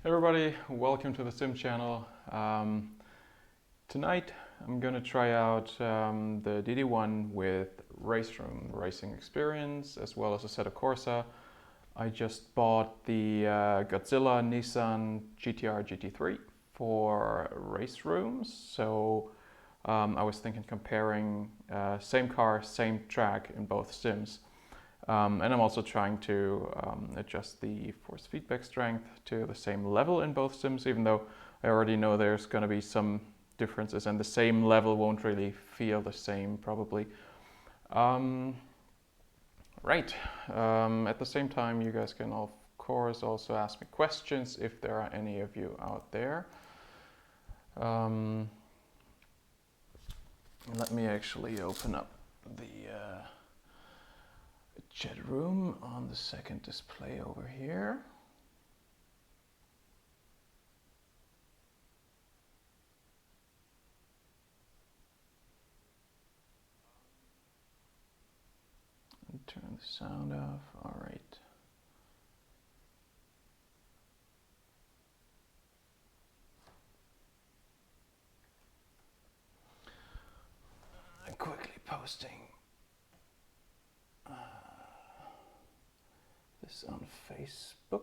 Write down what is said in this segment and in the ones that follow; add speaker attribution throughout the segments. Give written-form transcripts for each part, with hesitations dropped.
Speaker 1: Everybody, welcome to the Sim channel. Tonight I'm gonna try out the DD1 with RaceRoom Racing Experience as well as a set of Corsa. I just bought the Godzilla Nissan GTR GT3 for RaceRooms, so I was thinking comparing same car, same track in both sims. And I'm also trying to adjust the force feedback strength to the same level in both sims, even though I already know there's going to be some differences and the same level won't really feel the same probably. Right, at the same time you guys can of course also ask me questions if there are any of you out there. Let me actually open up the chat room on the second display over here. And turn the sound off. All right. I'm quickly posting this on Facebook.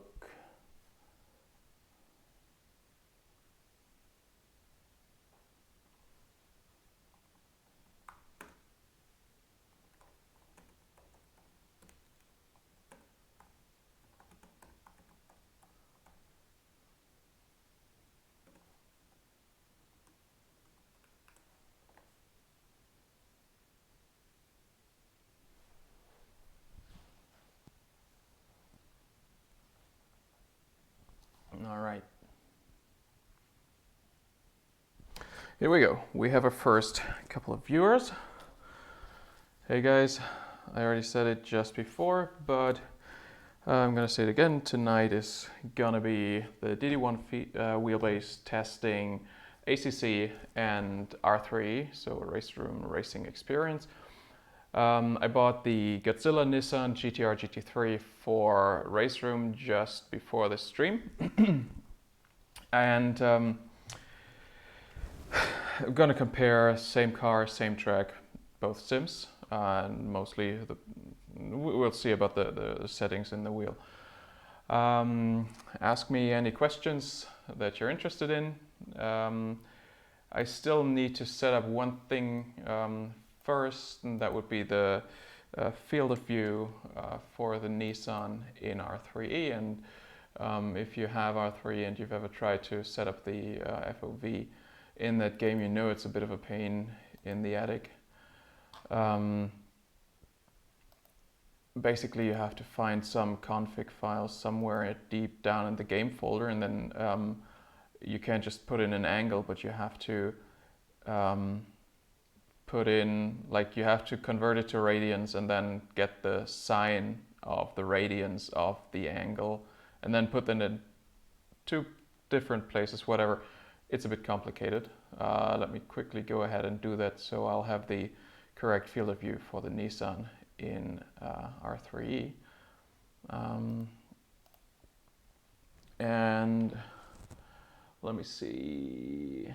Speaker 1: All right. Here we go. We have our first couple of viewers. Hey guys, I already said it just before, but I'm gonna say it again. Tonight is gonna be the DD1 wheelbase testing ACC and R3E, so RaceRoom Racing Experience. I bought the Godzilla Nissan GTR GT3 for RaceRoom just before the stream. And I'm gonna compare same car, same track, both sims, and mostly we'll see about the settings in the wheel. Ask me any questions that you're interested in. I still need to set up one thing first, and that would be the field of view for the Nissan in R3E. And if you have R3E and you've ever tried to set up the FOV in that game, you know it's a bit of a pain in the attic. Basically, you have to find some config files somewhere deep down in the game folder, and then you can't just put in an angle, but you have to put in, like, you have to convert it to radians and then get the sine of the radians of the angle and then put them in two different places, whatever. It's a bit complicated. Let me quickly go ahead and do that so I'll have the correct field of view for the Nissan in R3E. And let me see.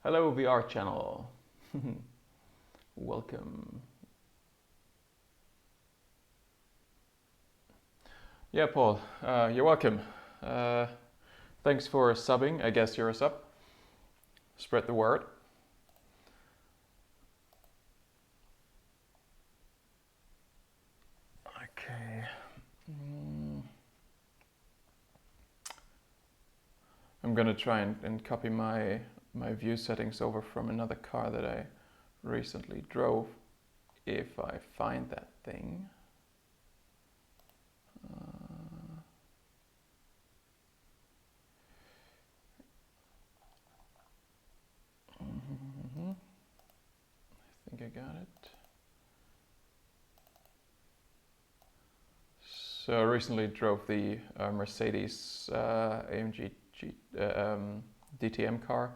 Speaker 1: Hello VR channel. Welcome. Yeah, Paul, you're welcome. Thanks for subbing. I guess you're a sub. Spread the word. Okay. I'm gonna try and copy my view settings over from another car that I recently drove, if I find that thing. I think I got it. So I recently drove the Mercedes AMG DTM car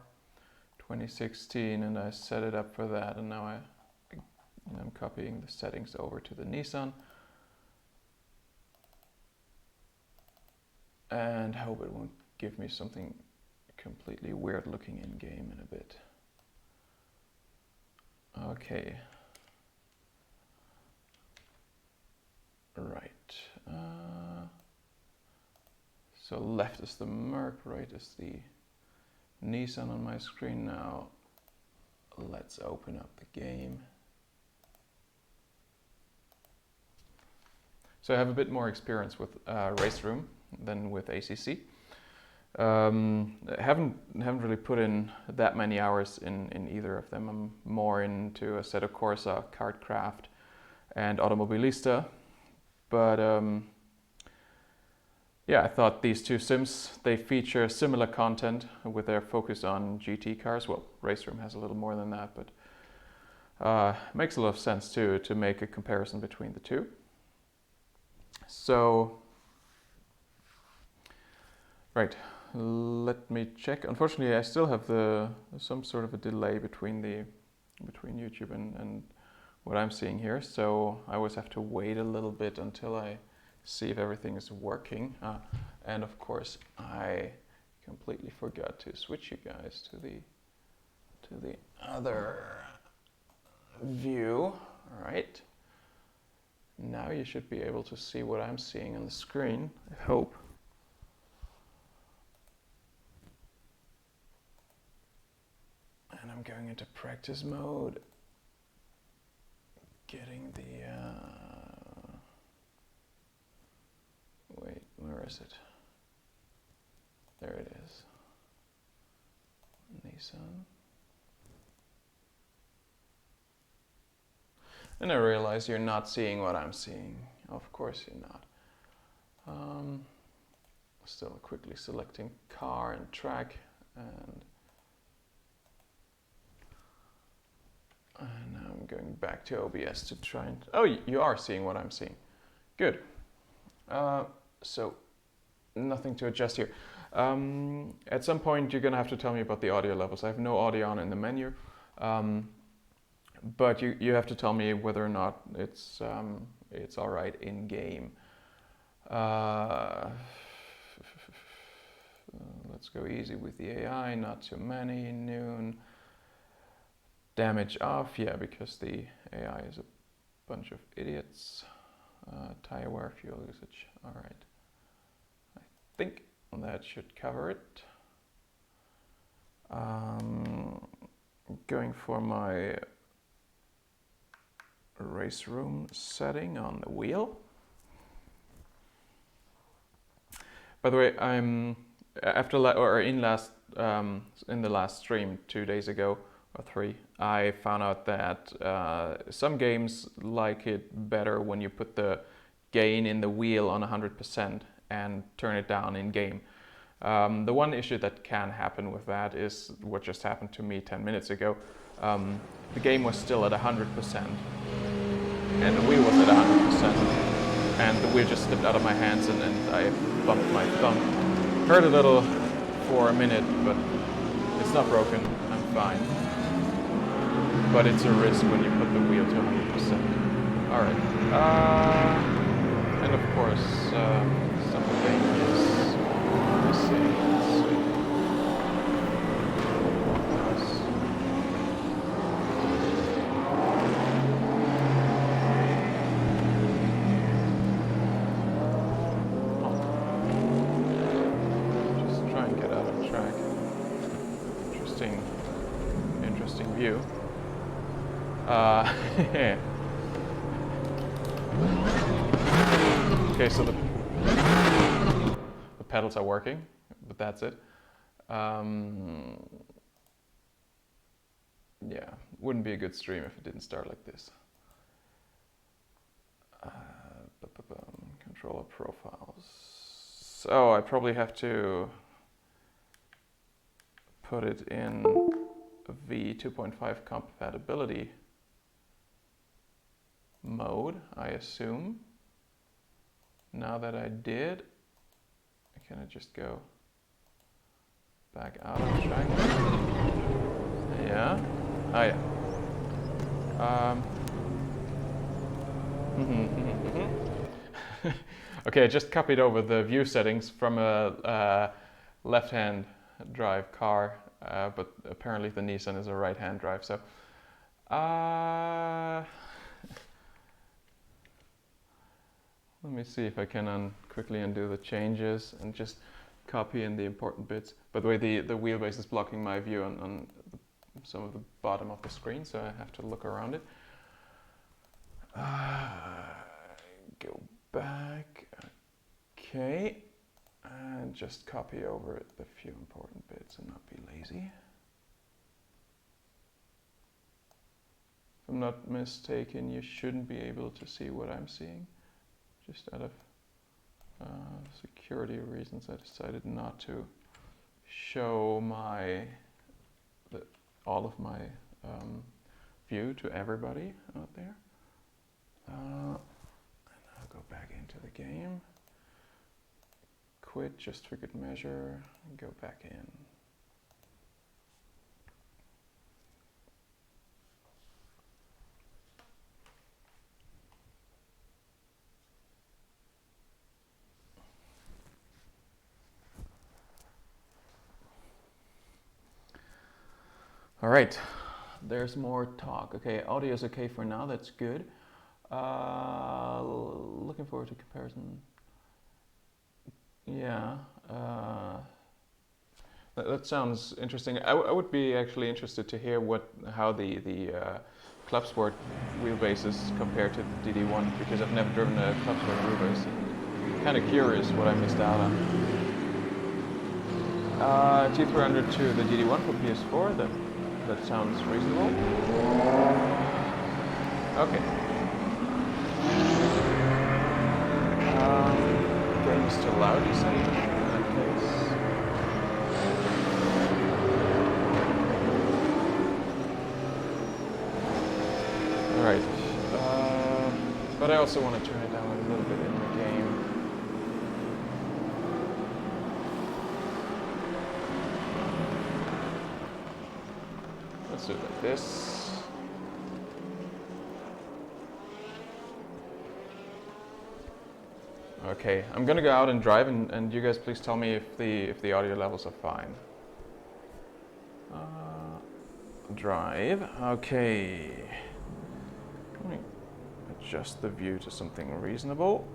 Speaker 1: 2016, and I set it up for that, and now I'm copying the settings over to the Nissan and hope it won't give me something completely weird looking in game in a bit. Okay. Right. So left is the Merc, right is the Nissan on my screen now. Let's open up the game. So I have a bit more experience with RaceRoom than with ACC. Haven't really put in that many hours in either of them. I'm more into Assetto Corsa, KartKraft, and Automobilista. But yeah, I thought these two sims, they feature similar content with their focus on GT cars. Well, RaceRoom has a little more than that, but makes a lot of sense too to make a comparison between the two. So, right, let me check. Unfortunately, I still have some sort of a delay between YouTube and what I'm seeing here. So I always have to wait a little bit until I see if everything is working. And of course, I completely forgot to switch you guys to the other view. All right. Now you should be able to see what I'm seeing on the screen, I hope. And I'm going into practice mode. Getting the... wait, where is it? There it is. Nissan. And I realize you're not seeing what I'm seeing. Of course you're not. Still quickly selecting car and track, and now I'm going back to OBS to try and... Oh, you are seeing what I'm seeing. Good. So nothing to adjust here. At some point you're gonna have to tell me about the audio levels. I have no audio on in the menu. But you have to tell me whether or not it's all right in game. Let's go easy with the AI, not too many. Noon. Damage off, yeah, because the AI is a bunch of idiots. Tire wear, fuel usage. All right. I think that should cover it. Going for my RaceRoom setting on the wheel. By the way, I'm in the last stream 2 days ago or 3, I found out that some games like it better when you put the gain in the wheel on 100% and turn it down in game. The one issue that can happen with that is what just happened to me 10 minutes ago. The game was still at 100%. And the wheel was at 100%, and the wheel just slipped out of my hands, and I bumped my thumb. Hurt a little for a minute, but it's not broken, I'm fine. But it's a risk when you put the wheel to 100%. Alright, and of course, something is missing. Let's see. Interesting view. Okay, so the pedals are working, but that's it. Yeah, wouldn't be a good stream if it didn't start like this. Controller profiles. So I probably have to put it in V2.5 compatibility mode, I assume. Now that I did, can I just go back out of track? Yeah. Oh yeah. Okay, I just copied over the view settings from a left-hand drive car, but apparently the Nissan is a right-hand drive. So let me see if I can quickly undo the changes and just copy in the important bits. By the way, the wheelbase is blocking my view on some of the bottom of the screen, so I have to look around it. Go back. Okay. And just copy over the few important bits and not be lazy. If I'm not mistaken, you shouldn't be able to see what I'm seeing. Just out of security reasons, I decided not to show all of my view to everybody out there. And I'll go back into the game. Quit just for good measure and go back in. All right, there's more talk. Okay, audio is okay for now, that's good. Looking forward to comparison. Yeah, that sounds interesting. I would be actually interested to hear how the Club Sport wheelbase is compared to the DD1, because I've never driven a Club Sport wheelbase. Kind of curious what I missed out on. T300 to the DD1 for PS4. That sounds reasonable. Okay. Game is still loud, you say? In that case. Alright. But I also want to turn it down a little bit in the game. Let's do it like this. Okay, I'm gonna go out and drive, and you guys please tell me if the audio levels are fine. Drive. Okay. Let me adjust the view to something reasonable.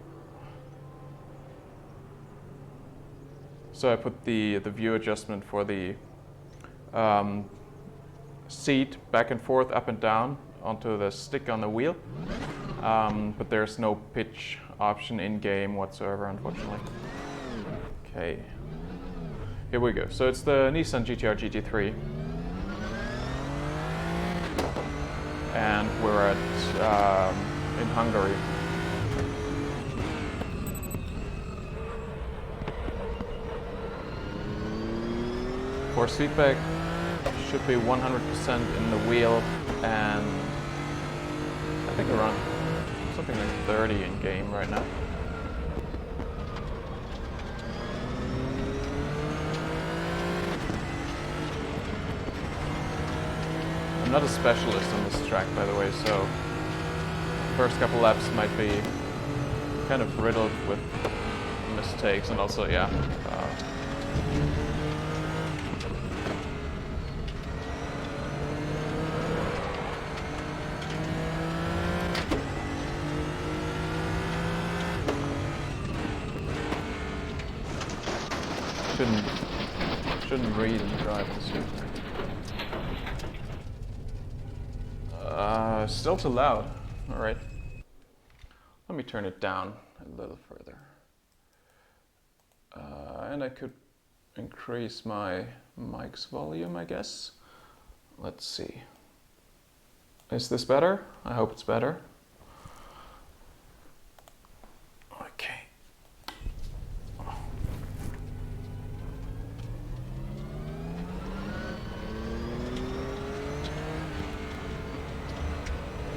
Speaker 1: So I put the view adjustment for the seat back and forth, up and down onto the stick on the wheel, but there's no pitch option in game whatsoever, unfortunately. Okay, here we go. So it's the Nissan GT-R GT3, and we're at in Hungary. Force feedback should be 100% in the wheel, and I think around something like 30 in game right now. I'm not a specialist on this track, by the way, so the first couple laps might be kind of riddled with mistakes, and also, yeah. Shouldn't read and drive this year. Still too loud. All right. Let me turn it down a little further. And I could increase my mic's volume, I guess. Let's see. Is this better? I hope it's better. Okay.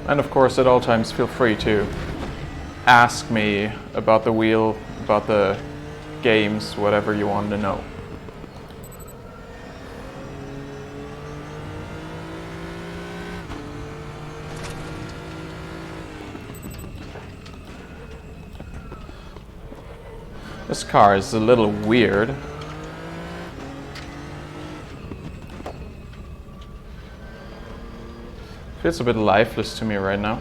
Speaker 1: And of course, at all times, feel free to ask me about the wheel, about the games, whatever you want to know. This car is a little weird. Feels a bit lifeless to me right now.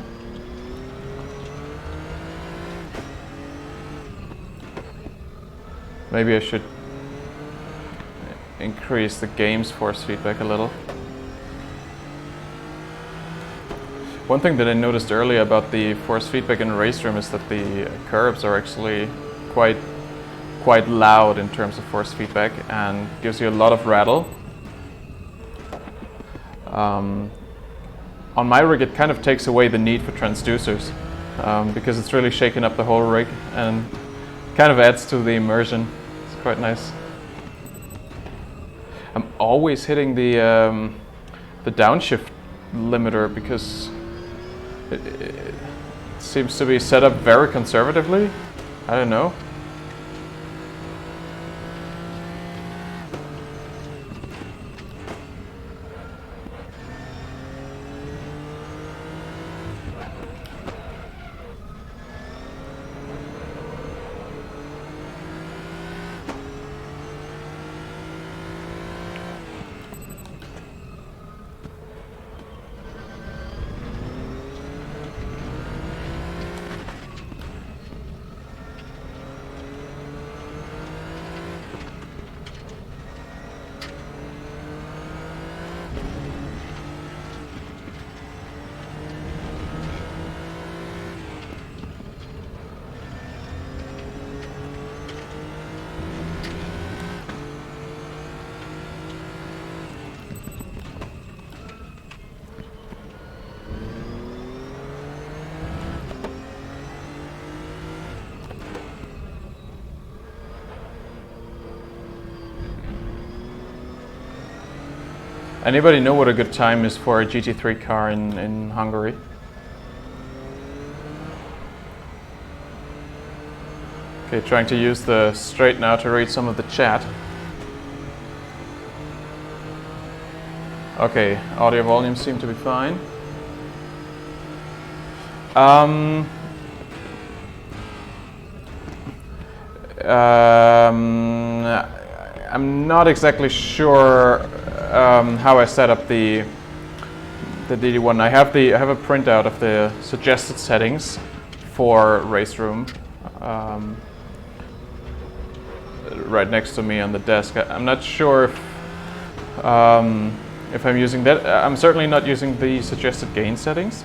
Speaker 1: Maybe I should increase the game's force feedback a little. One thing that I noticed earlier about the force feedback in RaceRoom is that the curbs are actually quite loud in terms of force feedback and gives you a lot of rattle. On my rig it kind of takes away the need for transducers because it's really shaking up the whole rig and kind of adds to the immersion. It's quite nice. I'm always hitting the downshift limiter because it seems to be set up very conservatively. I don't know. Anybody know what a good time is for a GT3 car in Hungary? Okay, trying to use the straight now to read some of the chat. Okay, audio volumes seem to be fine. I'm not exactly sure how I set up the DD1. I have a printout of the suggested settings for RaceRoom right next to me on the desk. I'm not sure if I'm using that. I'm certainly not using the suggested gain settings.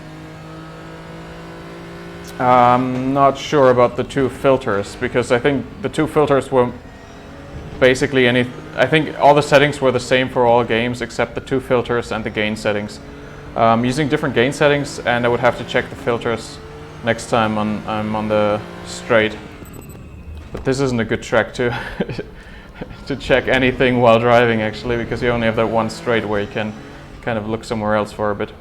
Speaker 1: I'm not sure about the two filters because I think the two filters were basically I think all the settings were the same for all games except the two filters and the gain settings. Using different gain settings, and I would have to check the filters next time I'm on the straight. But this isn't a good track to to check anything while driving actually, because you only have that one straight where you can kind of look somewhere else for a bit.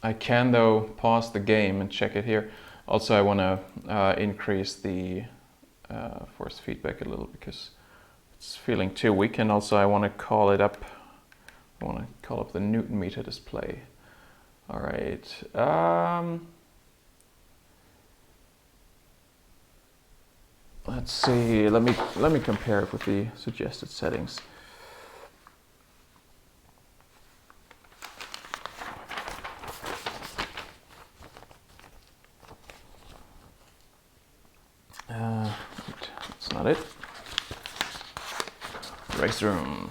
Speaker 1: I can though pause the game and check it here. Also I want to increase the force feedback a little because it's feeling too weak, and also I want to call it up. I want to call up the Newton meter display. All right. Let's see. Let me compare it with the suggested settings. That's not it. RaceRoom.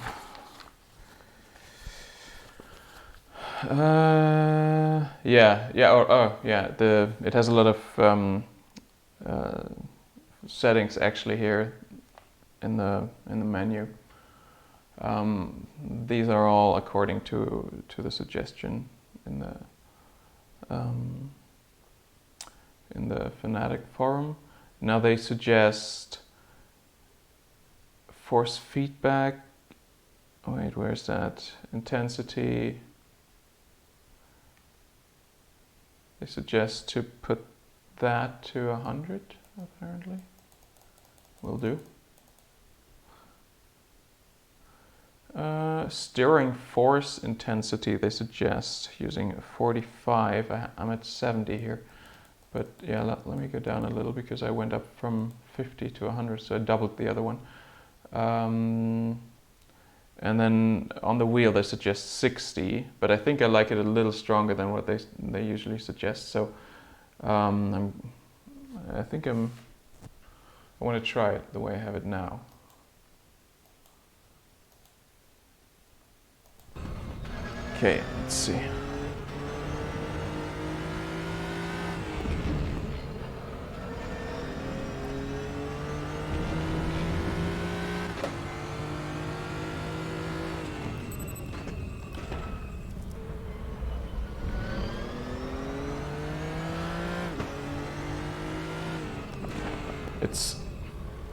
Speaker 1: It has a lot of settings actually here in the menu. These are all according to the suggestion in the Fanatec forum. Now they suggest force feedback. Wait, where's that? Intensity. They suggest to put that to 100, apparently. Will do. Steering force intensity, they suggest using 45. I'm at 70 here. But yeah, let me go down a little because I went up from 50 to 100, so I doubled the other one. And then on the wheel they suggest 60, but I think I like it a little stronger than what they usually suggest. So I want to try it the way I have it now. Okay, let's see.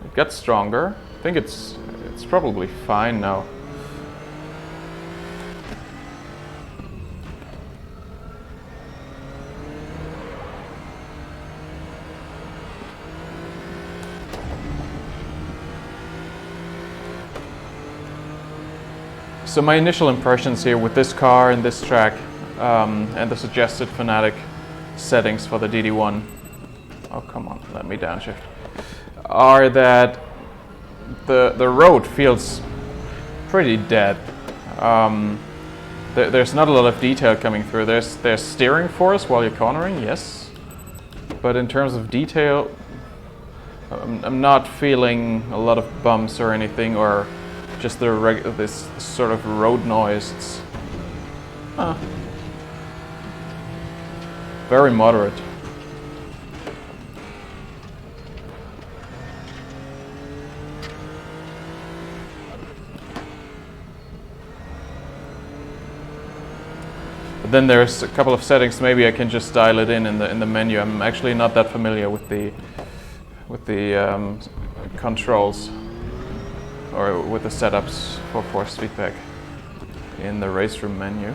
Speaker 1: It got stronger. I think it's probably fine now. So my initial impressions here with this car and this track and the suggested Fanatec settings for the DD1, oh come on, let me downshift, are that the road feels pretty dead. There's not a lot of detail coming through. There's steering force while you're cornering, yes, but in terms of detail, I'm not feeling a lot of bumps or anything, or just this sort of road noise. It's very moderate. But then there's a couple of settings. Maybe I can just dial it in the menu. I'm actually not that familiar with the controls or with the setups for force feedback in the RaceRoom menu.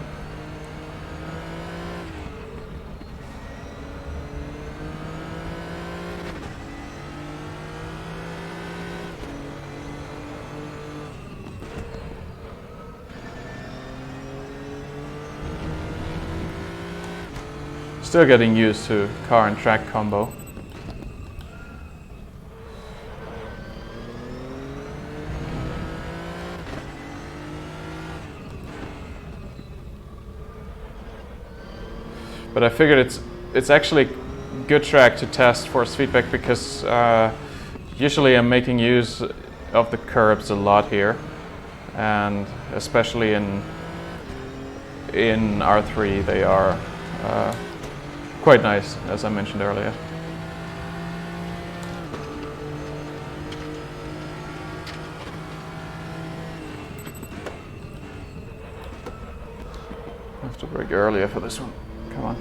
Speaker 1: Still getting used to car and track combo. But I figured it's actually good track to test force feedback because usually I'm making use of the curbs a lot here, and especially in R3 they are quite nice, as I mentioned earlier. I have to brake earlier for this one. Come on.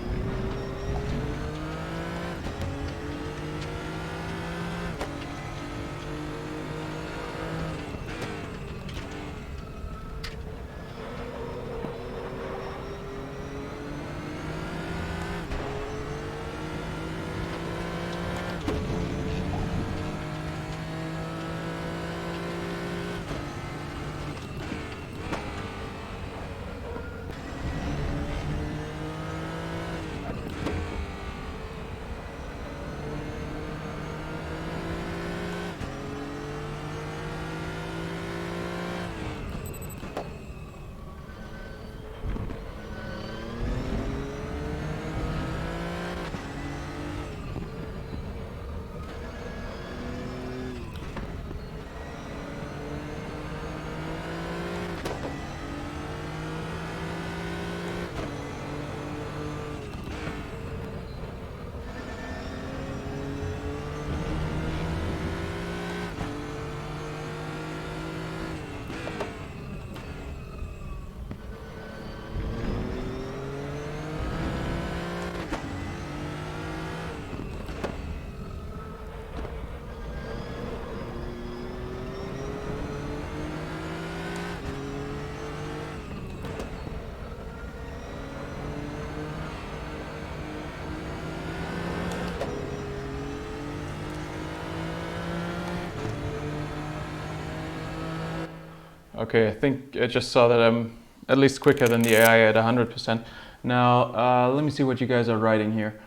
Speaker 1: Okay, I think I just saw that I'm at least quicker than the AI at 100%. Now, let me see what you guys are writing here.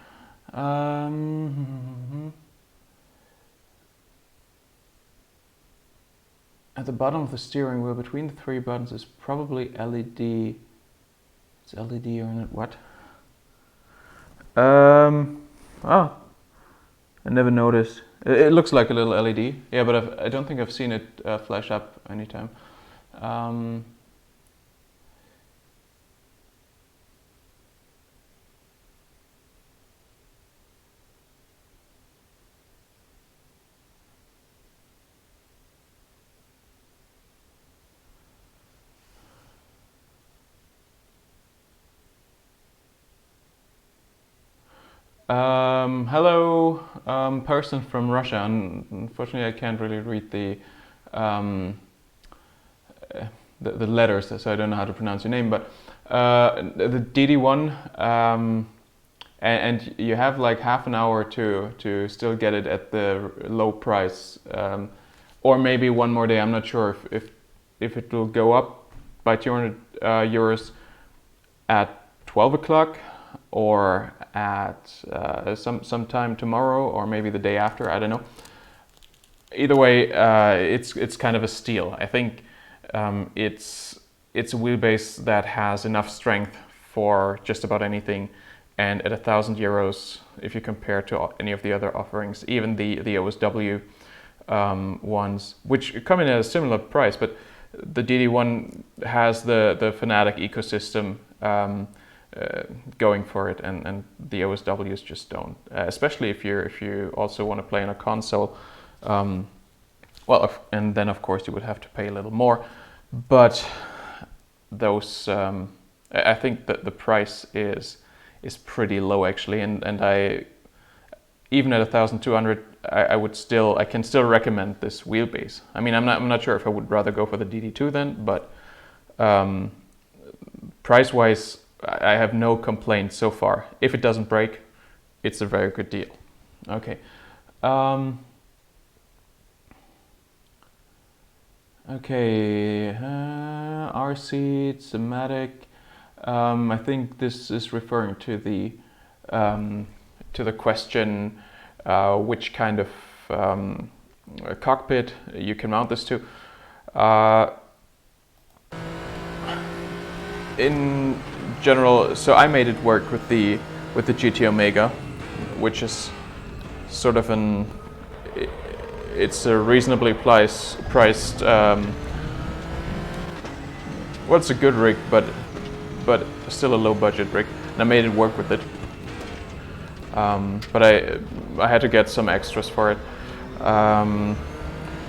Speaker 1: at the bottom of the steering wheel between the 3 buttons is probably LED. It's LED or not? What? Oh, I never noticed. It looks like a little LED. Yeah, but I don't think I've seen it flash up anytime. Hello, person from Russia. Unfortunately, I can't really read the letters, so I don't know how to pronounce your name. But the DD1, and you have like half an hour to still get it at the low price, or maybe one more day. I'm not sure if it will go up by 200 euros at 12 o'clock. Or at sometime tomorrow, or maybe the day after. I don't know. Either way, it's kind of a steal. I think it's a wheelbase that has enough strength for just about anything, and at 1,000 euros, if you compare to any of the other offerings, even the OSW ones, which come in at a similar price, but the DD1 has the Fanatec ecosystem. Going for it, and the OSWs just don't. Especially if you also want to play on a console. And then of course you would have to pay a little more. But those, I think that the price is pretty low actually, and I even at 1,200, I can still recommend this wheelbase. I mean, I'm not sure if I would rather go for the DD2 then, but price wise, I have no complaints so far. If it doesn't break, it's a very good deal. Okay. Okay. RC, Somatic. I think this is referring to the question which kind of cockpit you can mount this to. In general, so I made it work with the GT Omega, which is sort of it's a reasonably priced. Well, it's a good rig, but still a low budget rig, and I made it work with it. But I had to get some extras for it.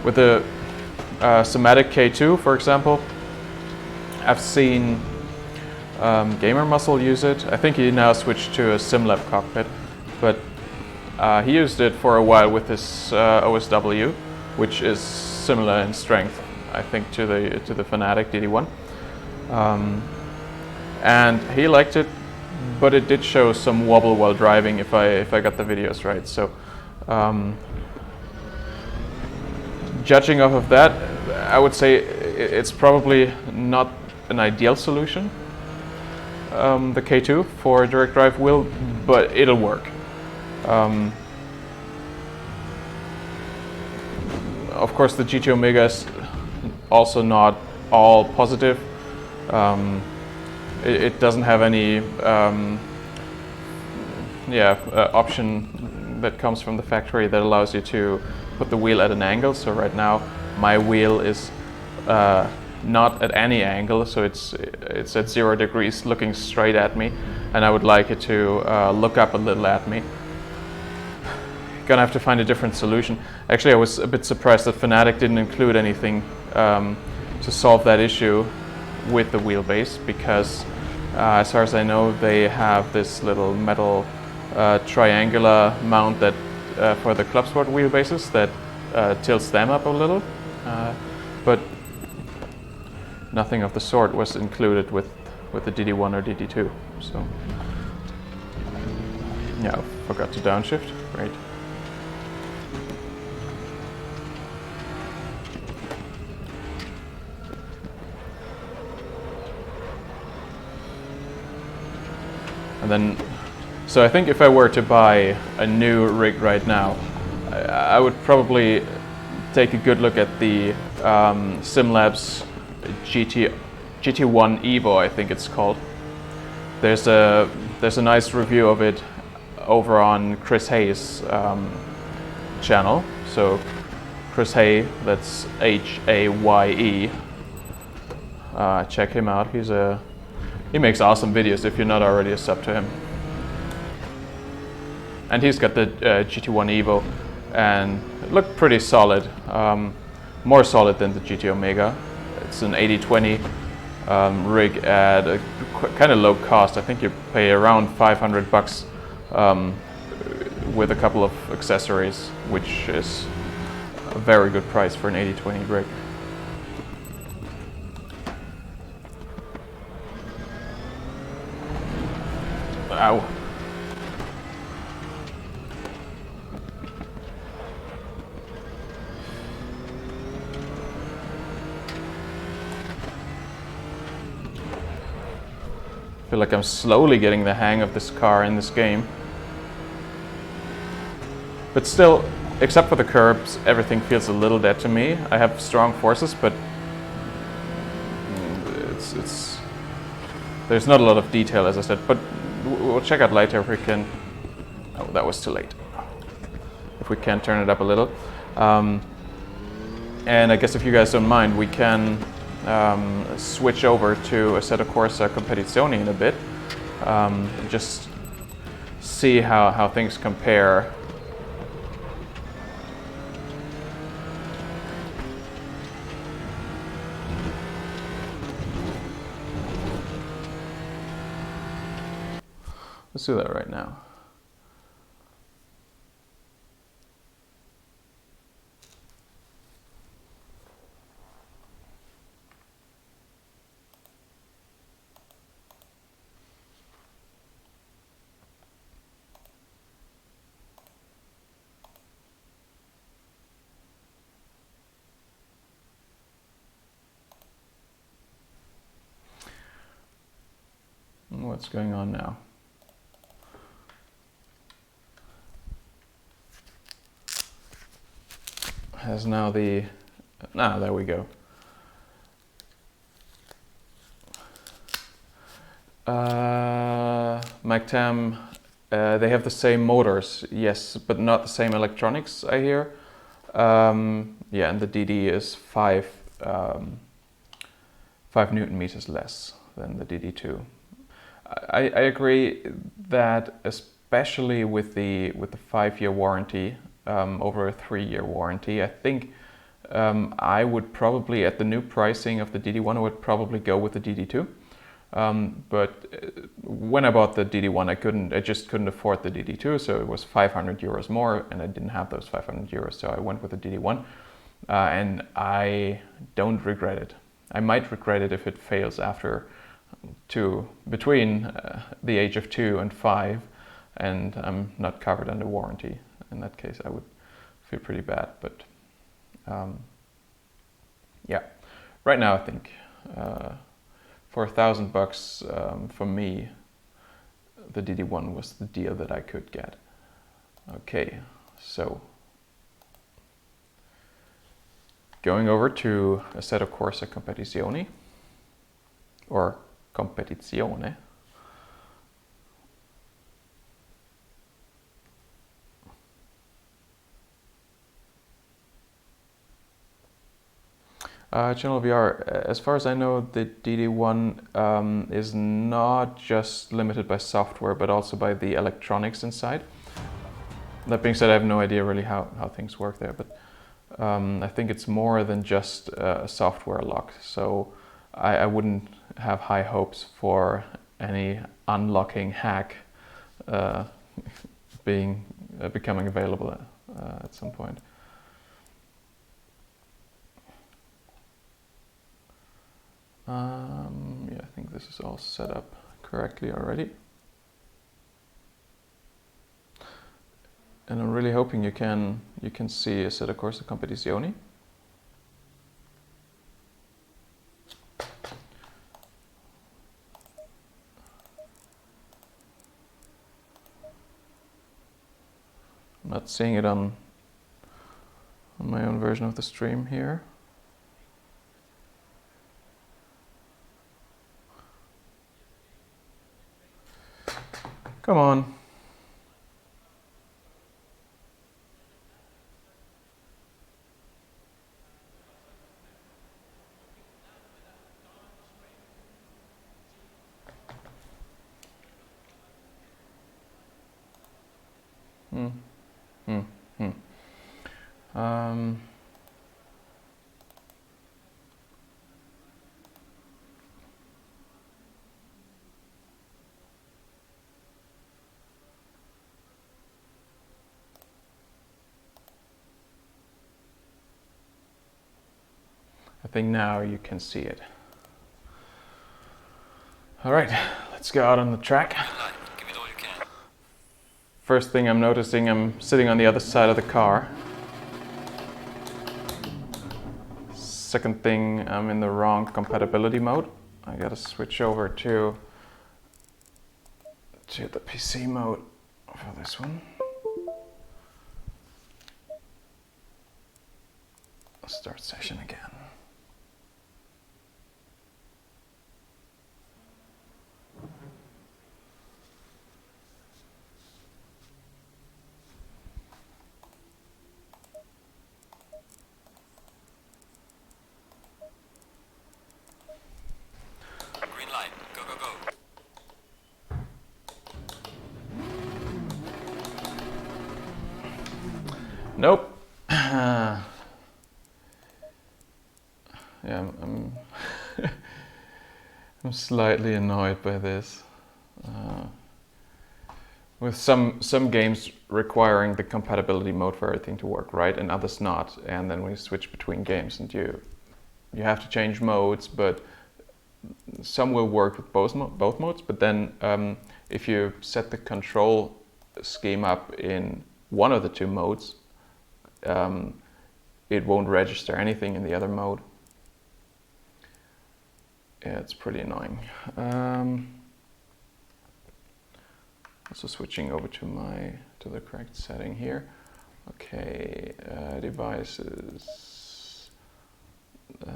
Speaker 1: With the Somatic K2, for example, I've seen Gamer Muscle use it. I think he now switched to a SimLabs cockpit, but he used it for a while with his OSW, which is similar in strength, I think, to the Fanatec DD1. And he liked it, but it did show some wobble while driving, if I got the videos right. So judging off of that, I would say it's probably not an ideal solution, the K2 for a direct drive wheel, but it'll work. Of course, the GT Omega is also not all positive. It doesn't have any option that comes from the factory that allows you to put the wheel at an angle. So right now my wheel is not at any angle, so it's at 0 degrees looking straight at me, and I would like it to look up a little at me. Gonna have to find a different solution. Actually, I was a bit surprised that Fanatec didn't include anything to solve that issue with the wheelbase, because as far as I know, they have this little metal triangular mount that for the Club Sport wheelbases that tilts them up a little, but nothing of the sort was included with the DD1 or DD2. So yeah, forgot to downshift. Great. And then, so I think if I were to buy a new rig right now, I would probably take a good look at the SimLabs GT1 Evo, I think it's called. There's a nice review of it over on Chris Hayes' channel. So Chris Hay, that's Haye. Check him out. He makes awesome videos if you're not already a sub to him. And he's got the GT1 Evo, and it looked pretty solid, more solid than the GT Omega. It's an 80/20 rig at a kind of low cost. I think you pay around $500 with a couple of accessories, which is a very good price for an 80/20 rig. Ow. I feel like I'm slowly getting the hang of this car in this game. But still, except for the curbs, everything feels a little dead to me. I have strong forces, but there's not a lot of detail, as I said. But we'll check out later if we can. Oh, that was too late. If we can turn it up a little. And I guess if you guys don't mind, we can switch over to Assetto Corsa Competizione in a bit. Just see how things compare. Let's do that right now. What's going on now? Has now the... there we go. MacTam, they have the same motors, yes, but not the same electronics, I hear. Yeah, and the DD is 5 Newton meters less than the DD2. I agree that, especially with the 5-year warranty over a 3-year warranty, I think I would probably, at the new pricing of the DD1, I would probably go with the DD2. But when I bought the DD1, I just couldn't afford the DD2, so it was 500 euros more, and I didn't have those 500 euros, so I went with the DD1, and I don't regret it. I might regret it if it fails after between the age of 2 and 5, and I'm not covered under warranty. In that case, I would feel pretty bad. But yeah, right now I think for $1,000 for me, the DD1 was the deal that I could get. Okay, so going over to Assetto Corsa Competizione, or Competizione. Channel VR, as far as I know, the DD1 is not just limited by software, but also by the electronics inside. That being said, I have no idea really how things work there, but I think it's more than just a software lock. So I wouldn't have high hopes for any unlocking hack becoming available at some point. Yeah, I think this is all set up correctly already. And I'm really hoping you can see Assetto Corsa Competizione. I'm not seeing it on my own version of the stream here. Come on. Hmm. Hmm. Hmm. I think now you can see it. All right, let's go out on the track.
Speaker 2: Give it all you can.
Speaker 1: First thing I'm noticing, I'm sitting on the other side of the car. Second thing, I'm in the wrong compatibility mode. I gotta switch over to the PC mode for this one. Start session again.
Speaker 2: Green light. Go, go, go.
Speaker 1: Nope. Yeah, I'm I'm slightly annoyed by this. With some games requiring the compatibility mode for everything to work, right, and others not, and then we switch between games, and you have to change modes, but some will work with both modes. But then if you set the control scheme up in one of the two modes, it won't register anything in the other mode. Yeah, it's pretty annoying. Also switching over to the correct setting here. Okay, devices. It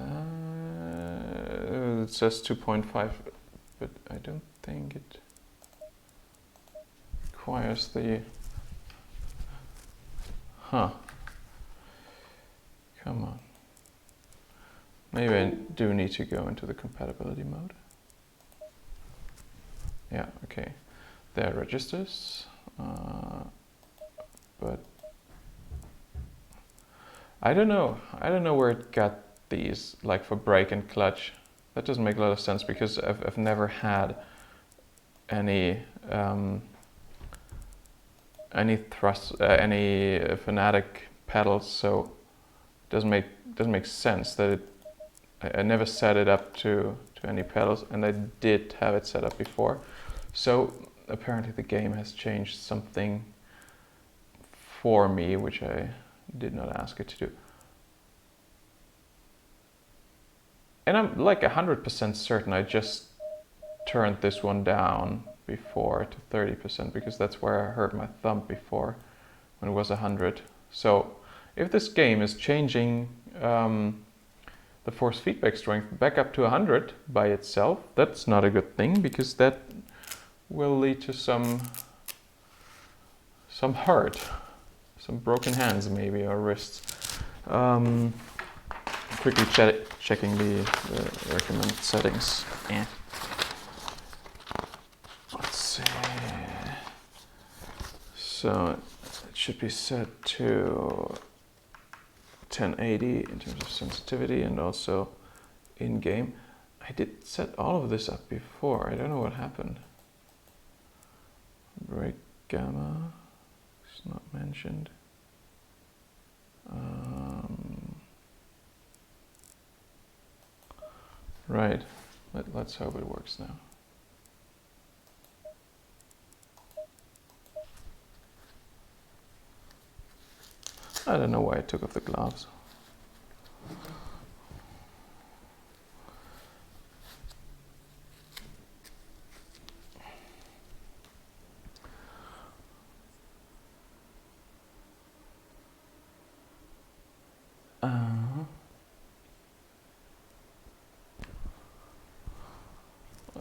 Speaker 1: says 2.5, but I don't think it requires the. Huh. Come on. Maybe I do need to go into the compatibility mode. Yeah, okay. There are registers, but I don't know where it got these, like for brake and clutch. That doesn't make a lot of sense because I've never had any thrust, any Fanatec pedals, so it doesn't make sense that I never set it up to any pedals, and I did have it set up before. So apparently the game has changed something for me, which I did not ask it to do. And I'm like 100% certain I just turned this one down before to 30% because that's where I hurt my thumb before when it was 100. So if this game is changing the force feedback strength back up to 100 by itself, that's not a good thing because that will lead to some hurt, some broken hands maybe, or wrists. Quickly checking the recommended settings. Yeah. Let's see. So it should be set to 1080 in terms of sensitivity and also in-game. I did set all of this up before. I don't know what happened. Brake gamma is not mentioned. Right. Let's hope it works now. I don't know why I took off the gloves.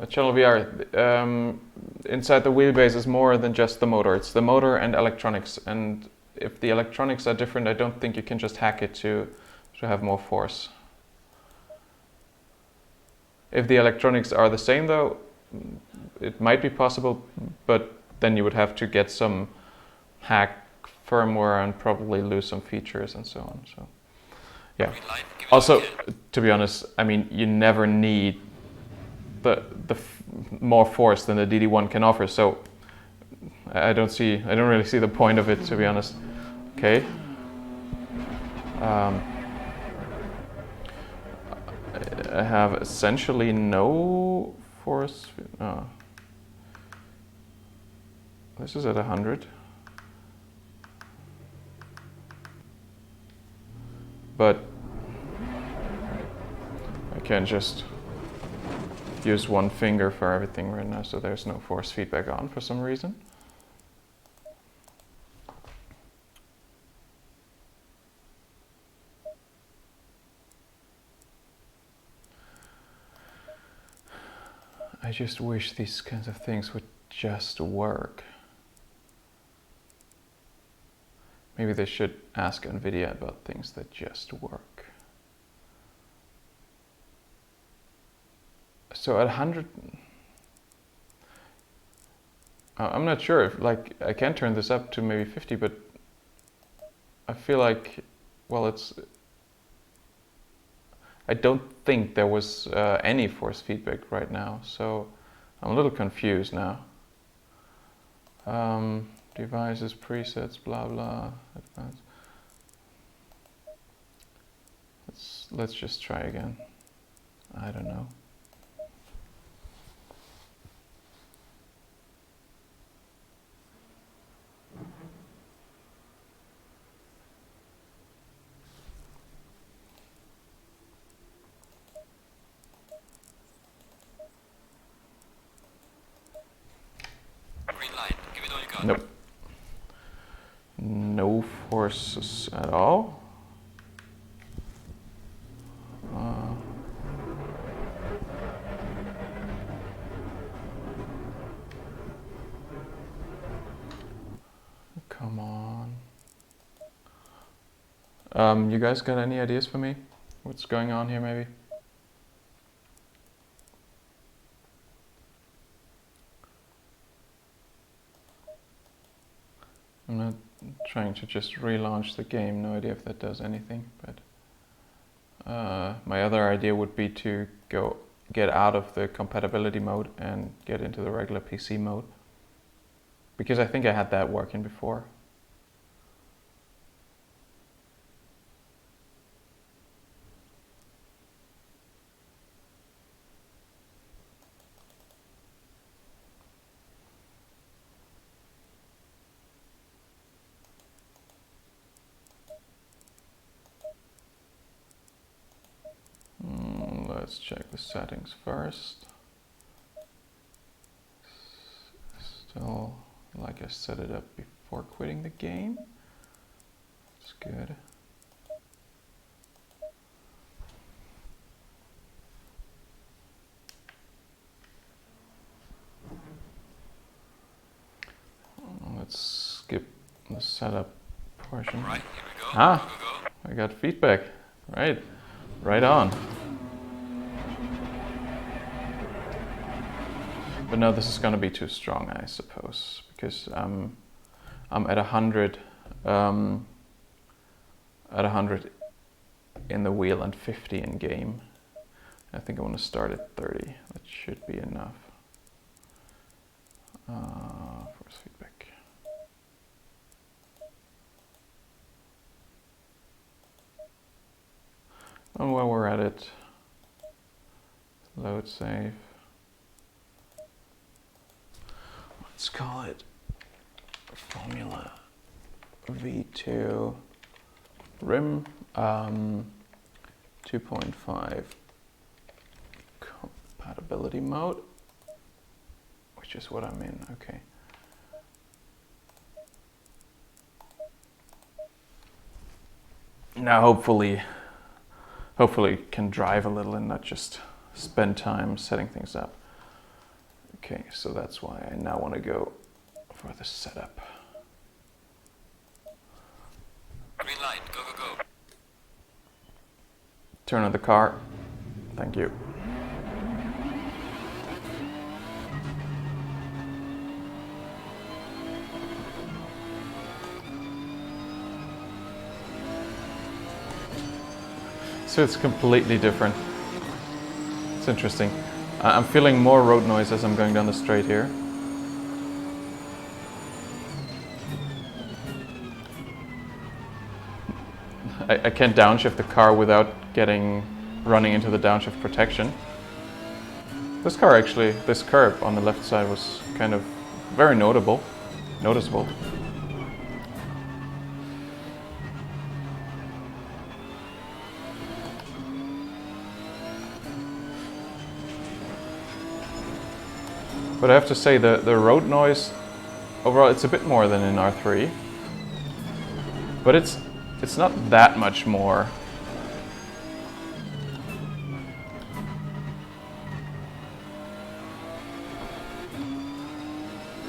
Speaker 1: Channel VR, inside the wheelbase is more than just the motor. It's the motor and electronics. And if the electronics are different, I don't think you can just hack it to have more force. If the electronics are the same though, it might be possible, but then you would have to get some hack firmware and probably lose some features and so on. So, yeah. Also, to be honest, I mean, you never need the more force than the DD1 can offer. So, I don't really see the point of it, to be honest. Okay. I have essentially no force. This is at 100. But I can't just use one finger for everything right now, so there's no force feedback on for some reason. I just wish these kinds of things would just work. Maybe they should ask NVIDIA about things that just work. So at 100, I'm not sure if, like, I can turn this up to maybe 50, but I feel like, well, I don't think there was any force feedback right now, so I'm a little confused now. Devices, presets, blah blah, advanced. Let's just try again. I don't know.
Speaker 2: Green light. Give it all you got.
Speaker 1: Nope. No forces at all. Come on. You guys got any ideas for me? What's going on here, maybe? I'm not trying to just relaunch the game, no idea if that does anything, but my other idea would be to get out of the compatibility mode and get into the regular PC mode, because I think I had that working before. Let's check the settings first. Still like I set it up before quitting the game. That's good. Let's skip the setup portion.
Speaker 2: Right, here we go.
Speaker 1: Ah,
Speaker 2: Go.
Speaker 1: I got feedback. Right on. But no, this is going to be too strong, I suppose, because I'm at 100, at 100 in the wheel and 50 in game. I think I want to start at 30. That should be enough. Force feedback. And while we're at it, load save. Let's call it Formula V2 rim 2.5 compatibility mode, which is what I'm in. Okay. Now hopefully can drive a little and not just spend time setting things up. Okay, so that's why I now want to go for the setup.
Speaker 2: Green light, go, go, go.
Speaker 1: Turn on the car. Thank you. So it's completely different. It's interesting. I'm feeling more road noise as I'm going down the straight here. I can't downshift the car without running into the downshift protection. This car actually, this curb on the left side was kind of very noticeable. But I have to say the road noise, overall it's a bit more than in R3. But it's not that much more.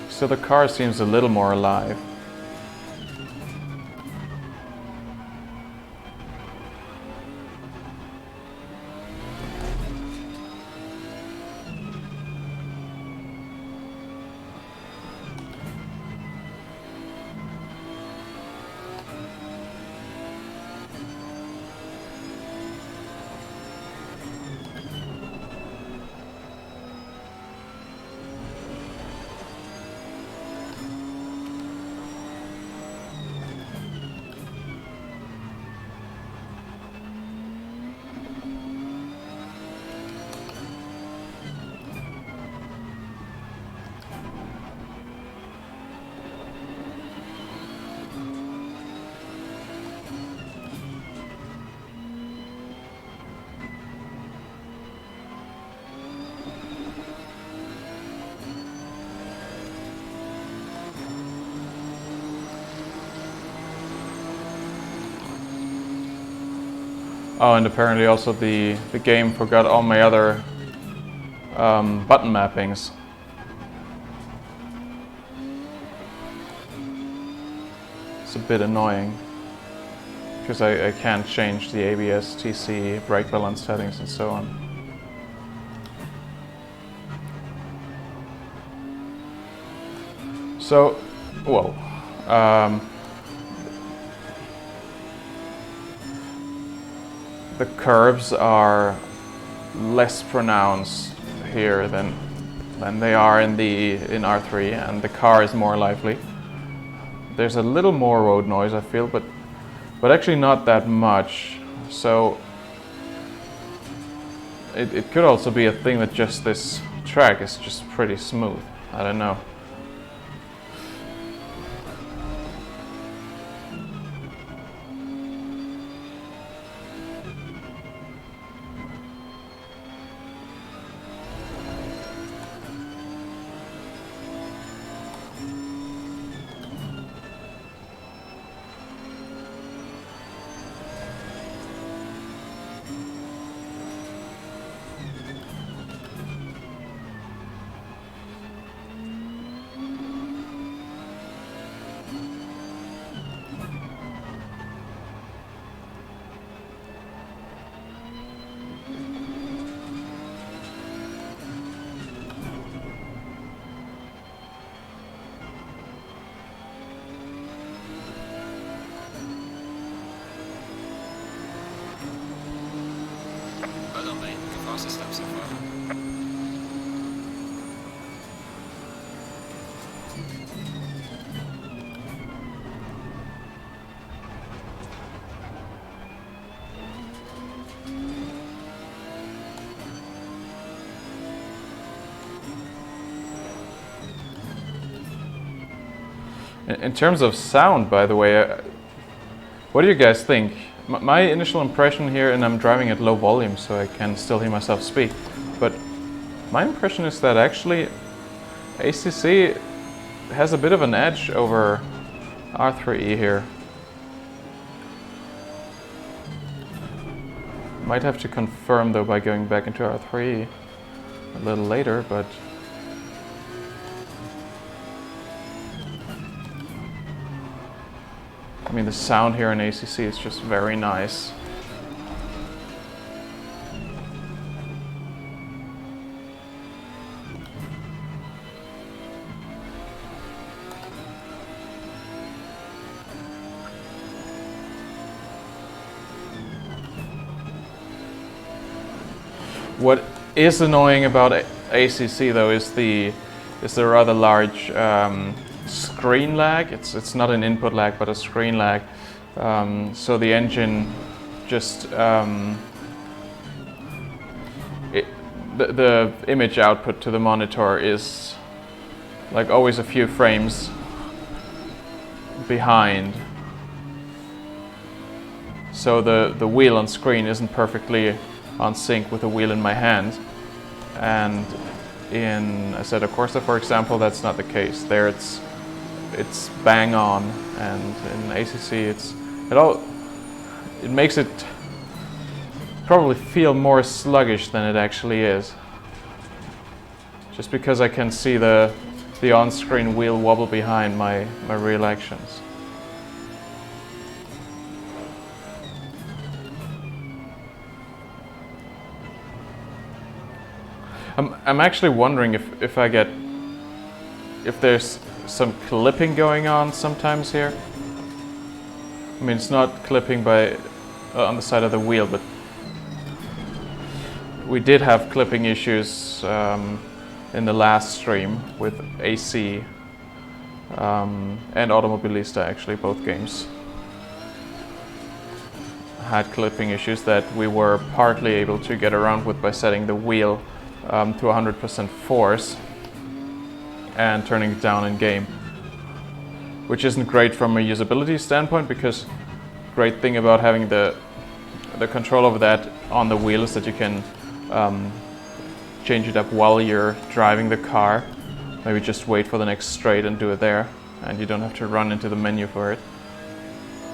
Speaker 1: So the car seems a little more alive. Oh, and apparently also the game forgot all my other button mappings. It's a bit annoying because I can't change the ABS, TC, brake balance settings and so on. So, whoa. The curves are less pronounced here than they are in R3, and the car is more lively. There's a little more road noise, I feel, but actually not that much. So it could also be a thing that just this track is just pretty smooth. I don't know.
Speaker 2: Well done, mate. The fastest lap so far.
Speaker 1: In terms of sound, by the way, what do you guys think? My initial impression here, and I'm driving at low volume so I can still hear myself speak, but my impression is that actually ACC has a bit of an edge over R3E here. Might have to confirm though by going back into R3E a little later, but I mean, the sound here in ACC is just very nice. What is annoying about ACC though is the rather large screen lag. It's not an input lag, but a screen lag. So the engine just the image output to the monitor is like always a few frames behind. So the wheel on screen isn't perfectly on sync with the wheel in my hand, and in Assetto Corsa, for example, that's not the case. There it's bang on, and in ACC it makes it probably feel more sluggish than it actually is, just because I can see the on-screen wheel wobble behind my real actions. I'm actually wondering if there's some clipping going on sometimes here. I mean, it's not clipping by on the side of the wheel, but we did have clipping issues in the last stream with AC and Automobilista. Actually, both games had clipping issues that we were partly able to get around with by setting the wheel to 100% force and turning it down in game, which isn't great from a usability standpoint, because great thing about having the control over that on the wheel is that you can change it up while you're driving the car. Maybe just wait for the next straight and do it there, and you don't have to run into the menu for it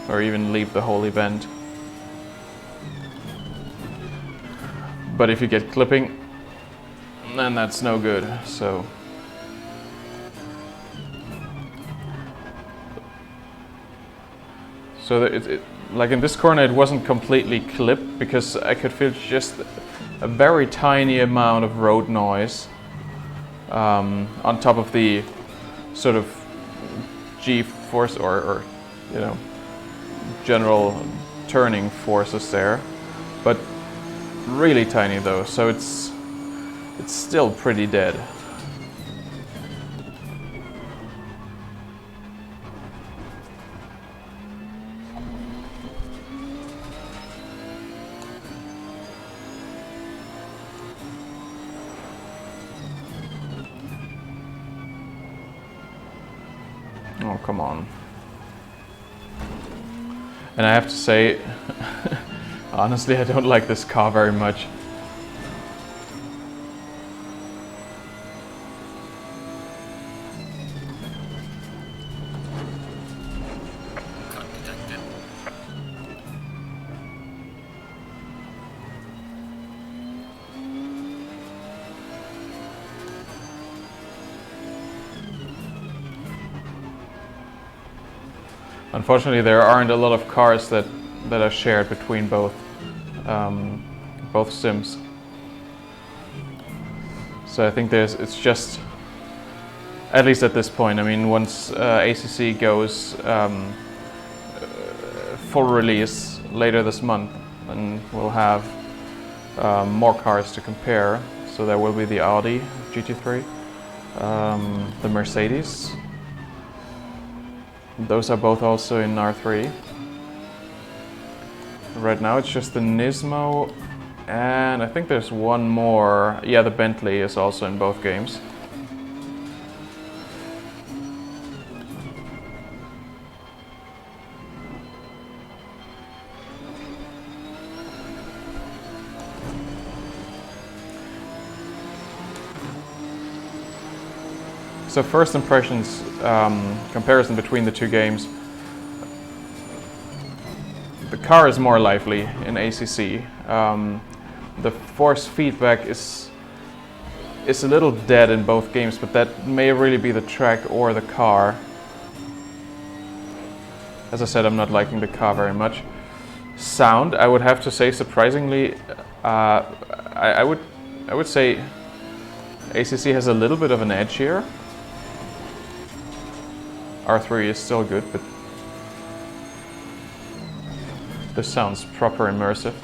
Speaker 1: or even leave the whole event. But if you get clipping, then that's no good. So like in this corner, it wasn't completely clipped because I could feel just a very tiny amount of road noise on top of the sort of G-force or you know, general turning forces there, but really tiny though, so it's still pretty dead. Oh, come on. And I have to say, honestly, I don't like this car very much. Unfortunately, there aren't a lot of cars that are shared between both sims. So I think it's just, at least at this point, I mean, once ACC goes full release later this month, then we'll have more cars to compare. So there will be the Audi GT3, the Mercedes. Those are both also in R3E. Right now it's just the Nismo, and I think there's one more. Yeah, the Bentley is also in both games. So first impressions, comparison between the two games. The car is more lively in ACC. The force feedback is a little dead in both games, but that may really be the track or the car. as I said, I'm not liking the car very much. Sound, I would have to say, surprisingly, I would say ACC has a little bit of an edge here. R3 is still good, but this sounds proper immersive.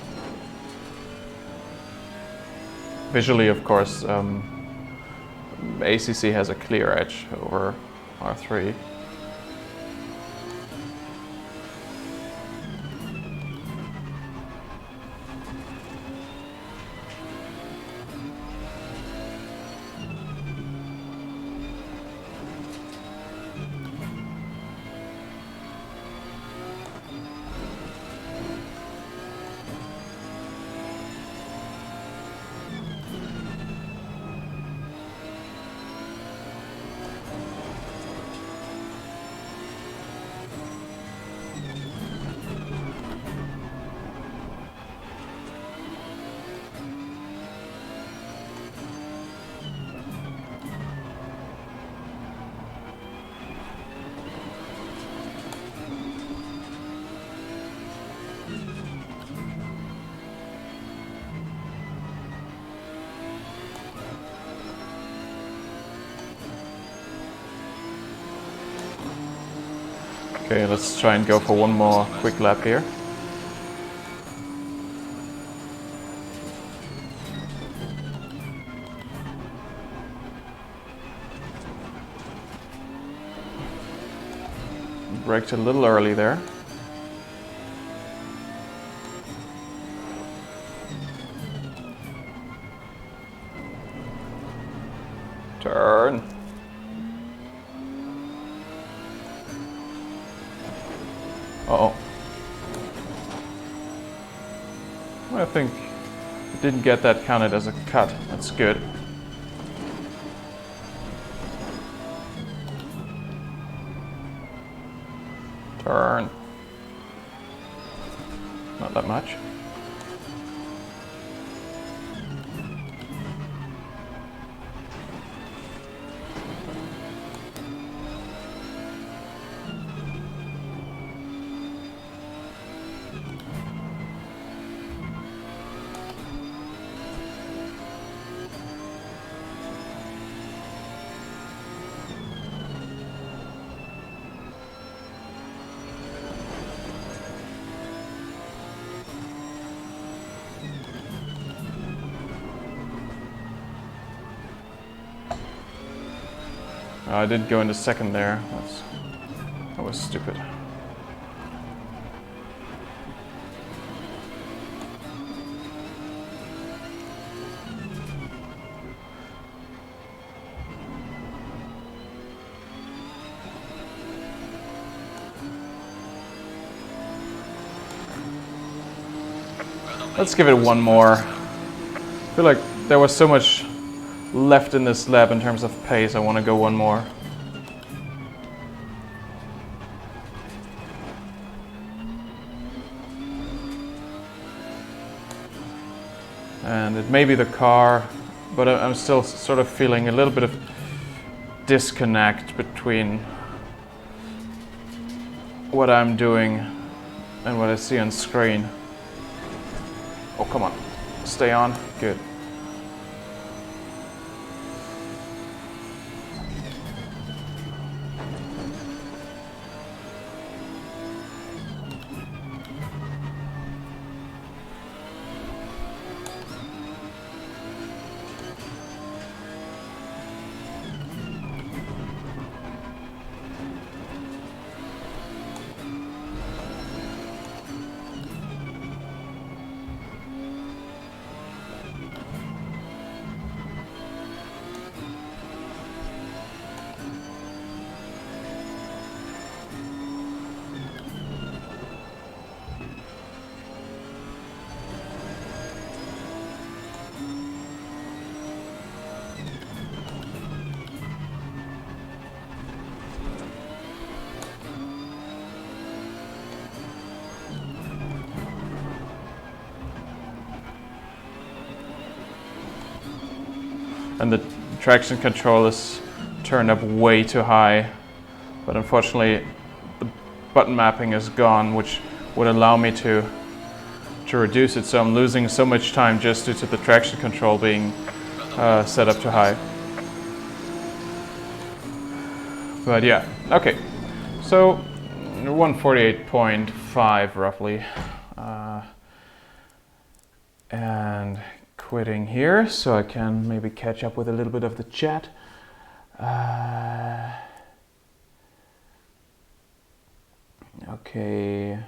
Speaker 1: Visually, of course, ACC has a clear edge over R3. Okay, let's try and go for one more quick lap here. Braked a little early there. Turn. Uh-oh. I think I didn't get that counted as a cut. That's good. Turn. Not that much. Oh, I did go into second there. That was stupid. Let's give it one more. I feel like there was so much left in this lap in terms of pace. I want to go one more. And it may be the car, but I'm still sort of feeling a little bit of disconnect between what I'm doing and what I see on screen. Oh, come on. Stay on. Good. And the traction control is turned up way too high, but unfortunately the button mapping is gone, which would allow me to reduce it. So I'm losing so much time just due to the traction control being set up to high. But yeah, okay. So 148.5 roughly. And quitting here so I can maybe catch up with a little bit of the chat. Okay.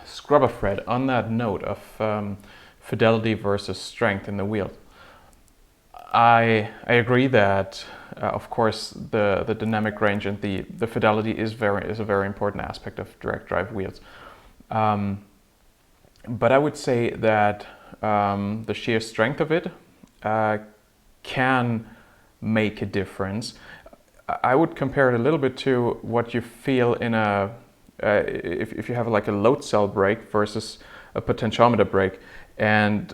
Speaker 1: Scrubber Fred, on that note of fidelity versus strength in the wheel, I agree that of course the dynamic range and the fidelity is a very important aspect of direct drive wheels. But I would say that the sheer strength of it can make a difference. I would compare it a little bit to what you feel in a if you have like a load cell brake versus a potentiometer brake, and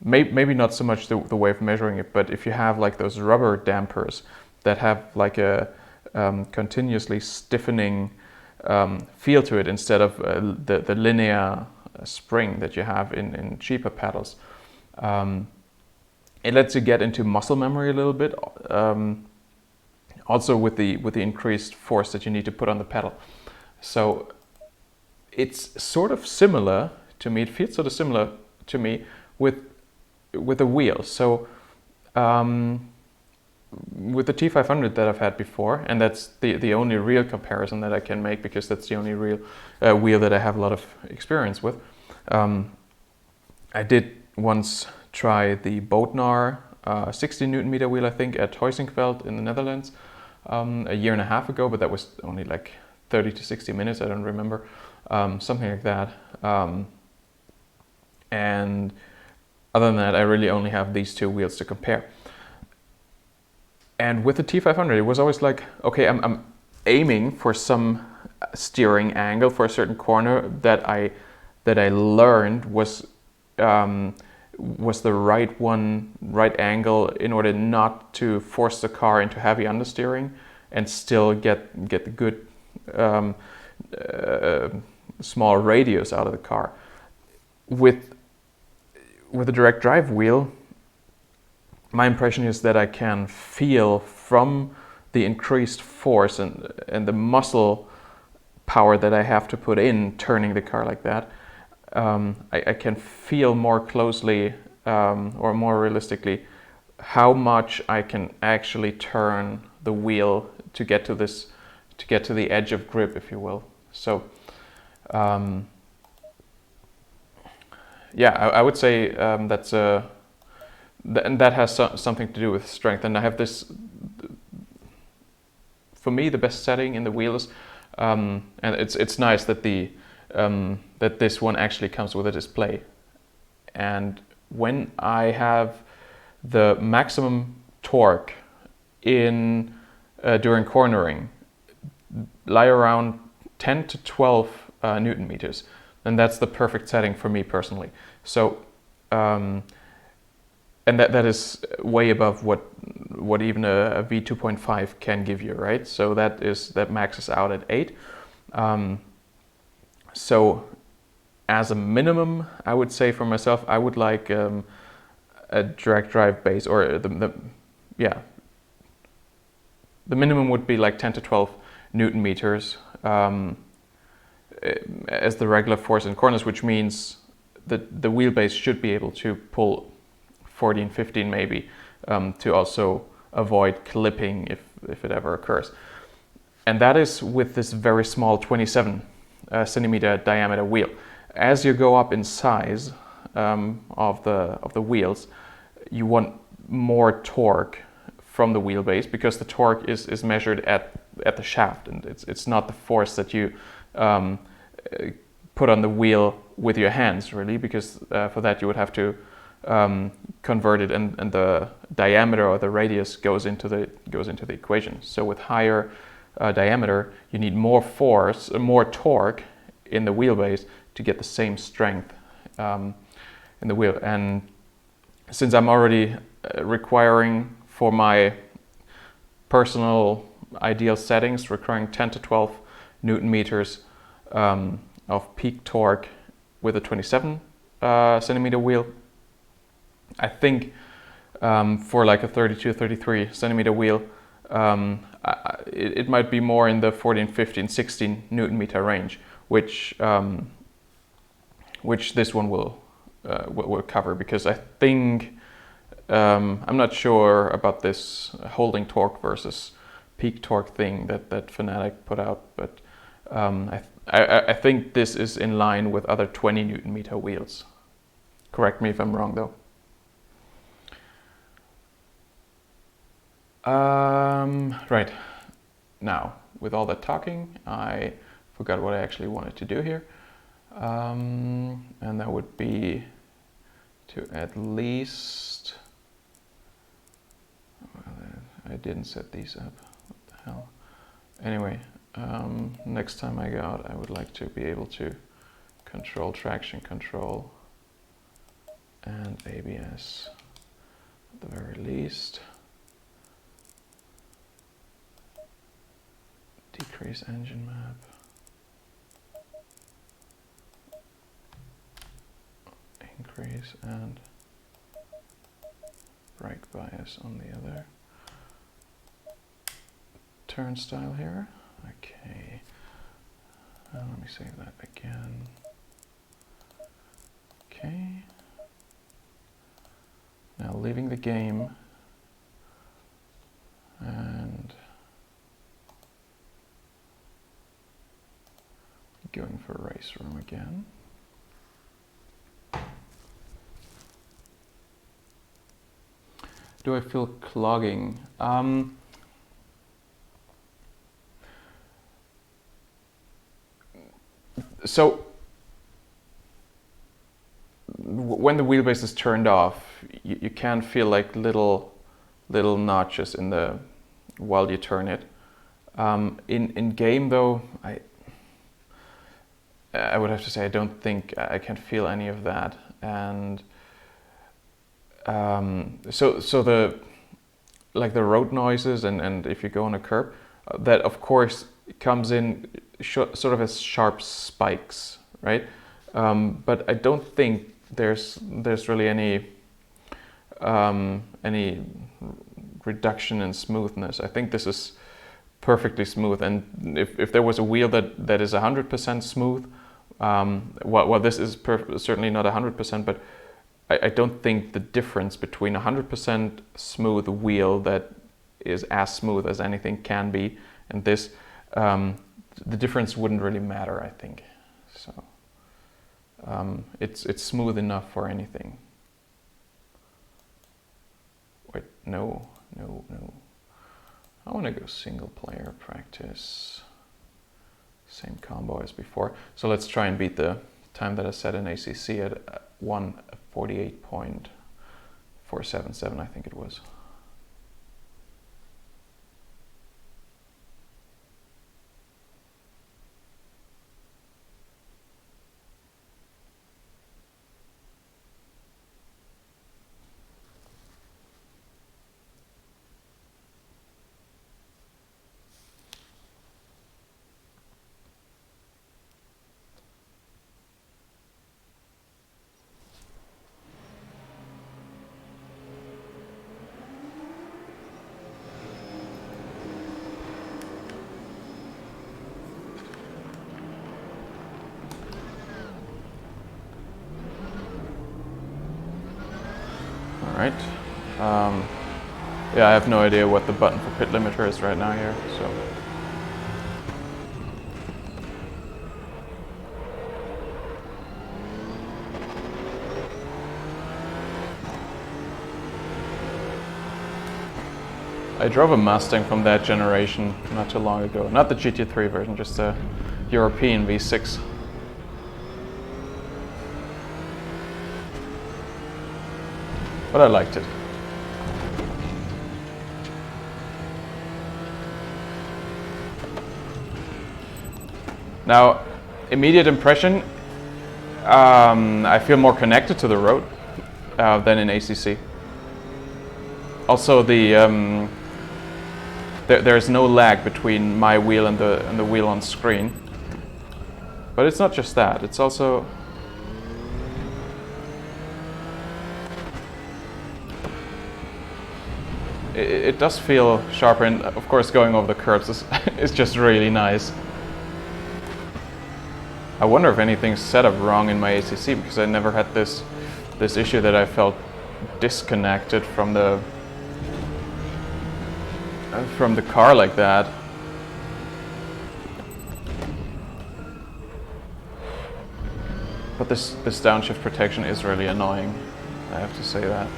Speaker 1: maybe not so much the way of measuring it, but if you have like those rubber dampers that have like a continuously stiffening feel to it instead of the linear spring that you have in cheaper pedals, it lets you get into muscle memory a little bit. Also with the increased force that you need to put on the pedal. So it's sort of similar to me, it feels sort of similar to me with the wheel. So with the T500 that I've had before, and that's the only real comparison that I can make because that's the only real wheel that I have a lot of experience with. I did once try the Bodnar 60 Newton meter wheel, I think, at Huizingenveld in the Netherlands a year and a half ago, but that was only like 30 to 60 minutes, I don't remember, something like that. And other than that, I really only have these two wheels to compare. And with the T500, it was always like, okay, I'm aiming for some steering angle for a certain corner that I learned was the right angle in order not to force the car into heavy understeering and still get the good small radius out of the car. With a direct drive wheel, my impression is that I can feel from the increased force and the muscle power that I have to put in turning the car like that. I can feel more closely or more realistically how much I can actually turn the wheel to get to the edge of grip, if you will. So yeah, I would say that has something to do with strength. And I have this, for me, the best setting in the wheels, and it's nice that that this one actually comes with a display. And when I have the maximum torque in during cornering lie around 10 to 12 Newton meters, and that's the perfect setting for me personally. So and that is way above what even a V2.5 can give you, right? So that maxes out at 8. So as a minimum, I would say for myself, I would like a direct drive base, or the minimum would be like 10 to 12 Newton meters as the regular force in corners, which means that the wheelbase should be able to pull 14, 15 maybe, to also avoid clipping if it ever occurs. And that is with this very small 27 centimeter diameter wheel. As you go up in size of the wheels, you want more torque from the wheelbase, because the torque is measured at the shaft, and it's not the force that you put on the wheel with your hands, really, because for that you would have to convert it, and the diameter or the radius goes into the equation. So with higher diameter, you need more force, more torque in the wheelbase to get the same strength in the wheel. And since I'm already requiring for my personal ideal settings, requiring 10 to 12 Newton meters of peak torque with a 27 centimeter wheel, I think for like a 32, 33 centimeter wheel, it might be more in the 14, 15, 16 Newton meter range, which this one will cover, because I think I'm not sure about this holding torque versus peak torque thing that Fanatec put out, but I think this is in line with other 20 Newton meter wheels. Correct me if I'm wrong though. Right, now with all that talking, I forgot what I actually wanted to do here, and that would be to at least, I didn't set these up, what the hell. Anyway, next time I go out, I would like to be able to control traction control and ABS at the very least. Decrease engine map. Increase and brake bias on the other turnstile here. Okay. Let me save that again. Okay. Now leaving the game and going for RaceRoom again. Do I feel clogging? So when the wheelbase is turned off, you can feel like little notches in the while you turn it. In game though, I would have to say I don't think I can feel any of that, and so the road noises and if you go on a curb, that of course comes in sort of as sharp spikes, right? But I don't think there's really any reduction in smoothness. I think this is perfectly smooth, and if there was a wheel that is 100% smooth, well this is certainly not 100%, but I don't think the difference between 100% smooth wheel that is as smooth as anything can be and this, the difference wouldn't really matter, I think. So it's smooth enough for anything. Wait, no. I want to go single player practice. Same combo as before. So let's try and beat the time that I set in ACC at 1:48.477, I think it was. Alright, yeah, I have no idea what the button for pit limiter is right now here, so. I drove a Mustang from that generation not too long ago, not the GT3 version, just a European V6. But I liked it. Now, immediate impression, I feel more connected to the road than in ACC. Also, there's no lag between my wheel and the wheel on screen. But it's not just that. It's also it does feel sharper, and of course going over the curbs is just really nice. I wonder if anything's set up wrong in my ACC, because I never had this issue that I felt disconnected from the car like that. But this downshift protection is really annoying, I have to say that.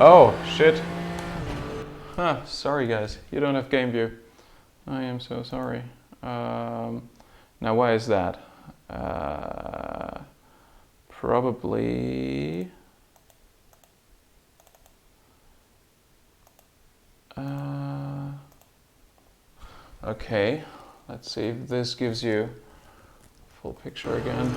Speaker 1: Oh, shit. Huh, sorry guys, you don't have game view. I am so sorry. Now why is that? Probably... okay, let's see if this gives you full picture again.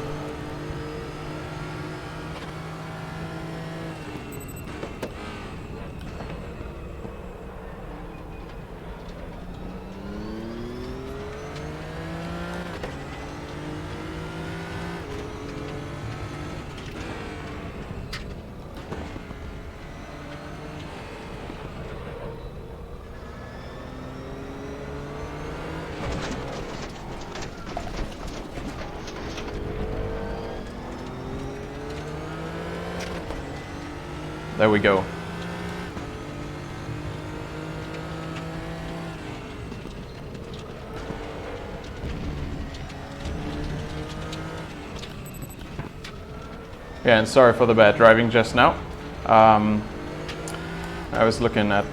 Speaker 1: There we go. Yeah, and sorry for the bad driving just now. I was looking at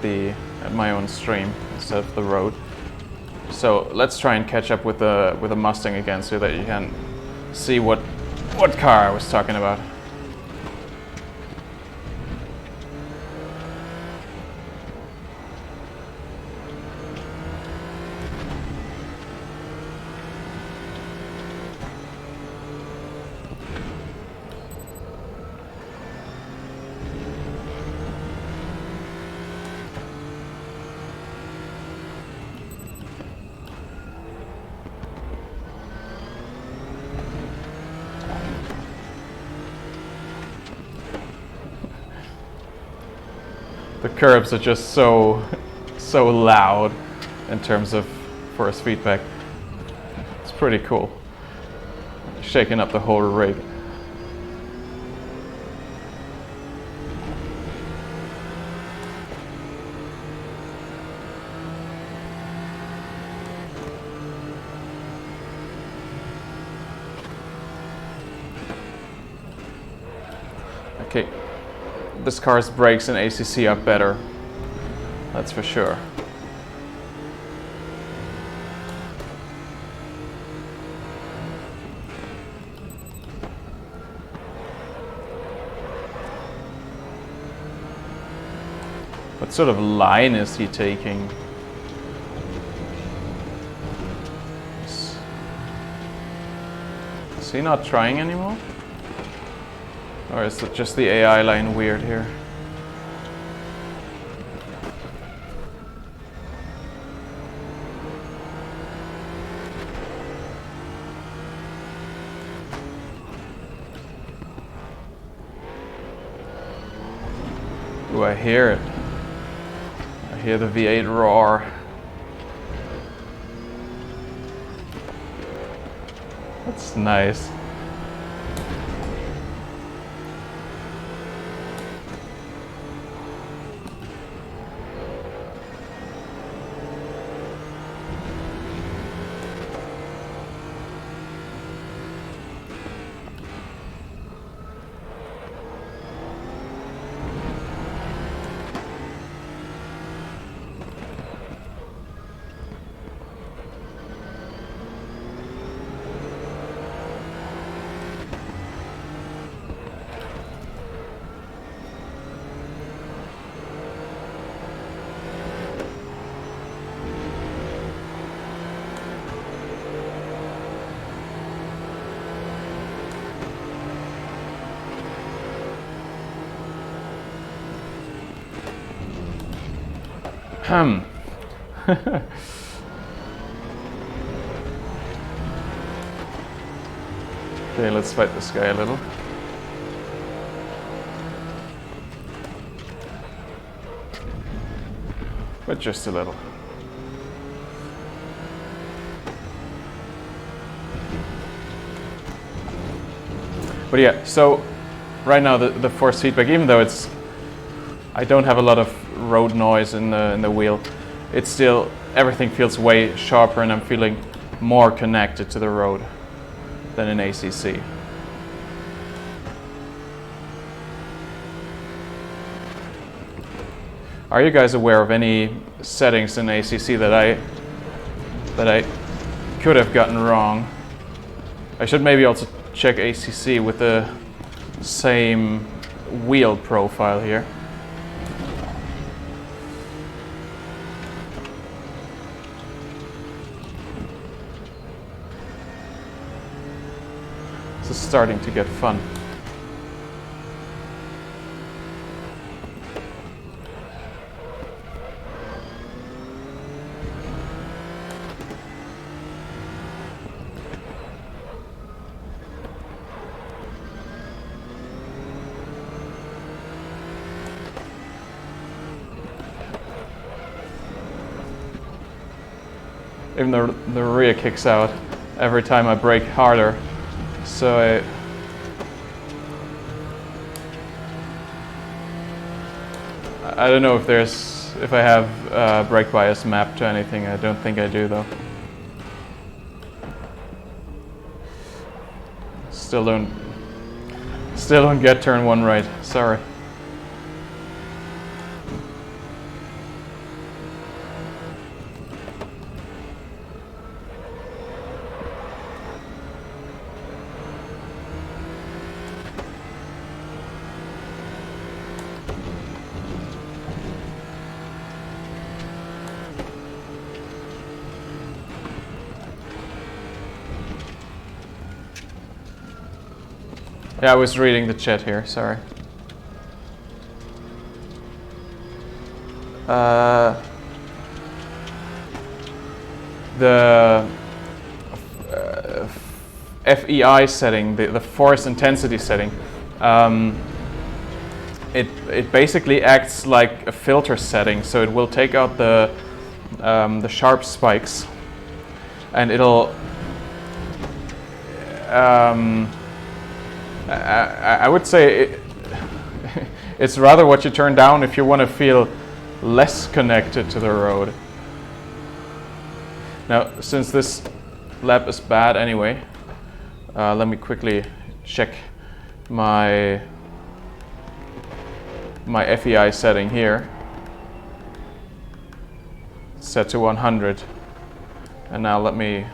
Speaker 1: my own stream instead of the road. So let's try and catch up with the Mustang again, so that you can see what car I was talking about. The curbs are just so loud in terms of force feedback. It's pretty cool. Shaking up the whole rig. Okay. This car's brakes in ACC are better, that's for sure. What sort of line is he taking? Is he not trying anymore? Or is it just the AI line weird here? Ooh, I hear it. I hear the V8 roar. That's nice. Okay, let's fight this guy a little. But just a little. But yeah, so right now the force feedback, even though I don't have a lot of road noise in the wheel, it's still, everything feels way sharper and I'm feeling more connected to the road than in ACC. Are you guys aware of any settings in ACC that I could have gotten wrong? I should maybe also check ACC with the same wheel profile here. This is starting to get fun. Even the rear kicks out every time I brake harder, so I don't know if I have brake bias mapped to anything. I don't think I do though. Still don't get turn one right. Sorry. Yeah, I was reading the chat here, sorry. The FEI setting, the force intensity setting, it basically acts like a filter setting, so it will take out the sharp spikes, and it'll I would say it's rather what you turn down if you want to feel less connected to the road. Now, since this lap is bad anyway, let me quickly check my FEI setting here. Set to 100, and now let me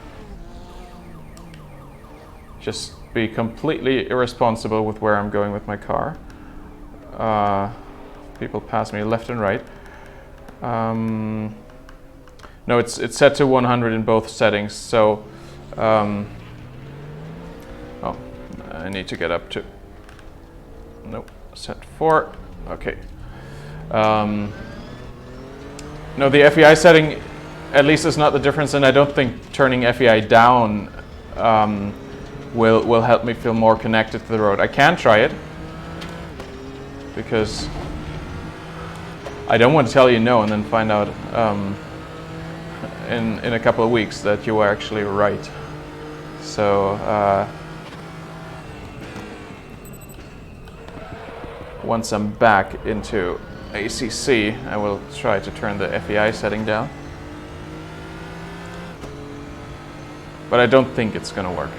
Speaker 1: just be completely irresponsible with where I'm going with my car. People pass me left and right. No, it's set to 100 in both settings, so oh, I need to get up to, nope, set 4, okay. No, the FEI setting at least is not the difference, and I don't think turning FEI down will help me feel more connected to the road. I can try it, because I don't want to tell you no and then find out in a couple of weeks that you were actually right. So once I'm back into ACC, I will try to turn the FEI setting down. But I don't think it's going to work.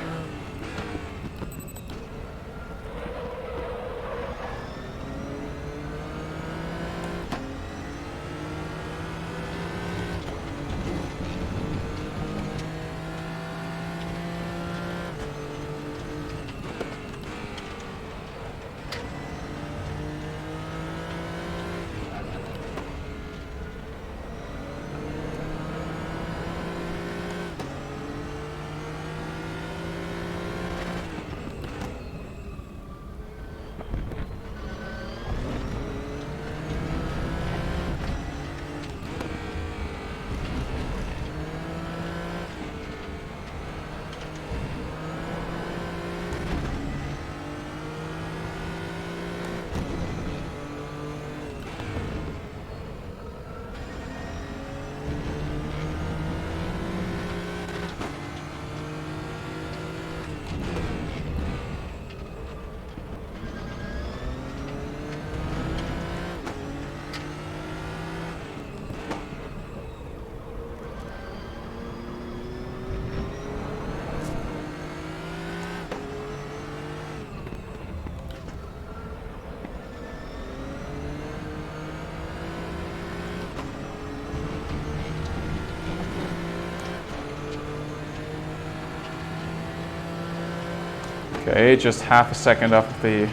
Speaker 1: Okay, just half a second off the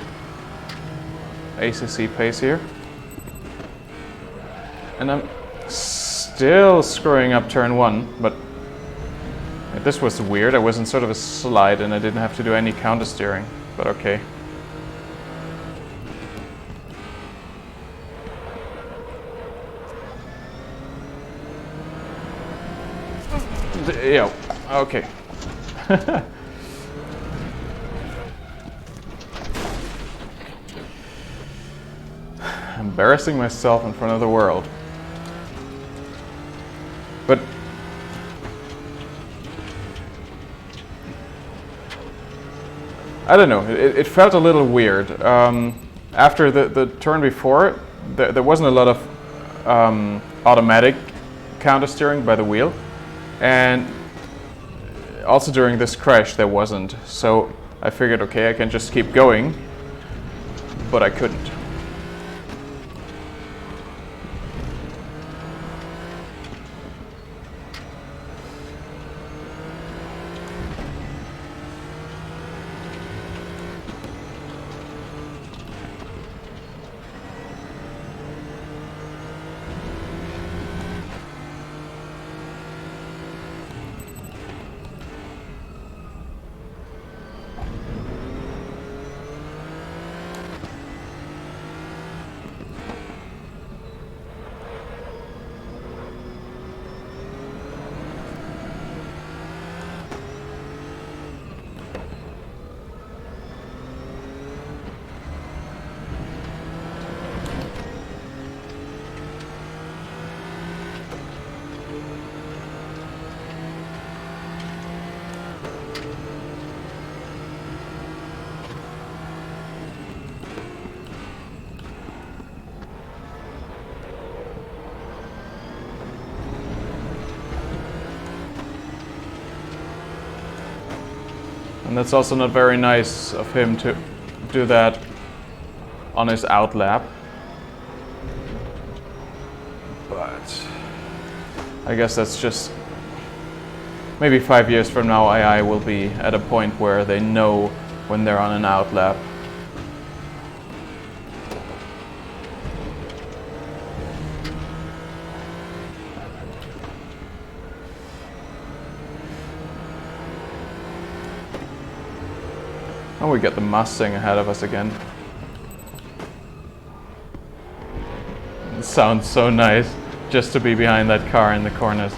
Speaker 1: ACC pace here. And I'm still screwing up turn 1, but this was weird. I was in sort of a slide and I didn't have to do any counter steering, but okay. Yeah, okay. Embarrassing myself in front of the world. But I don't know, it felt a little weird. After the turn before, there wasn't a lot of automatic counter steering by the wheel. And also during this crash there wasn't. So I figured, okay, I can just keep going, but I couldn't. And that's also not very nice of him to do that on his out lap. But I guess that's just, maybe 5 years from now AI will be at a point where they know when they're on an out lap. And we get the Mustang ahead of us again. It sounds so nice just to be behind that car in the corners.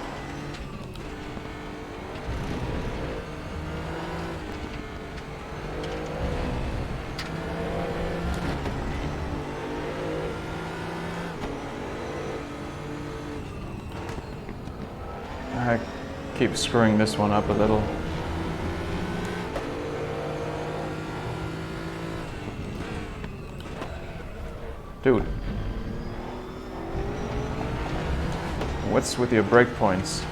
Speaker 1: I keep screwing this one up a little. Dude, what's with your breakpoints?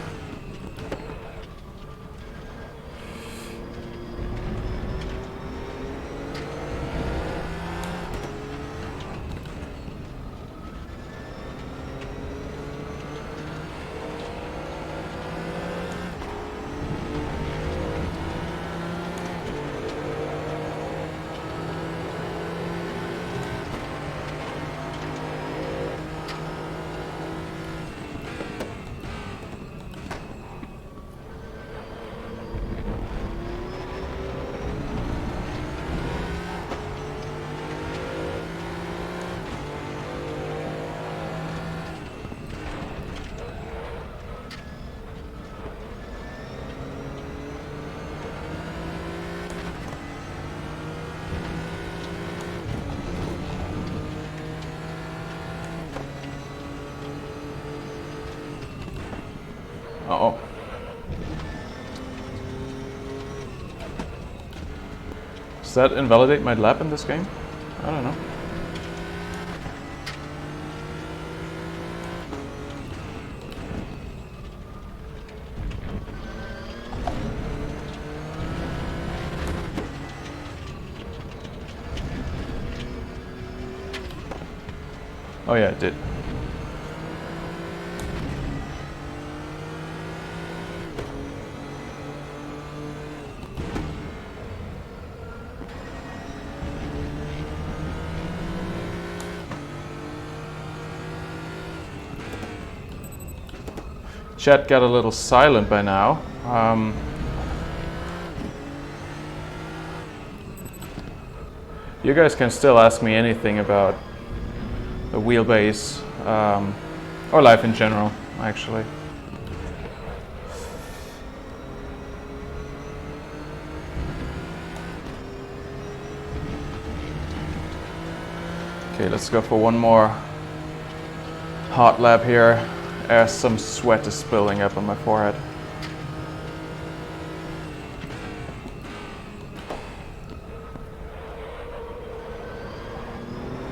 Speaker 1: Uh-oh. Does that invalidate my lap in this game? I don't know. Oh yeah, it did. Chat got a little silent by now. You guys can still ask me anything about the wheelbase, or life in general, actually. Okay, let's go for one more hot lap here as some sweat is spilling up on my forehead.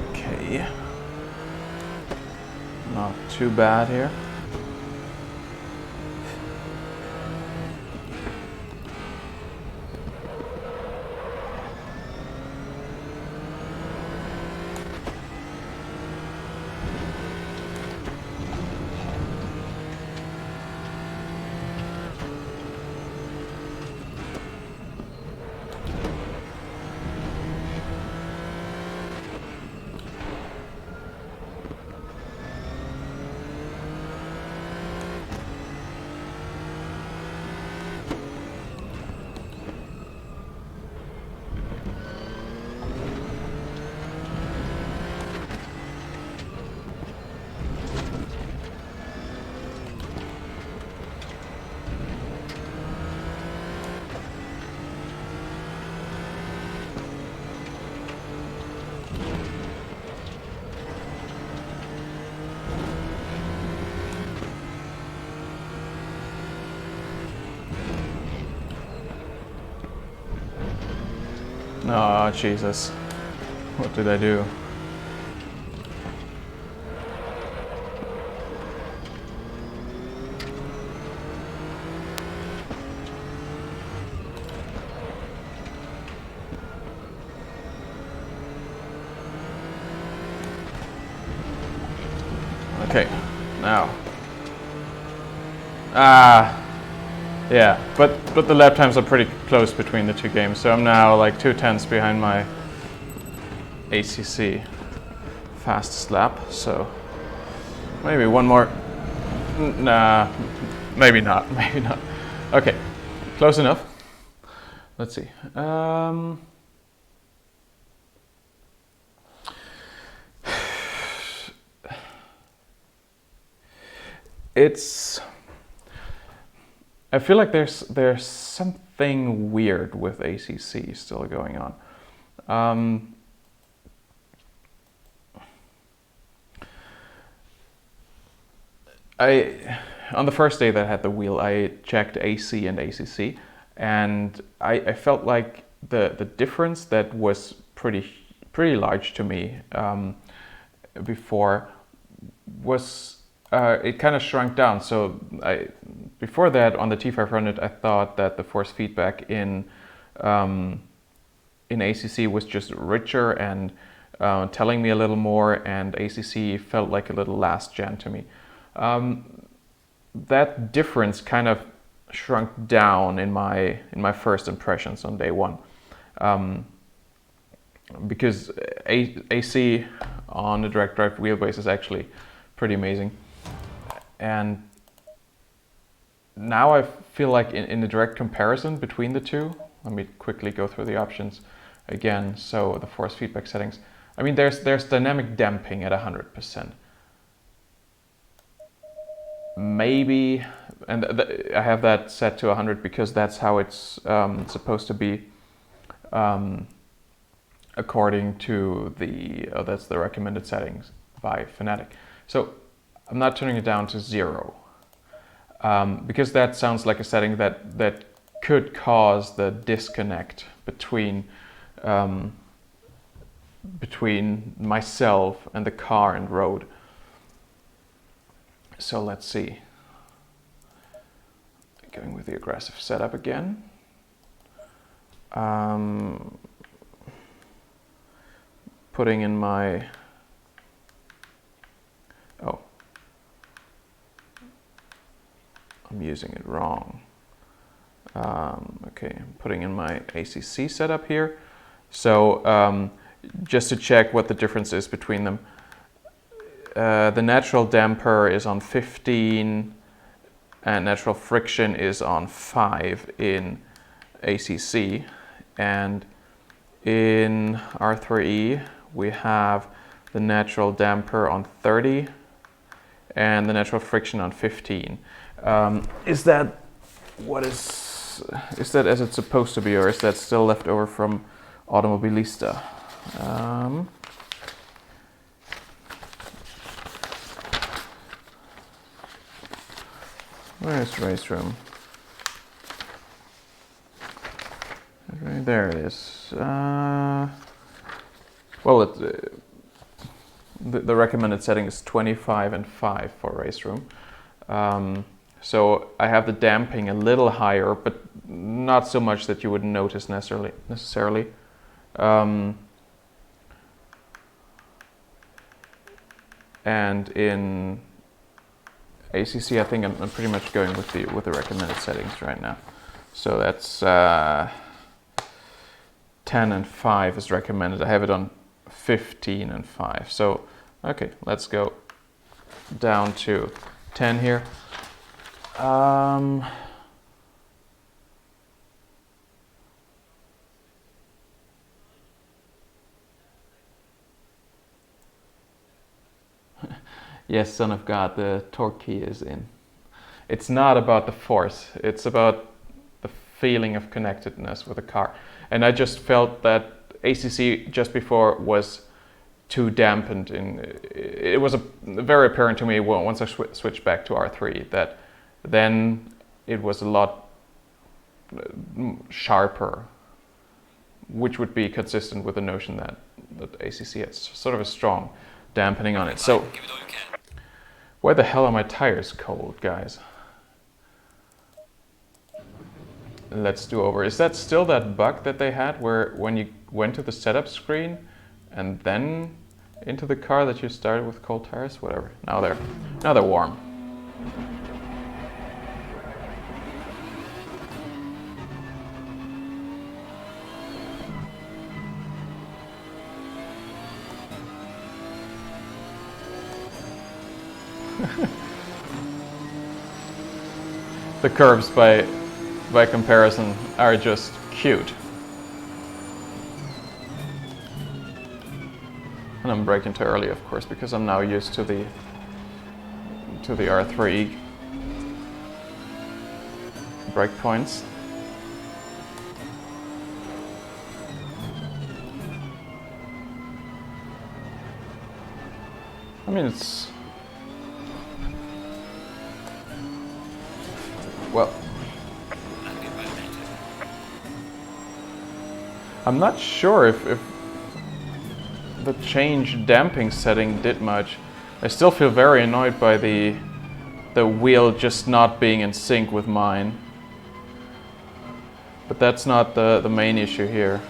Speaker 1: Okay, not too bad here. Oh, Jesus. What did I do? Okay, now. Yeah, but the lap times are pretty close between the two games, so I'm now like 2/10 behind my ACC fastest lap, so maybe one more. Nah, maybe not, maybe not. Okay, close enough. Let's see. I feel like there's something weird with ACC still going on. On the first day that I had the wheel, I checked AC and ACC, and I felt like the difference that was pretty large to me before was it kind of shrunk down. So before that, on the T500, I thought that the force feedback in ACC was just richer and telling me a little more, and ACC felt like a little last gen to me. That difference kind of shrunk down in my first impressions on day one, because AC on the direct drive wheelbase is actually pretty amazing. And now I feel like in the direct comparison between the two, let me quickly go through the options again. So the force feedback settings, I mean, there's dynamic damping at 100%. Maybe, and I have that set to 100 because that's how it's supposed to be according to that's the recommended settings by Fanatec. So I'm not turning it down to 0 because that sounds like a setting that could cause the disconnect between myself and the car and road. So let's see. Going with the aggressive setup again. Putting in my I'm using it wrong. Okay, I'm putting in my ACC setup here. So just to check what the difference is between them. The natural damper is on 15 and natural friction is on 5 in ACC, and in R3E we have the natural damper on 30 and the natural friction on 15. Is that as it's supposed to be, or is that still left over from Automobilista? Where is RaceRoom? Right there it is. Well, the recommended setting is 25 and 5 for RaceRoom. So I have the damping a little higher, but not so much that you would notice necessarily. And in ACC, I think I'm pretty much going with the recommended settings right now. So that's 10 and 5 is recommended. I have it on 15 and 5. So okay, let's go down to 10 here. Yes, Son of God, the torque key is in. It's not about the force, it's about the feeling of connectedness with the car. And I just felt that ACC just before was too dampened. It was very apparent to me once I switched back to R3 that then it was a lot sharper, which would be consistent with the notion that ACC has sort of a strong dampening on it. So why the hell are my tires cold, guys? Let's do over. Is that still that bug that they had where when you went to the setup screen and then into the car that you started with cold tires? Whatever. Now they're warm. The curves by comparison are just cute. And I'm braking too early, of course, because I'm now used to the R3E brake points. I mean, it's well, I'm not sure if the change damping setting did much. I still feel very annoyed by the wheel just not being in sync with mine. But that's not the main issue here.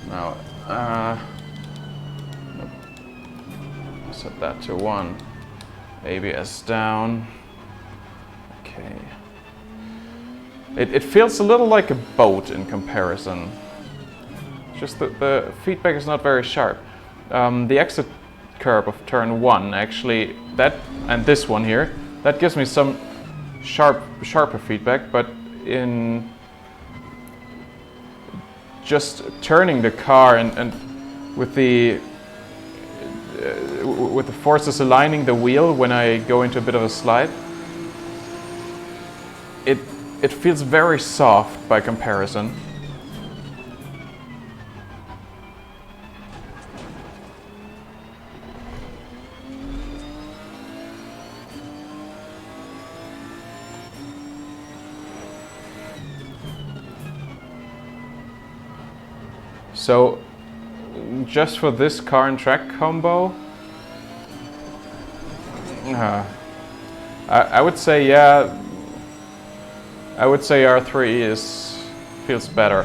Speaker 1: Now, set that to 1. ABS down. Okay. It feels a little like a boat in comparison. Just the feedback is not very sharp. The exit curb of turn 1, actually, that and this one here, that gives me some sharper feedback, but in just turning the car and with the forces aligning the wheel when I go into a bit of a slide, it feels very soft by comparison. So, just for this car and track combo, I would say, yeah, I would say R3E feels better,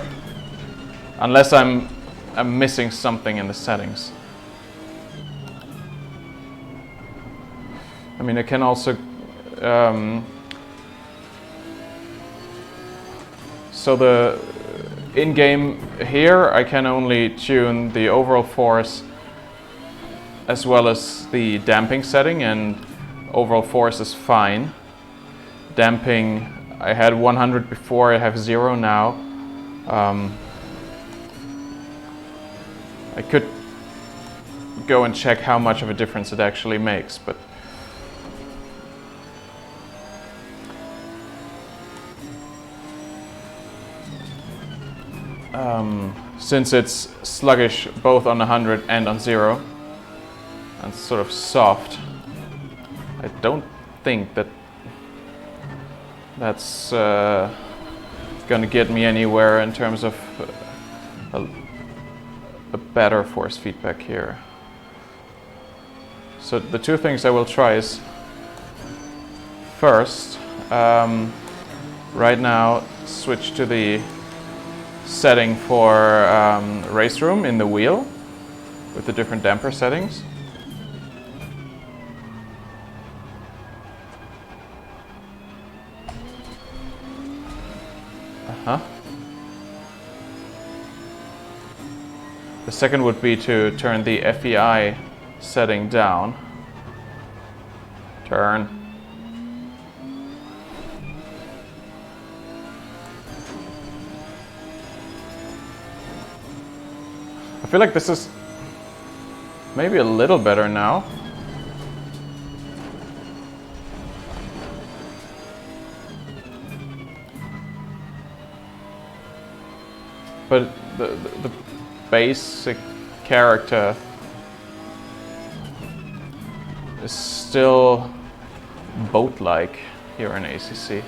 Speaker 1: unless I'm missing something in the settings. I mean, I can also so the in-game here I can only tune the overall force as well as the damping setting, and overall force is fine. Damping, I had 100 before, I have 0 now. I could go and check how much of a difference it actually makes, but since it's sluggish both on 100 and on 0, and sort of soft, I don't think that's gonna get me anywhere in terms of a better force feedback here. So the two things I will try is, first, right now switch to the setting for RaceRoom in the wheel with the different damper settings. The second would be to turn the FEI setting down. Turn. I feel like this is maybe a little better now. But the basic character is still boat-like here in ACC.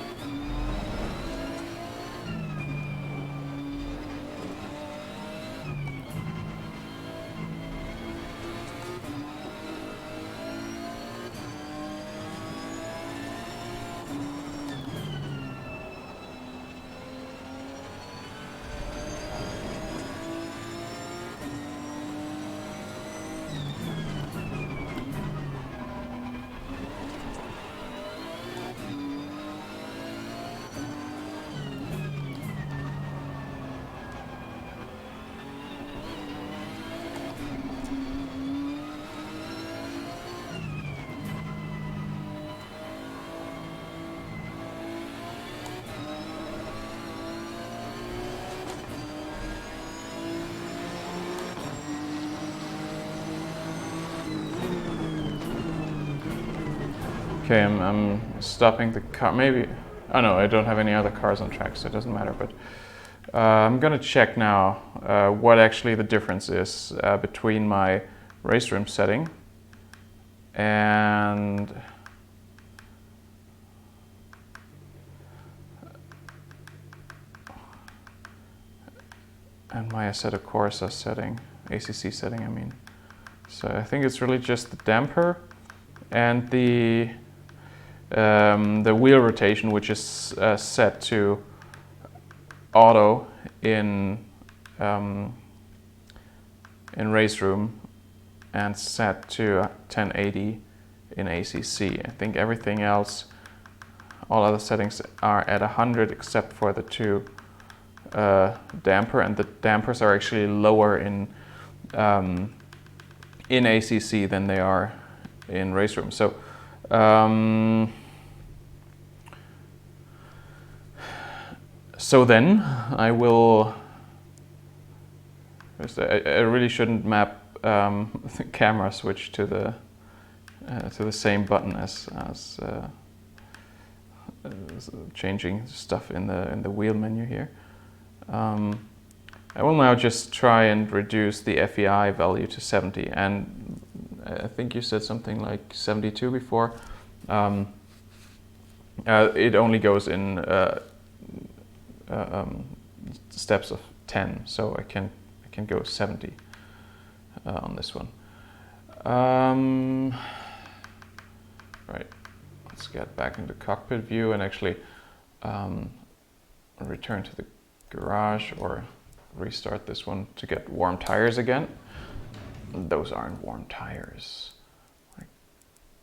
Speaker 1: Okay, I'm stopping the car. Maybe, oh no, I don't have any other cars on track, so it doesn't matter. But I'm gonna check now what actually the difference is between my RaceRoom setting and my Assetto Corsa setting, ACC setting, I mean. So I think it's really just the damper and the wheel rotation, which is set to auto in RaceRoom and set to 1080 in ACC. I think everything else, all other settings are at 100 except for the two damper, and the dampers are actually lower in ACC than they are in RaceRoom. So so then I will. I really shouldn't map the camera switch to the same button as changing stuff in the wheel menu here. I will now just try and reduce the FEI value to 70, and I think you said something like 72 before. It only goes in steps of 10, so I can go 70 on this one. Right, let's get back into cockpit view and actually return to the garage or restart this one to get warm tires again. Those aren't warm tires.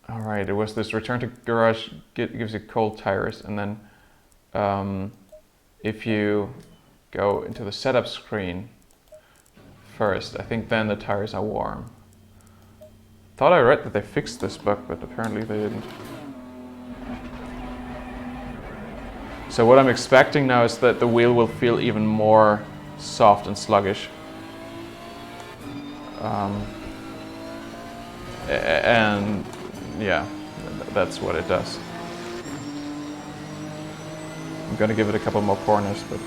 Speaker 1: All right, it was this return to garage gives you cold tires, and then if you go into the setup screen first, I think then the tires are warm. Thought I read that they fixed this bug, but apparently they didn't. So what I'm expecting now is that the wheel will feel even more soft and sluggish. And yeah, that's what it does. I'm gonna give it a couple more corners, but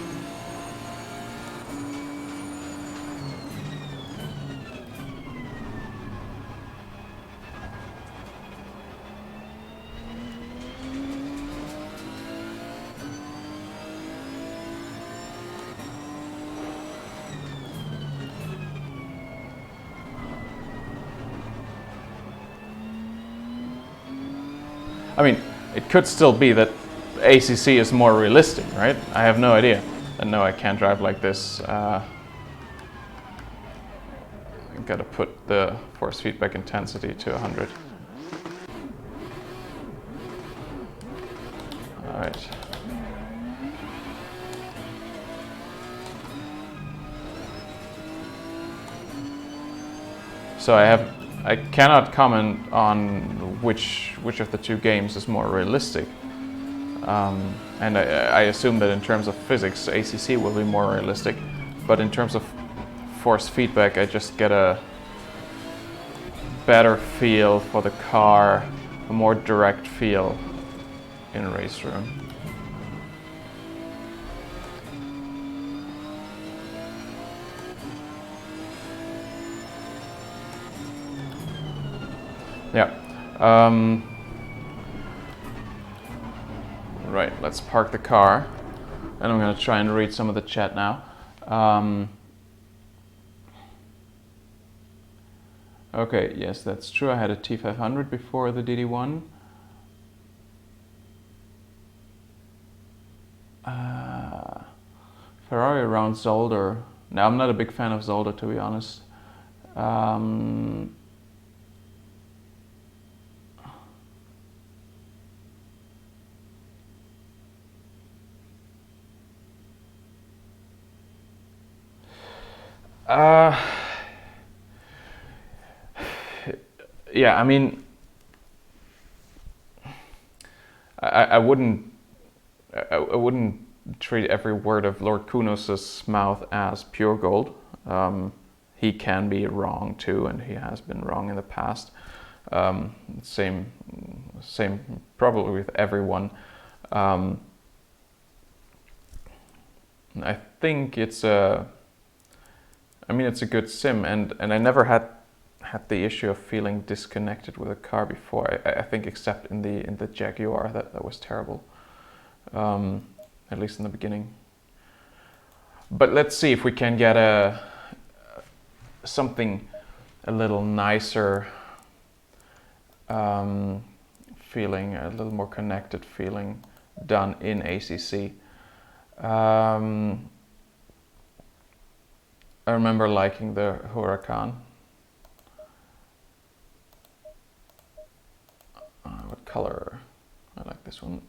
Speaker 1: I mean, it could still be that ACC is more realistic, right? I have no idea. And no, I can't drive like this. I gotta put the force feedback intensity to 100. All right. So I cannot comment on which of the two games is more realistic. And I assume that in terms of physics, ACC will be more realistic. But in terms of force feedback, I just get a better feel for the car, a more direct feel in RaceRoom. Yeah. Right, let's park the car. And I'm going to try and read some of the chat now. Okay, yes, that's true. I had a T500 before the DD1. Ferrari around Zolder. Now, I'm not a big fan of Zolder, to be honest. Yeah, I mean, I wouldn't treat every word of Lord Kunos's mouth as pure gold. He can be wrong too, and he has been wrong in the past. Same probably with everyone. I think it's a good sim, and I never had the issue of feeling disconnected with a car before. I think except in the Jaguar, that was terrible, at least in the beginning. But let's see if we can get something a little nicer feeling, a little more connected feeling done in ACC. I remember liking the Huracan. What color? I like this one.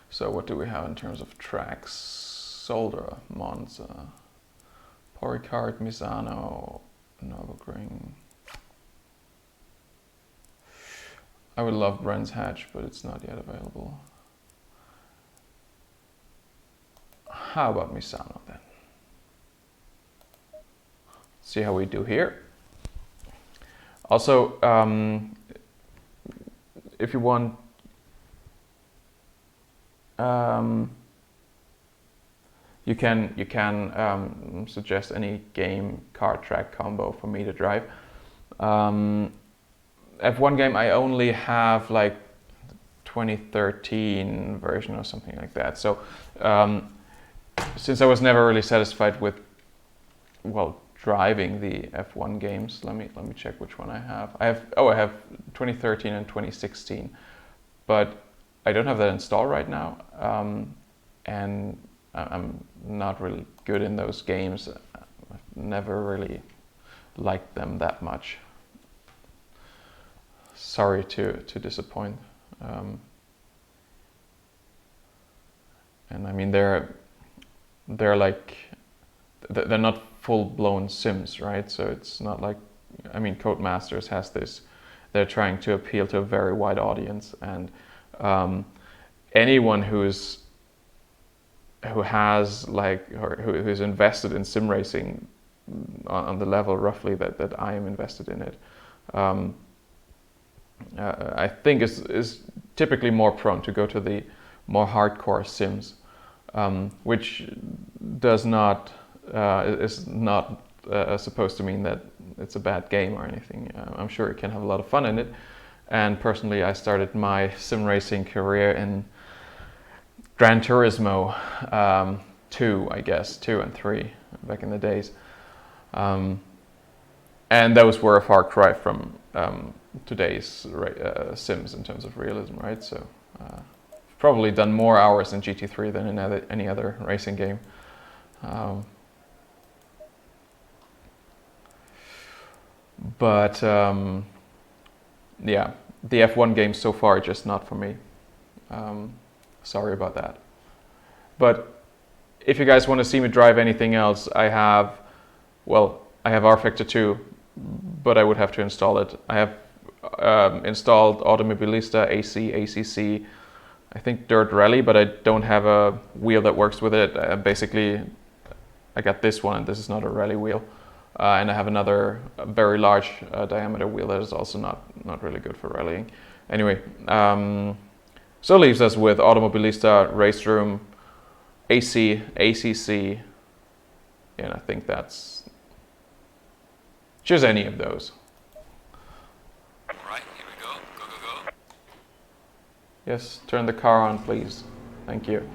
Speaker 1: So what do we have in terms of tracks? Solder, Monza, Poricard, Misano, Nürburgring. I would love Brands Hatch, but it's not yet available. How about Misano then? See how we do here. Also, if you want, you can suggest any game car track combo for me to drive. F1 game I only have like 2013 version or something like that. So since I was never really satisfied with, well, driving the F1 games, let me check which one I have. I have 2013 and 2016, but I don't have that installed right now, and I'm not really good in those games. I've never really liked them that much. Sorry to disappoint. And I mean they're like they're not full-blown sims, right? So it's not like, I mean, Codemasters has this. They're trying to appeal to a very wide audience, and anyone who has like, or who's invested in sim racing on the level roughly that I am invested in it, I think is typically more prone to go to the more hardcore sims, which does not is not supposed to mean that it's a bad game or anything. I'm sure you can have a lot of fun in it. And personally, I started my sim racing career in Gran Turismo 2, I guess, 2 and 3 back in the days. And those were a far cry from today's sims in terms of realism, right? So probably done more hours in GT3 than in any other racing game. But yeah, the F1 games so far are just not for me. Sorry about that. But if you guys want to see me drive anything else, I have R-Factor 2, but I would have to install it. I have installed Automobilista, AC, ACC, I think Dirt Rally, but I don't have a wheel that works with it. Basically, I got this one, and this is not a rally wheel. And I have another very large diameter wheel that is also not really good for rallying. Anyway, so it leaves us with Automobilista, RaceRoom, AC, ACC, and I think that's choose any of those.
Speaker 2: Alright, here we go. Go, go, go.
Speaker 1: Yes, turn the car on, please. Thank you.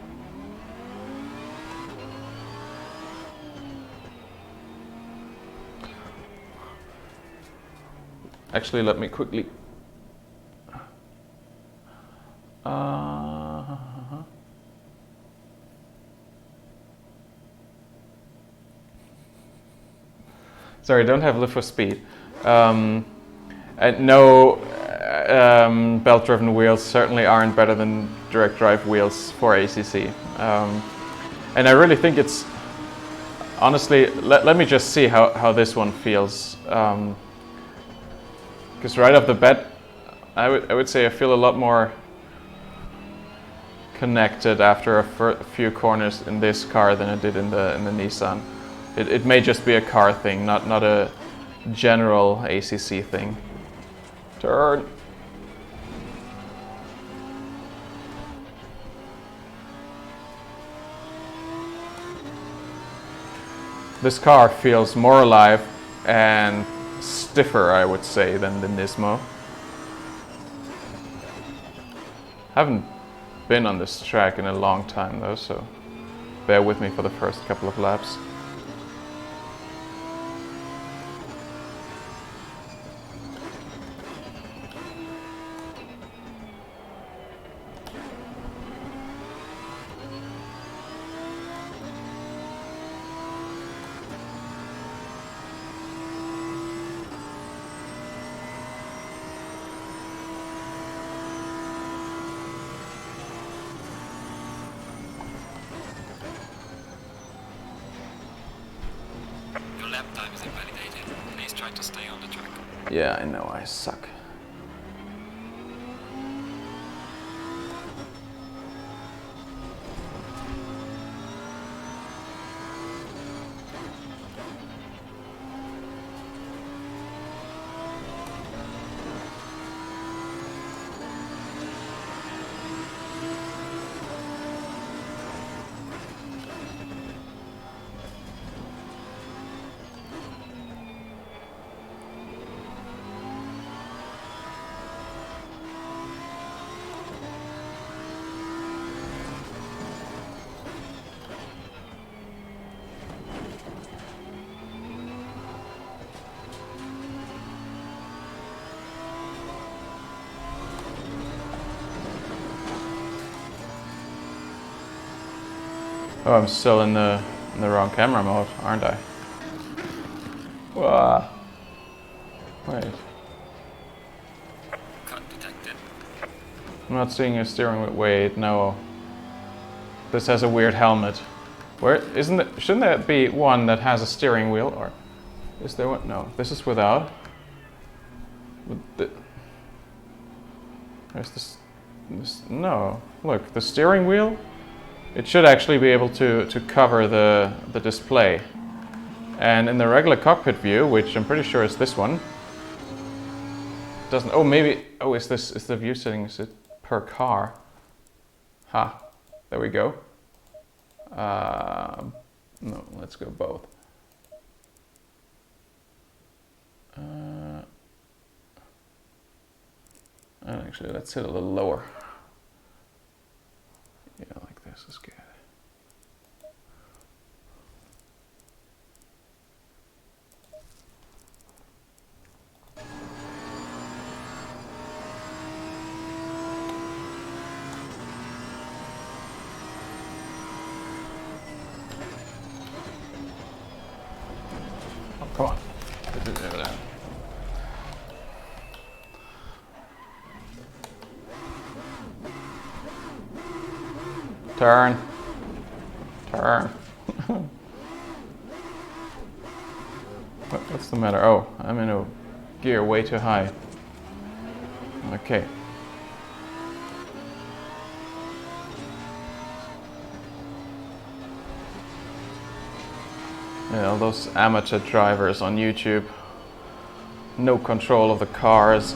Speaker 1: Actually, let me quickly. Sorry, don't have lift for speed. And no belt-driven wheels certainly aren't better than direct drive wheels for ACC. And I really think it's, honestly, let me just see how this one feels. Because right off the bat, I would say I feel a lot more connected after a few corners in this car than I did in the Nissan. It may just be a car thing, not a general ACC thing. Turn. This car feels more alive and stiffer, I would say, than the Nismo. Haven't been on this track in a long time though, so bear with me for the first couple of laps.
Speaker 2: Your lap time is invalidated. Please try to stay on the track.
Speaker 1: Yeah, I know, I suck. Oh, I'm still in the wrong camera mode, aren't I? Wah. Wait.
Speaker 2: Cut detected.
Speaker 1: I'm not seeing a steering wheel. Wait, no. This has a weird helmet. Where isn't it? Shouldn't there be one that has a steering wheel, or is there one? No, this is without. There's this. No, look, the steering wheel. It should actually be able to cover the display. And in the regular cockpit view, which I'm pretty sure is this one, doesn't. Oh, maybe. Oh, is the view setting? Is it per car? Ha! There we go. No, let's go both. And actually, let's hit a little lower. Yeah, like this is good. Oh, come on. Turn. Turn. What's the matter? Oh, I'm in a gear way too high. Okay. Yeah, all those amateur drivers on YouTube. No control of the cars.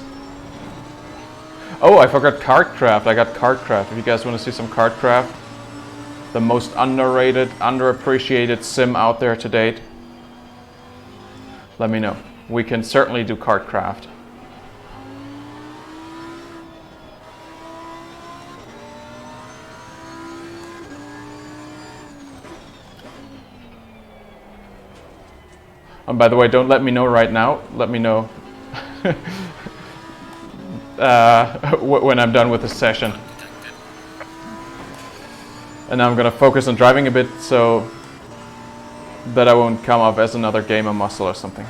Speaker 1: Oh, I forgot KartKraft. I got KartKraft. If you guys want to see some KartKraft, the most underrated, underappreciated sim out there to date, let me know. We can certainly do KartKraft. And by the way, don't let me know right now. Let me know when I'm done with the session. And now I'm gonna focus on driving a bit so that I won't come off as another gamer muscle or something.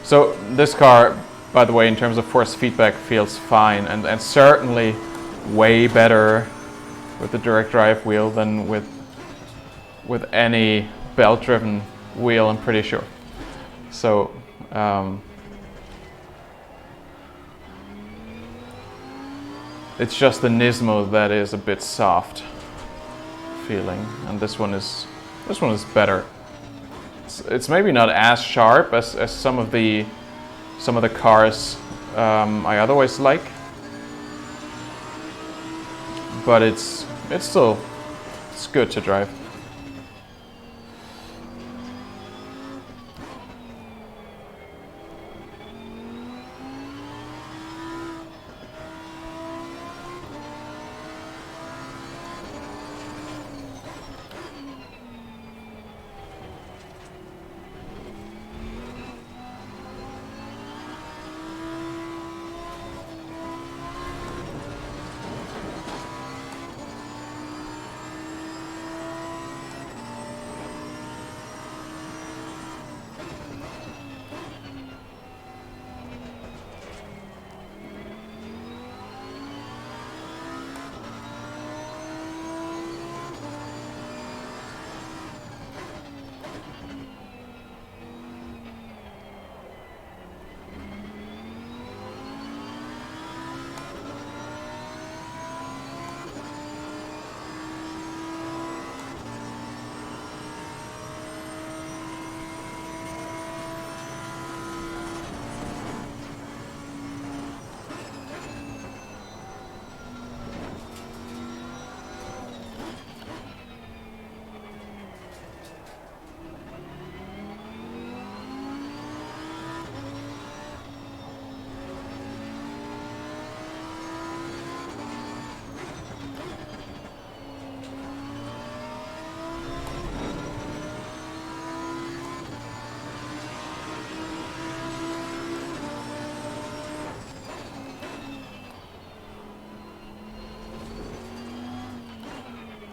Speaker 1: So this car, by the way, in terms of force feedback, feels fine, and certainly way better with the direct drive wheel than with any belt-driven wheel, I'm pretty sure. So it's just the Nismo that is a bit soft feeling, and this one is better. It's maybe not as sharp as some of the cars I otherwise like, but it's good to drive.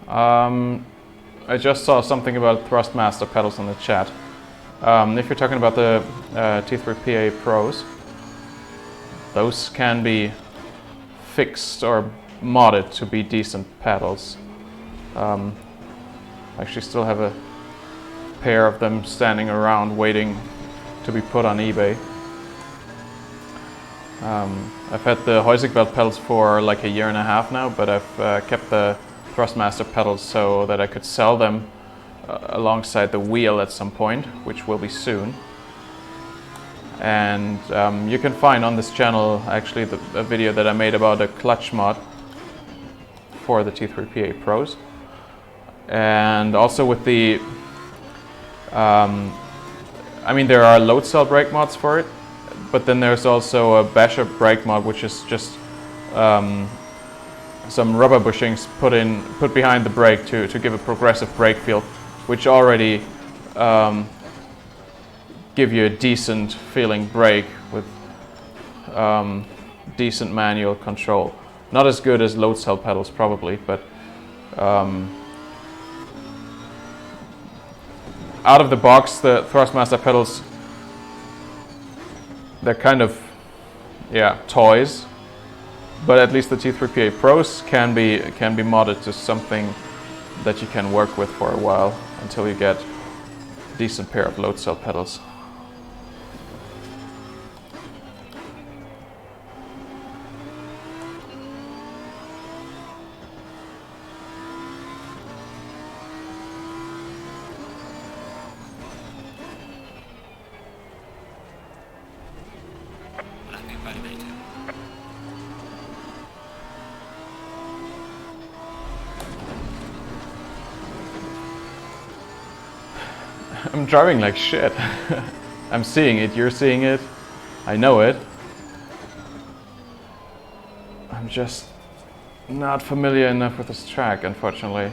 Speaker 1: I just saw something about Thrustmaster pedals in the chat. If you're talking about the T3PA Pros, those can be fixed or modded to be decent pedals. I actually still have a pair of them standing around waiting to be put on eBay. I've had the Heusigbelt pedals for like 1.5 years now, but I've kept the Thrustmaster pedals so that I could sell them alongside the wheel at some point, which will be soon. And you can find on this channel actually a video that I made about a clutch mod for the T3PA Pros. And also with the, I mean, there are load cell brake mods for it, but then there's also a basher brake mod, which is just some rubber bushings put behind the brake to give a progressive brake feel, which already give you a decent feeling brake with decent manual control. Not as good as load cell pedals probably, but out of the box, the Thrustmaster pedals, they're kind of, yeah, toys. But at least the T3PA Pros can be modded to something that you can work with for a while until you get a decent pair of load cell pedals.
Speaker 2: Let me validate it.
Speaker 1: I'm driving like shit. I'm seeing it, you're seeing it, I know it. I'm just not familiar enough with this track, unfortunately.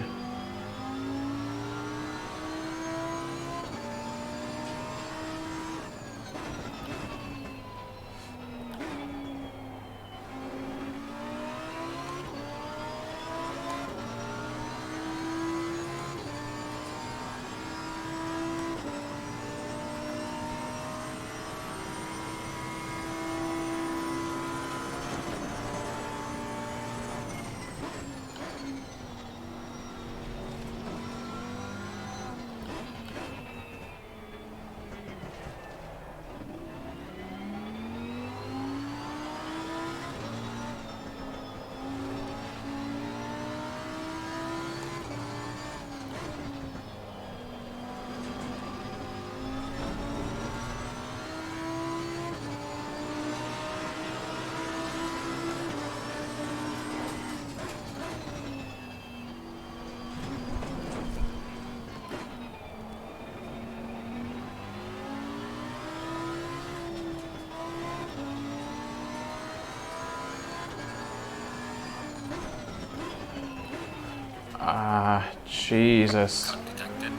Speaker 1: Ah, Jesus.
Speaker 2: Undetected.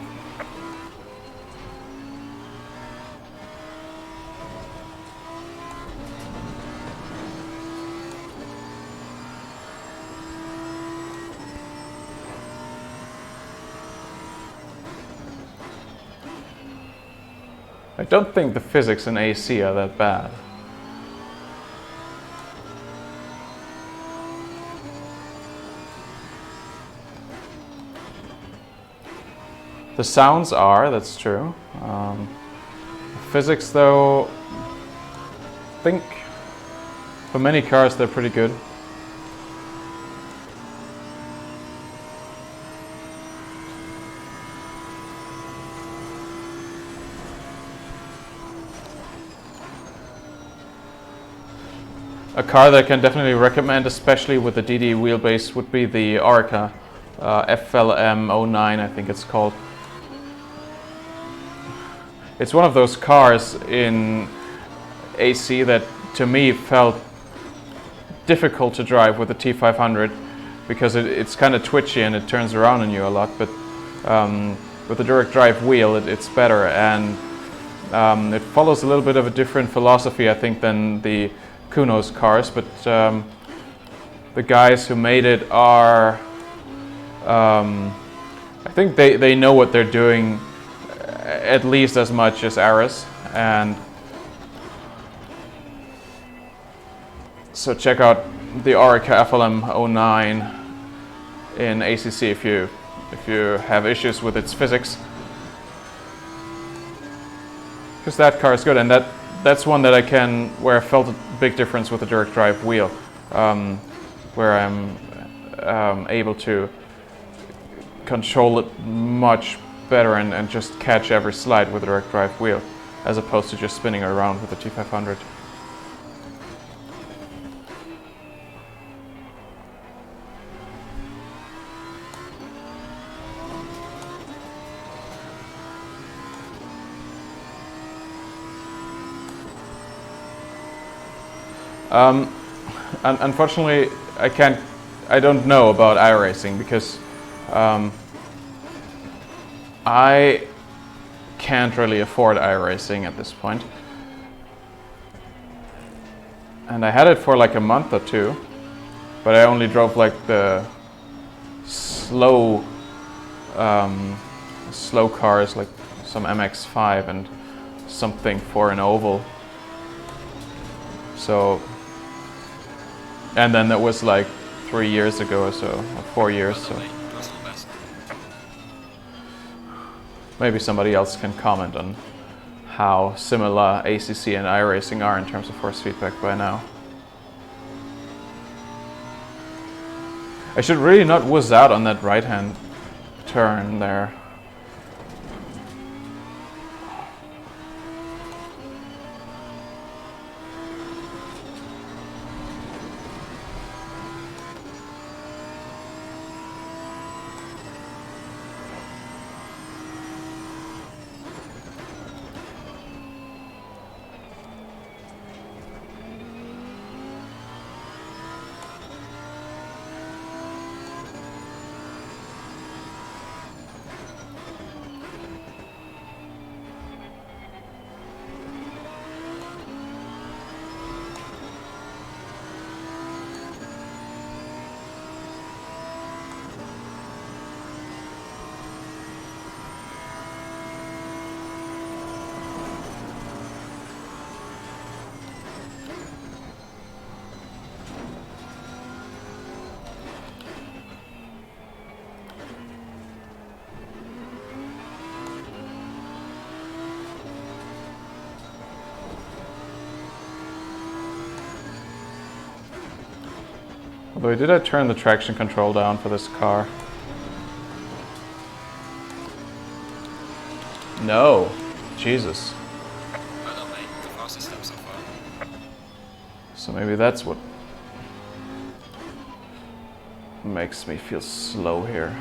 Speaker 1: I don't think the physics in AC are that bad. The sounds are, that's true. Physics though, I think for many cars they're pretty good. A car that I can definitely recommend, especially with the DD wheelbase, would be the ARCA FLM09, I think it's called. It's one of those cars in AC that to me felt difficult to drive with the T500 because it's kind of twitchy and it turns around on you a lot, but with the direct drive wheel it's better, and it follows a little bit of a different philosophy I think than the Kuno's cars, but the guys who made it are I think they know what they're doing at least as much as Aris, and so check out the ARCA FLM09 in ACC if you have issues with its physics, because that car is good, and that's one that where I felt a big difference with the direct drive wheel, where I'm able to control it much better and just catch every slide with the direct drive wheel, as opposed to just spinning around with the T500. Unfortunately, I don't know about iRacing, because I can't really afford iRacing at this point. And I had it for like a month or two, but I only drove like the slow cars, like some MX-5 and something for an oval. So, and then that was like 3 years ago or so, or 4 years. So maybe somebody else can comment on how similar ACC and iRacing are in terms of force feedback by now. I should really not whiz out on that right-hand turn there. Although, did I turn the traction control down for this car? No. Jesus.
Speaker 2: Well done, mate. The fastest step so far.
Speaker 1: So maybe that's what makes me feel slow here.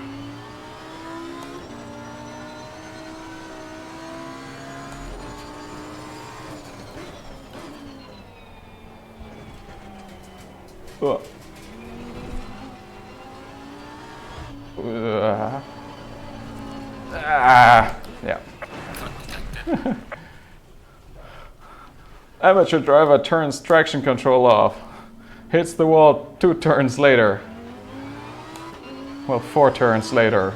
Speaker 1: Oh. Yeah. Amateur driver turns traction control off. Hits the wall 2 turns later. Well, 4 turns later.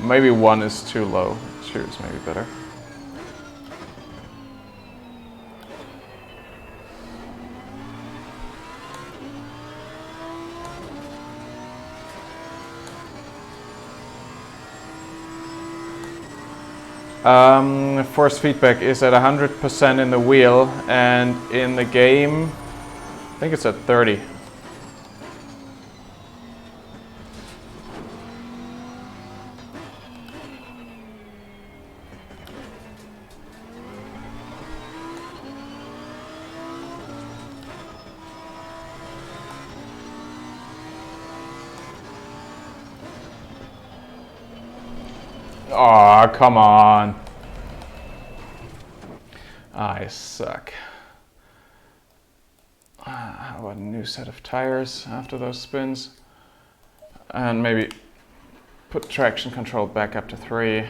Speaker 1: Maybe 1 is too low. 2 is maybe better. Force feedback is at 100% in the wheel, and in the game, I think it's at 30. Aw, come on. I suck. How about a new set of tires after those spins? And maybe put traction control back up to 3.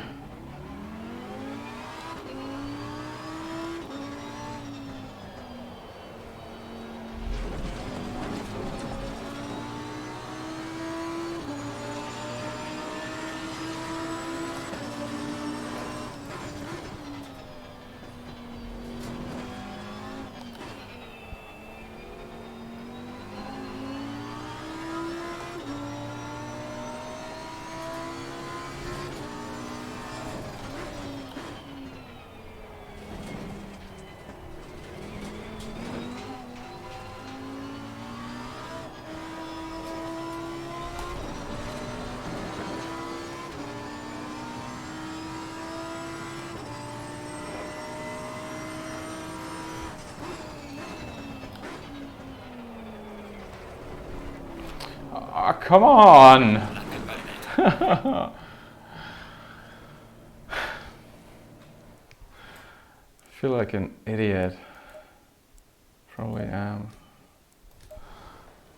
Speaker 1: Oh, come on! I feel like an idiot. Probably am.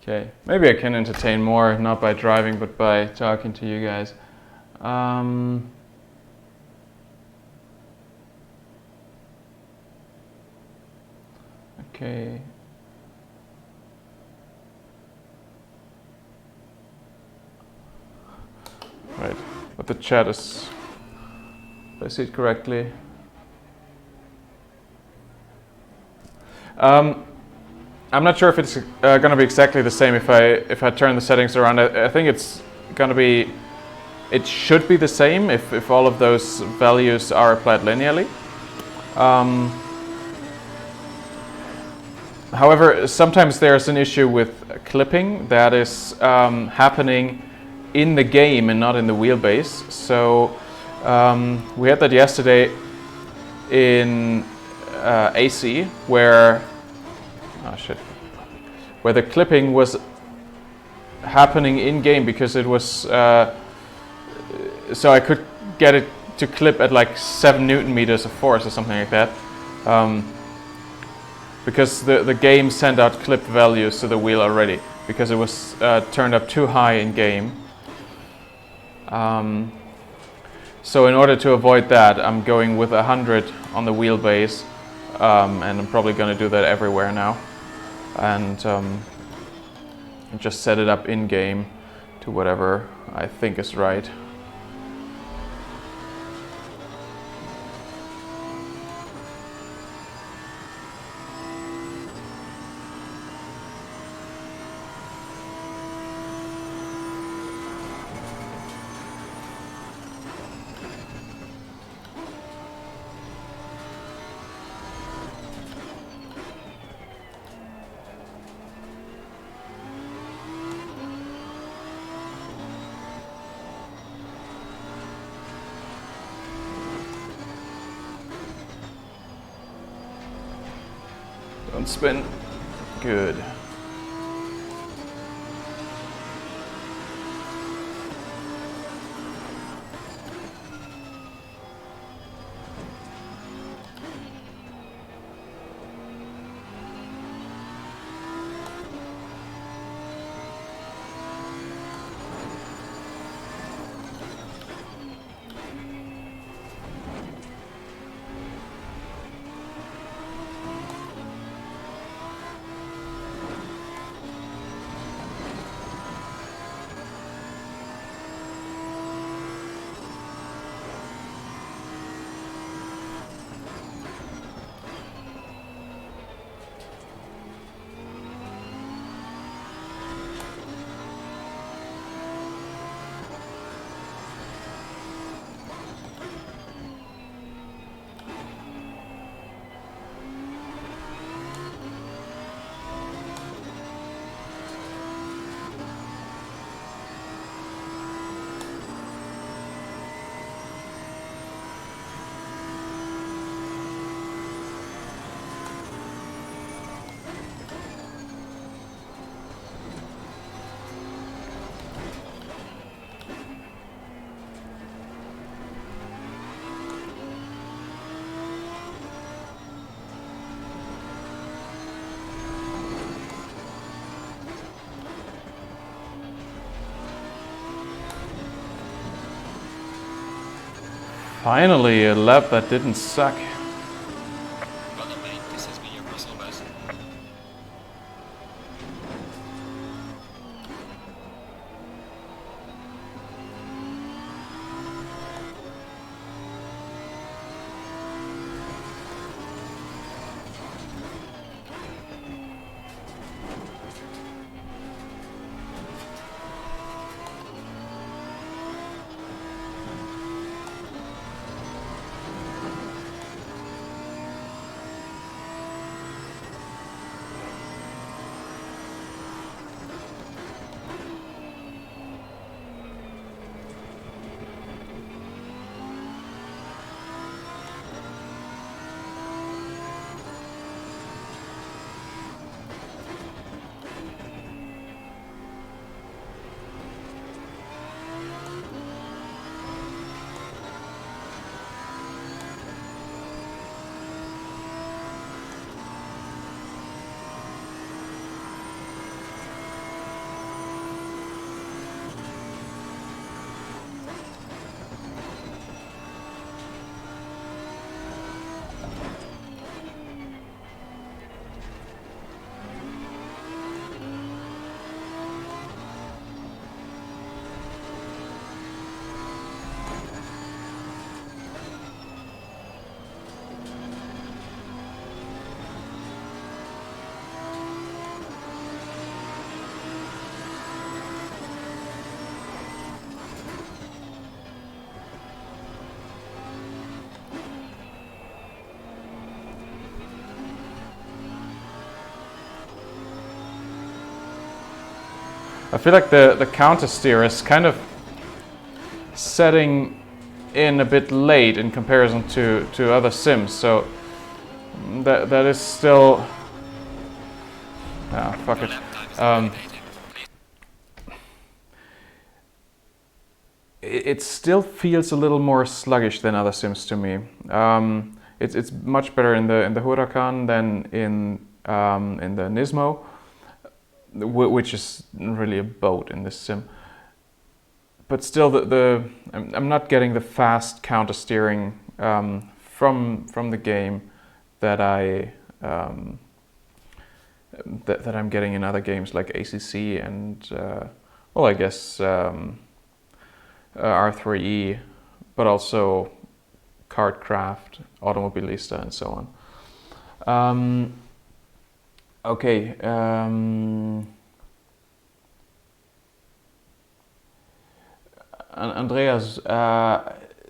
Speaker 1: Okay, maybe I can entertain more, not by driving, but by talking to you guys. Okay. Right, but the chat is, if I see it correctly. I'm not sure if it's going to be exactly the same if I turn the settings around. I think it's going to be, it should be the same if all of those values are applied linearly. However, sometimes there's an issue with clipping that is happening in the game and not in the wheelbase. So we had that yesterday in AC where where the clipping was happening in game because it was so I could get it to clip at like 7 Newton meters of force or something like that, because the game sent out clipped values to the wheel already because it was turned up too high in game. So in order to avoid that, I'm going with 100 on the wheelbase, and I'm probably going to do that everywhere now, and just set it up in game to whatever I think is right. Don't spin. Good. Finally, a lap that didn't suck.
Speaker 2: Well done, mate. This has been your personal best.
Speaker 1: I feel like the counter steer is kind of setting in a bit late in comparison to other sims, so that is still... Ah, fuck it. It still feels a little more sluggish than other sims to me. It's much better in the Huracan than in the Nismo, which is really a boat in this sim. But still, I'm not getting the fast counter steering from the game that that I'm getting in other games like ACC and well, I guess R3E, but also KartKraft, Automobilista, and so on. Okay. Andreas,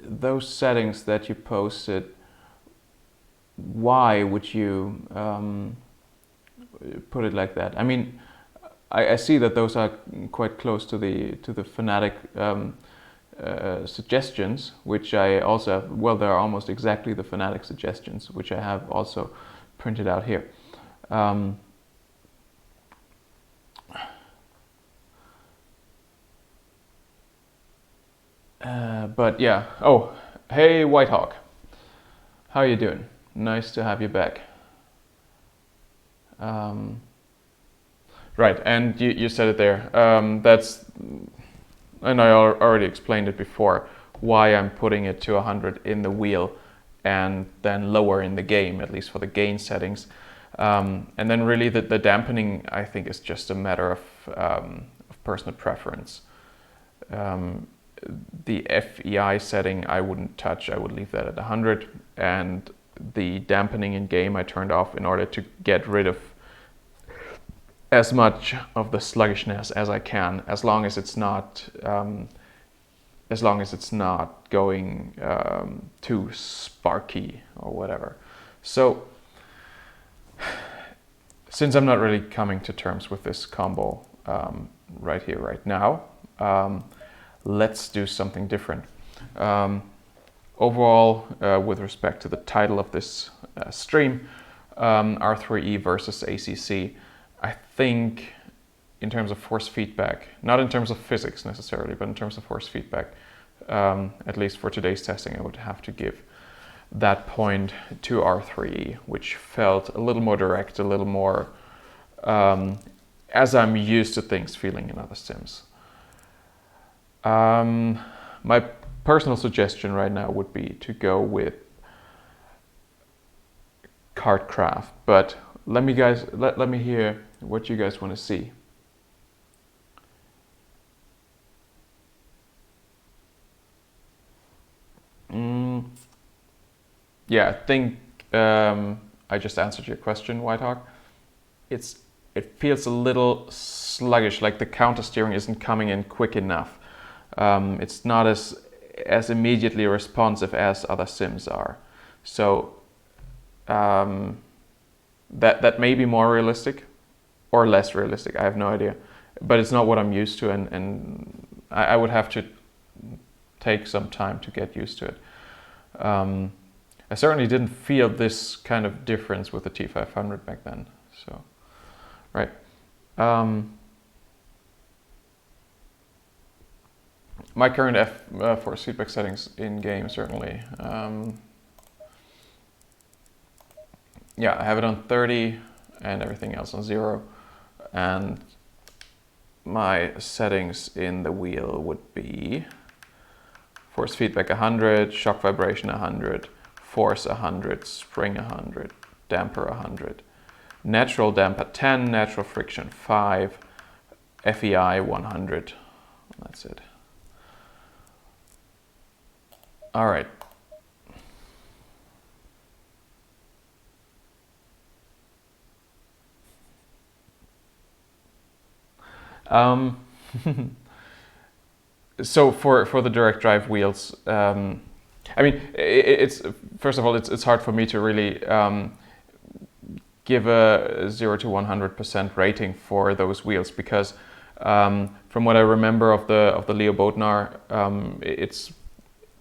Speaker 1: those settings that you posted, why would you put it like that? I mean, I see that those are quite close to the Fanatec suggestions, which I also have. Well, they are almost exactly the Fanatec suggestions, which I have also printed out here. But yeah. Oh, hey Whitehawk, how you doing? Nice to have you back. Right, and you said it there. That's, and I already explained it before, why I'm putting it to 100 in the wheel and then lower in the game, at least for the gain settings. And then really the dampening, I think, is just a matter of personal preference. The FEI setting I wouldn't touch, I would leave that at 100, and the dampening in game I turned off in order to get rid of as much of the sluggishness as I can, as long as it's not going too sparky or whatever. So since I'm not really coming to terms with this combo right here, right now, let's do something different. Overall, with respect to the title of this stream, R3E versus ACC, I think in terms of force feedback, not in terms of physics necessarily, but in terms of force feedback, at least for today's testing, I would have to give that point to R3E, which felt a little more direct, a little more as I'm used to things feeling in other sims. My personal suggestion right now would be to go with KartKraft, but let me hear what you guys want to see. Yeah, I think I just answered your question, Whitehawk. It feels a little sluggish, like the counter steering isn't coming in quick enough. It's not as immediately responsive as other sims are. So that may be more realistic or less realistic. I have no idea, but it's not what I'm used to, and I would have to take some time to get used to it. I certainly didn't feel this kind of difference with the T500 back then. So, right. My current force feedback settings in game, certainly. Yeah, I have it on 30 and everything else on 0. And my settings in the wheel would be force feedback 100, shock vibration 100, force 100, spring 100, damper 100, natural damper 10, natural friction 5, FEI 100. That's it. All right. So for the direct drive wheels, I mean, it's first of all, it's hard for me to really give a 0 to 100% rating for those wheels, because from what I remember of the Leo Bodnar,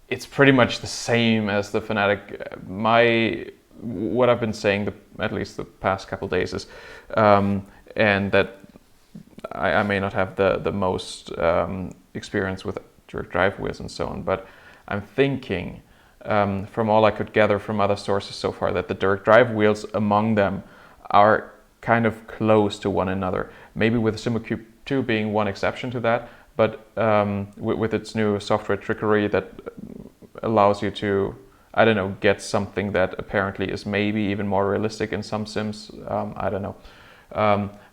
Speaker 1: it's pretty much the same as the Fanatec. What I've been saying, at least the past couple days, is, and that I may not have the most experience with direct drive wheels and so on, but I'm thinking, from all I could gather from other sources so far, that the direct drive wheels among them are kind of close to one another. Maybe with SimCube 2 being one exception to that, but with its new software trickery that allows you to, I don't know, get something that apparently is maybe even more realistic in some sims. I don't know.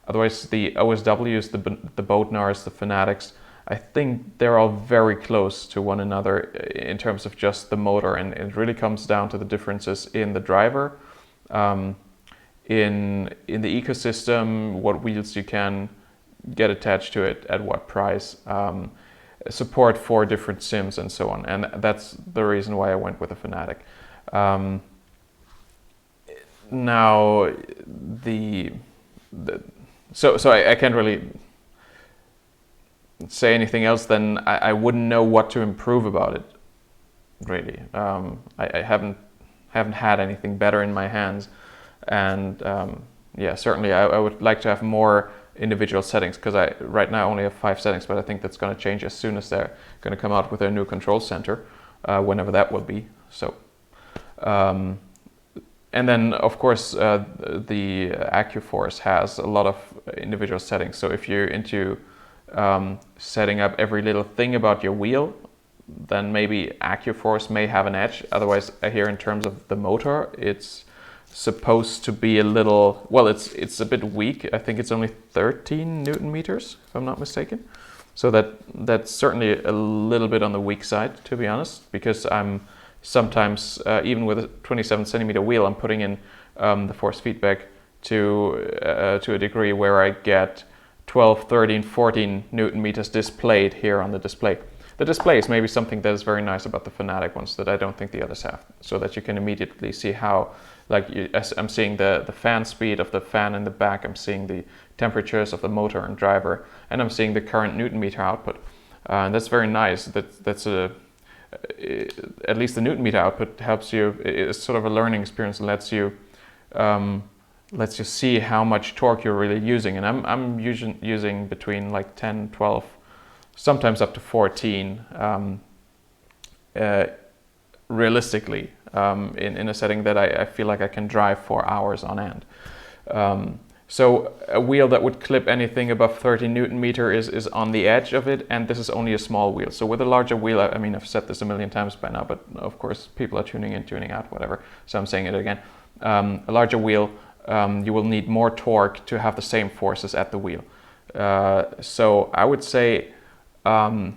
Speaker 1: Otherwise, the OSWs, the Bodnars, the Fanatics, I think they're all very close to one another in terms of just the motor, and it really comes down to the differences in the driver, in the ecosystem, what wheels you can get attached to it, at what price, support for different sims, and so on. And that's the reason why I went with a Fanatec. Now, so I can't really say anything else than I wouldn't know what to improve about it, really. I haven't had anything better in my hands, and yeah, certainly I would like to have more individual settings, because I right now only have 5 settings, but I think that's going to change as soon as they're going to come out with their new control center, whenever that will be. So and then of course the AccuForce has a lot of individual settings, so if you're into setting up every little thing about your wheel, then maybe AccuForce may have an edge. Otherwise, I hear in terms of the motor, it's supposed to be a little, well, it's a bit weak. I think it's only 13 Newton meters, if I'm not mistaken. So that's certainly a little bit on the weak side, to be honest, because I'm sometimes, even with a 27 centimeter wheel, I'm putting in the force feedback to a degree where I get 12, 13, 14 Newton meters displayed here on the display. The display is maybe something that is very nice about the Fanatec ones that I don't think the others have, so that you can immediately see how, like, I'm seeing the fan speed of the fan in the back, I'm seeing the temperatures of the motor and driver, and I'm seeing the current Newton meter output. And that's very nice. That's at least the Newton meter output helps you. It's sort of a learning experience and lets you see how much torque you're really using. And I'm using between like 10, 12, sometimes up to 14 realistically in a setting that I feel like I can drive for hours on end. So a wheel that would clip anything above 30 Newton meter is on the edge of it, and this is only a small wheel. So with a larger wheel, I mean, I've said this a million times by now, but of course people are tuning in, tuning out, whatever. So I'm saying it again. A larger wheel, you will need more torque to have the same forces at the wheel. So I would say the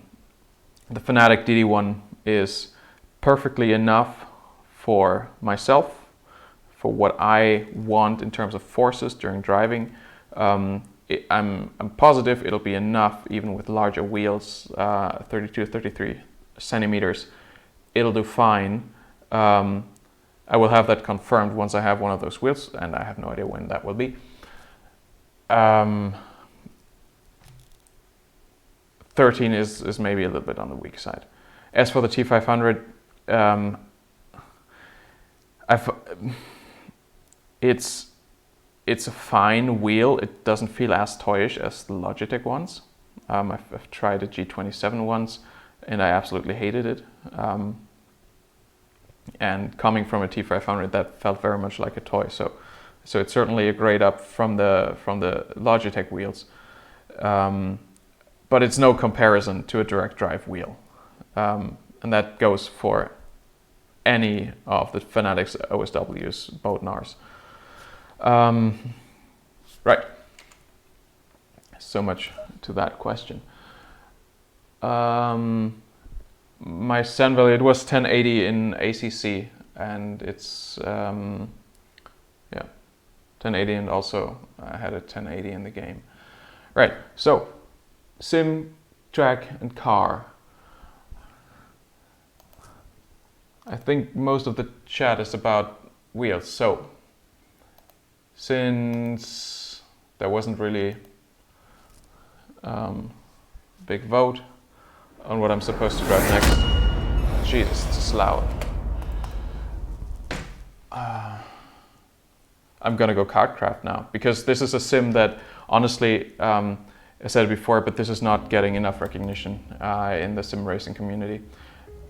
Speaker 1: Fanatec DD1 is perfectly enough for myself, for what I want in terms of forces during driving. I'm positive it'll be enough even with larger wheels, 32, 33 centimeters. It'll do fine. I will have that confirmed once I have one of those wheels, and I have no idea when that will be. 13 is maybe a little bit on the weak side. As for the T500, it's a fine wheel. It doesn't feel as toyish as the Logitech ones. I've tried a G27 once, and I absolutely hated it. And coming from a T500, that felt very much like a toy. So it's certainly a grade up from the Logitech wheels. But it's no comparison to a direct drive wheel. And that goes for any of the Fanatec's OSWs, both NARS. Right. So much to that question. My send value, it was 1080 in ACC, and it's 1080, and also I had a 1080 in the game. Right. So sim, track, and car. I think most of the chat is about wheels. So since there wasn't really big vote on what I'm supposed to drive next. Jesus, it's loud. I'm gonna go KartKraft now, because this is a sim that honestly, I said it before, but this is not getting enough recognition in the sim racing community.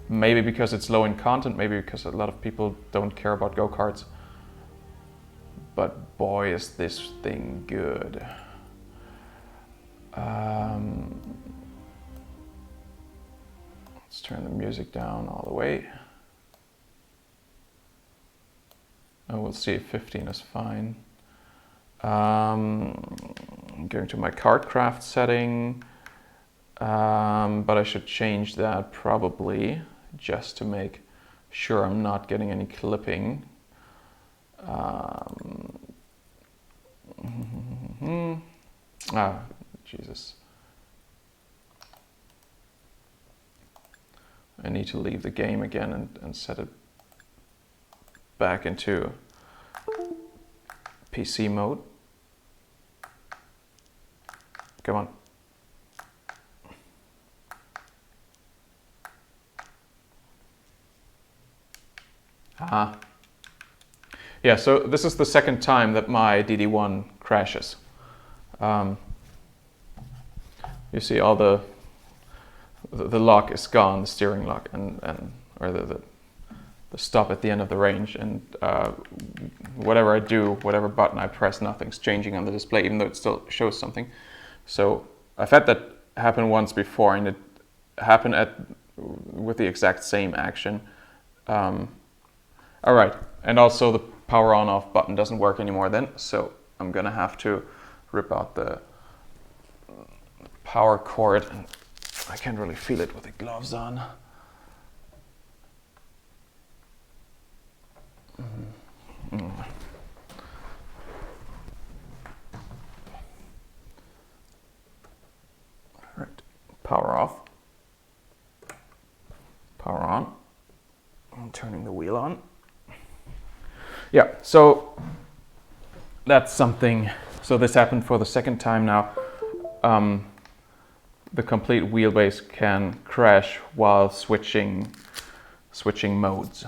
Speaker 1: Maybe because it's low in content, maybe because a lot of people don't care about go-karts. But boy, is this thing good. Let's turn the music down all the way. And we'll see if 15 is fine. I'm going to my KartKraft setting, but I should change that probably just to make sure I'm not getting any clipping. Jesus. I need to leave the game again and set it back into PC mode. Come on. Yeah, so this is the second time that my DD1 crashes. You see all the lock is gone, the steering lock, or the stop at the end of the range, and whatever I do, whatever button I press, nothing's changing on the display, even though it still shows something. So I've had that happen once before, and it happened with the exact same action. All right, and also the power on off button doesn't work anymore then, so I'm gonna have to rip out the power cord, and I can't really feel it with the gloves on. Right, power off, power on. I'm turning the wheel on. Yeah, so that's something. So this happened for the second time now. The complete wheelbase can crash while switching modes.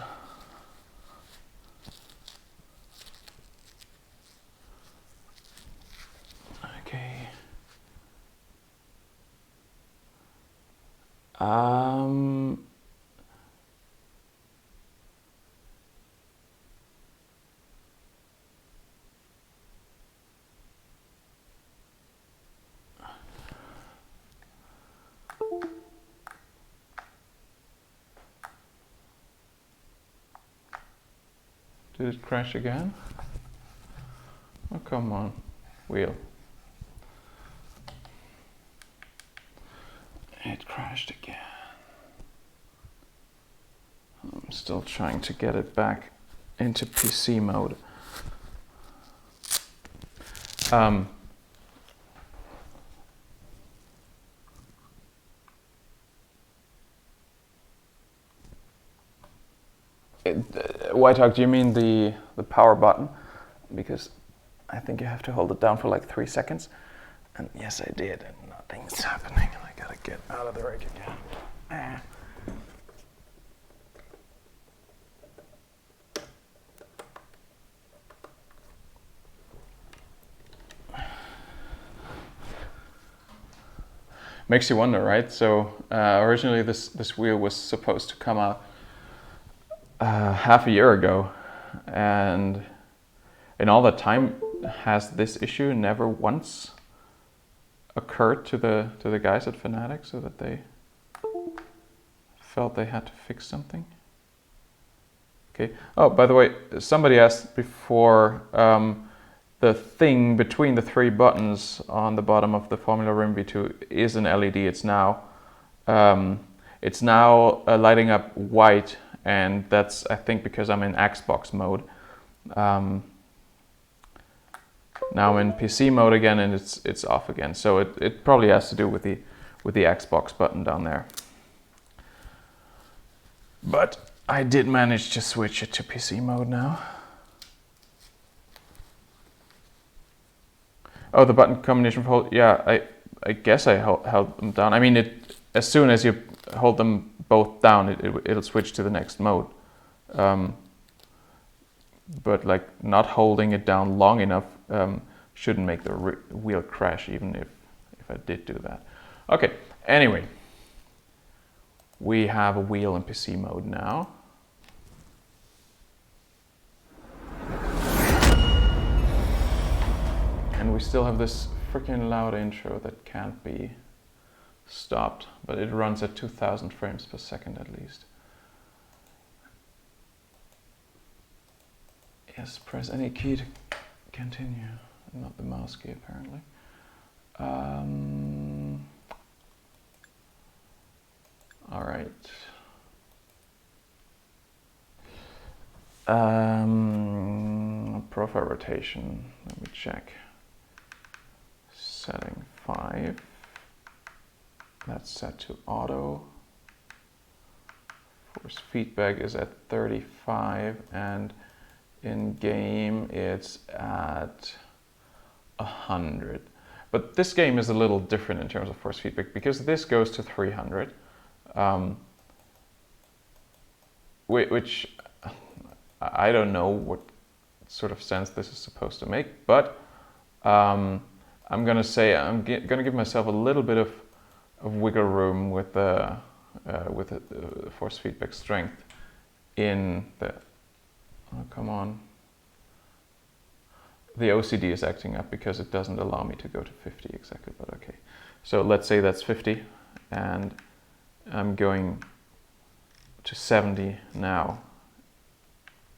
Speaker 1: Okay. Did it crash again? Oh, come on, wheel. It crashed again. I'm still trying to get it back into PC mode. White Hawk, do you mean the power button? Because I think you have to hold it down for like 3 seconds. And yes, I did, and nothing's happening, and I gotta get out of the rig again. Makes you wonder, right? So originally this wheel was supposed to come out half a year ago, and in all that time, has this issue never once occurred to the guys at Fanatec, so that they felt they had to fix something? Okay. Oh, by the way, somebody asked before, the thing between the 3 buttons on the bottom of the Formula Rim V2 is an LED. It's now lighting up white, and that's, I think, because I'm in Xbox mode. Now I'm in PC mode again, and it's off again. So it probably has to do with the Xbox button down there. But I did manage to switch it to PC mode now. Oh, the button combination for hold. Yeah, I guess I held them down. I mean, as soon as you hold them both down, it'll switch to the next mode. But like not holding it down long enough shouldn't make the wheel crash, even if I did do that. Okay, anyway, we have a wheel in PC mode now. And we still have this freaking loud intro that can't be stopped, but it runs at 2000 frames per second at least. Yes, press any key to continue, not the mouse key apparently. All right. Profile rotation, let me check. Setting 5. That's set to auto. Force feedback is at 35, and in game it's at 100. But this game is a little different in terms of force feedback, because this goes to 300, which I don't know what sort of sense this is supposed to make, but I'm gonna say I'm gonna give myself a little bit of wiggle room with the force feedback strength in the. Oh, come on. The OCD is acting up because it doesn't allow me to go to 50 exactly, but okay. So let's say that's 50, and I'm going to 70 now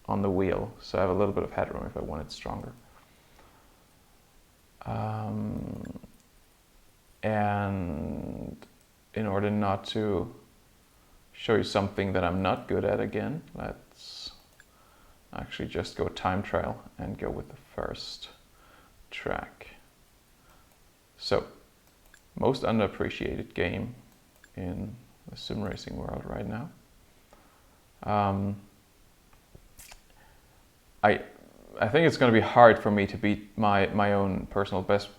Speaker 1: on the wheel, so I have a little bit of headroom if I want it stronger. And in order not to show you something that I'm not good at again, let's actually just go time trial and go with the first track. So, most underappreciated game in the sim racing world right now. I think it's going to be hard for me to beat my own personal best.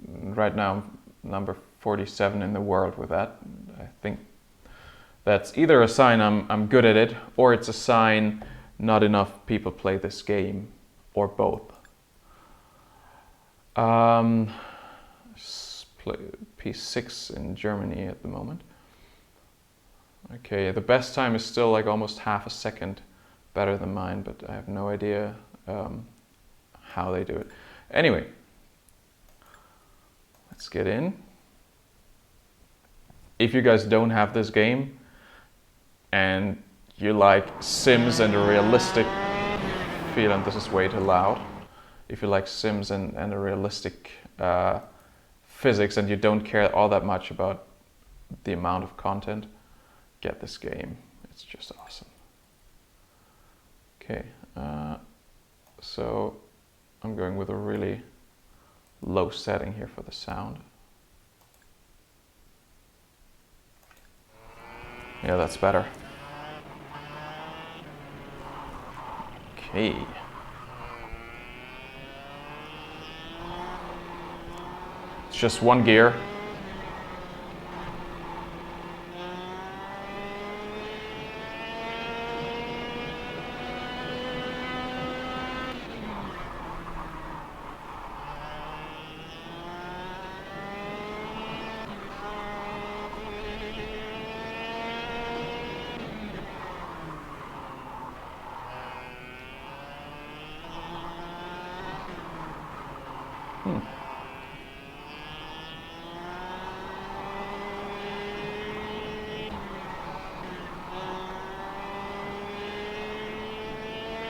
Speaker 1: Right now I'm number 47 in the world with that. I think that's either a sign I'm good at it, or it's a sign not enough people play this game, or both. P6 in Germany at the moment. Okay, the best time is still like almost half a second better than mine, but I have no idea how they do it. Anyway, let's get in. If you guys don't have this game and you like Sims and a realistic feel, and this is way too loud. If you like Sims and a realistic physics and you don't care all that much about the amount of content, get this game. It's just awesome. Okay, so I'm going with a really low setting here for the sound. Yeah, that's better. Okay. It's just one gear.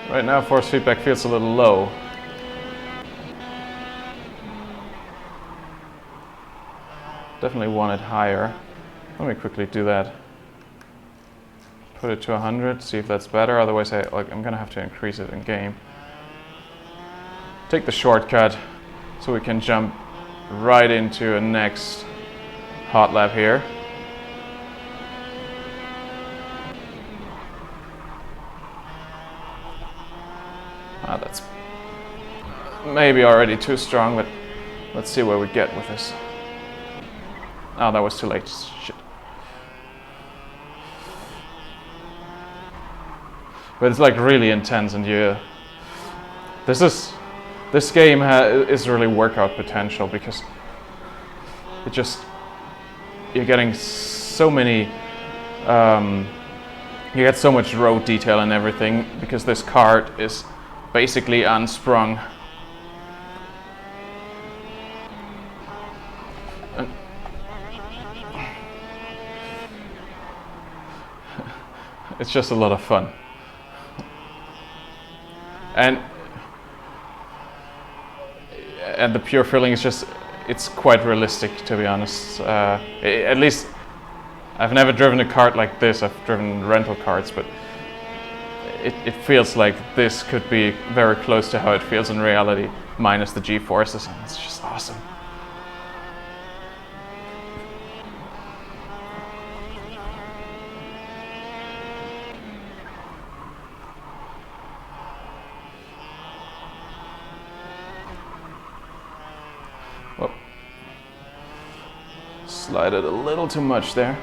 Speaker 1: Right now, force feedback feels a little low. Definitely want it higher. Let me quickly do that. Put it to 100, see if that's better. Otherwise, I'm gonna have to increase it in game. Take the shortcut so we can jump right into a next hot lap here. That's maybe already too strong, but let's see where we get with this. Oh, that was too late. Shit. But it's like really intense, and this game is really workout potential, because you're getting so many. You get so much road detail and everything, because this kart is basically unsprung. It's just a lot of fun. And the pure feeling is just, it's quite realistic, to be honest. At least I've never driven a kart like this. I've driven rental karts, but it feels like this could be very close to how it feels in reality, minus the G-forces, and it's just awesome. Whoa. Slide it a little too much there.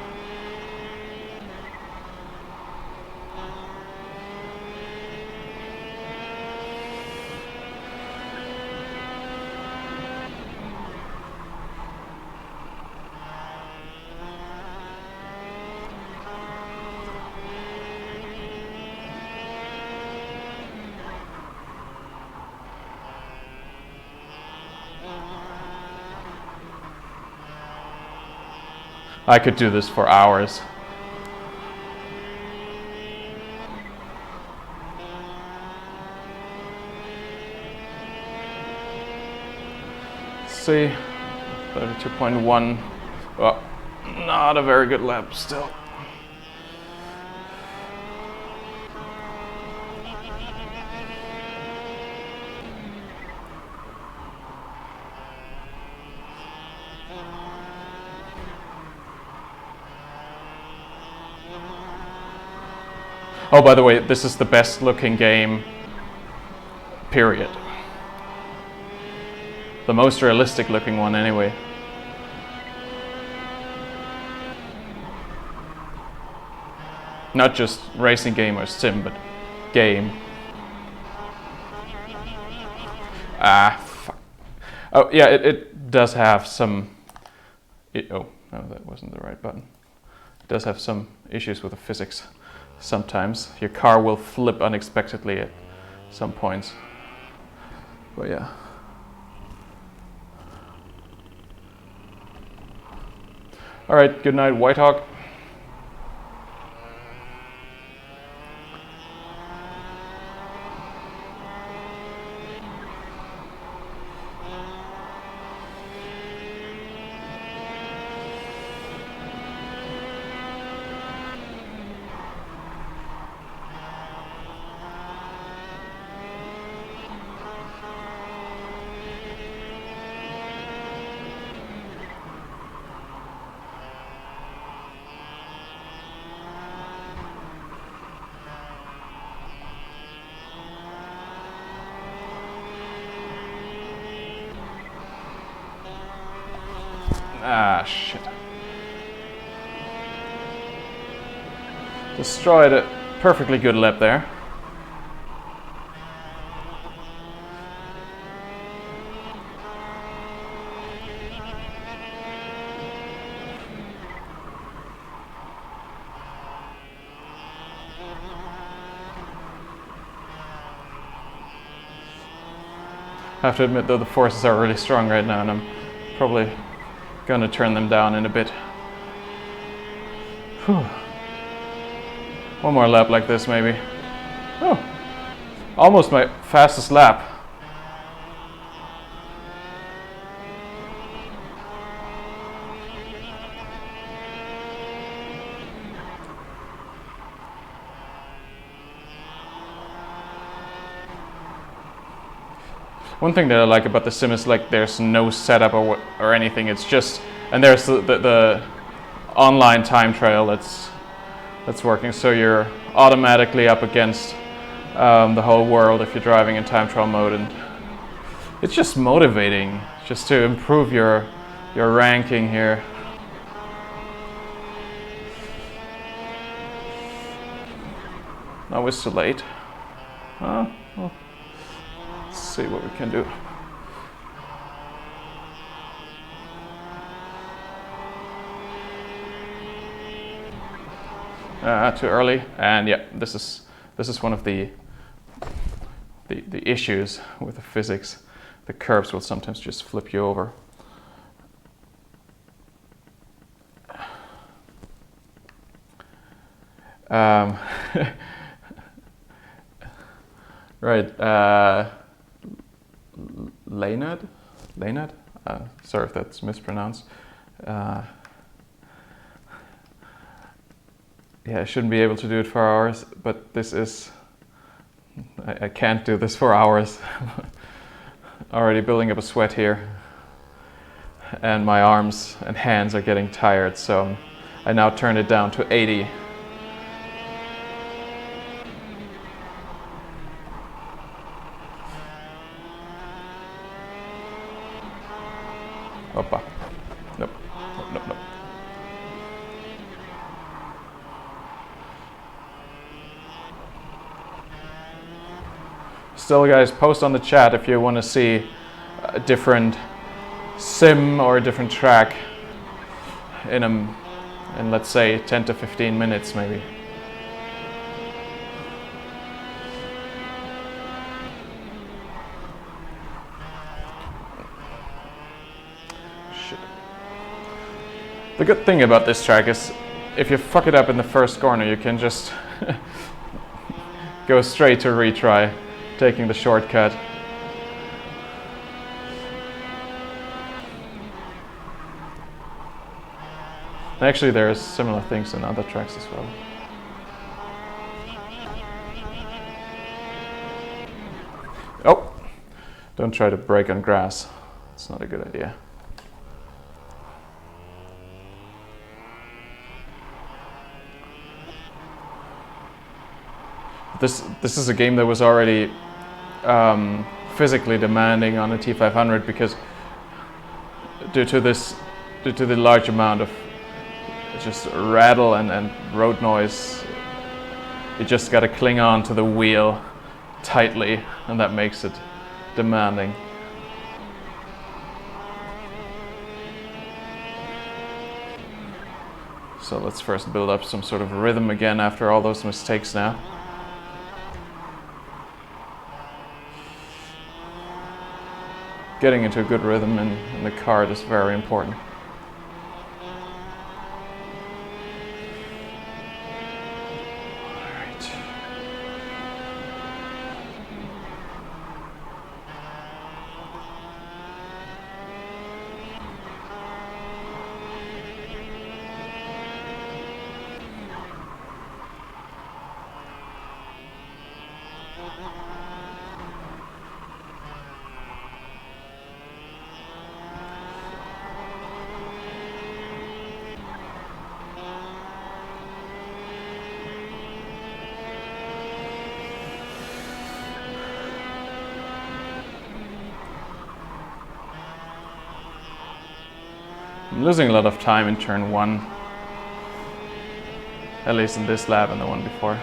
Speaker 1: I could do this for hours. Let's see, 32.1. Well, not a very good lap still. Oh, by the way, this is the best looking game, period. The most realistic looking one anyway. Not just racing game or sim, but game. Ah, fuck. Oh, yeah, it does have some... oh, no, that wasn't the right button. It does have some issues with the physics. Sometimes your car will flip unexpectedly at some points. But yeah. All right, good night, Whitehawk. shit. Destroyed a perfectly good lap there. I have to admit though, the forces are really strong right now and I'm probably gonna turn them down in a bit. Whew. One more lap like this maybe. Oh, almost my fastest lap. One thing that I like about the sim is like there's no setup or anything. It's just, and there's the online time trial that's working. So you're automatically up against the whole world if you're driving in time trial mode, and it's just motivating just to improve your ranking here. Now it's too late. Well, let's see what we can do. Too early, and yeah, this is one of the issues with the physics. The curbs will sometimes just flip you over. Right, Leonard? Sorry if that's mispronounced. Yeah, I shouldn't be able to do it for hours, but this is, I can't do this for hours. Already building up a sweat here. And my arms and hands are getting tired, so I now turn it down to 80. Opa. Nope. Nope. Still, guys, post on the chat if you want to see a different sim or a different track in let's say 10 to 15 minutes maybe. Shit. The good thing about this track is if you fuck it up in the first corner, you can just go straight to retry, taking the shortcut. Actually, there's similar things in other tracks as well. Oh! Don't try to brake on grass. It's not a good idea. This is a game that was already physically demanding on a T500 because due to the large amount of just rattle and road noise, you just got to cling on to the wheel tightly, and that makes it demanding. So let's first build up some sort of rhythm again after all those mistakes now. Getting into a good rhythm in the kart is very important. I'm losing a lot of time in turn 1. At least in this lap and the one before.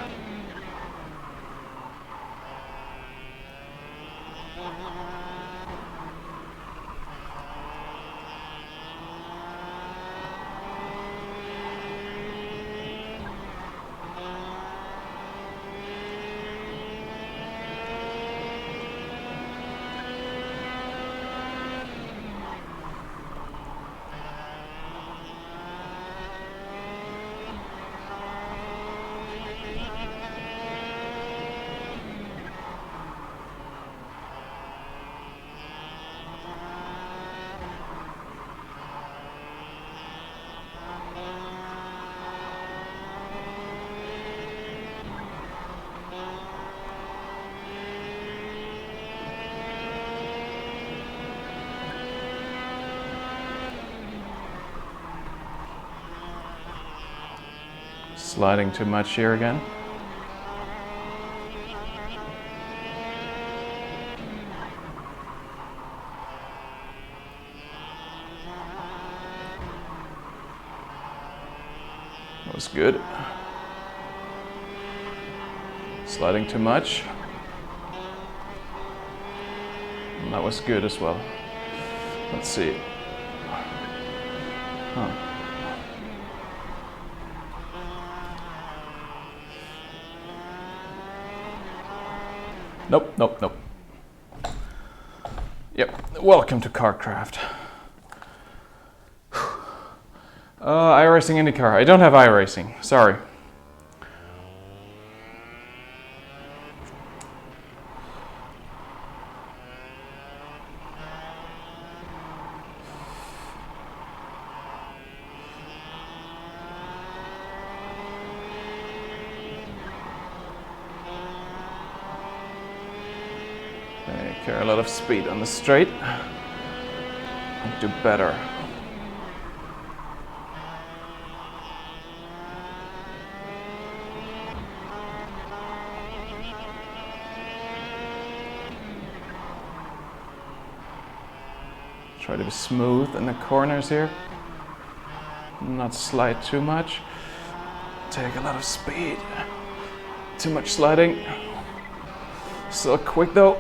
Speaker 1: Sliding too much here again. That was good. Sliding too much. And that was good as well. Let's see. Huh. Nope, nope, nope. Yep, welcome to KartKraft. iRacing IndyCar. I don't have iRacing, sorry. Carry a lot of speed on the straight. Do better. Try to be smooth in the corners here. Not slide too much. Take a lot of speed. Too much sliding. Still quick though.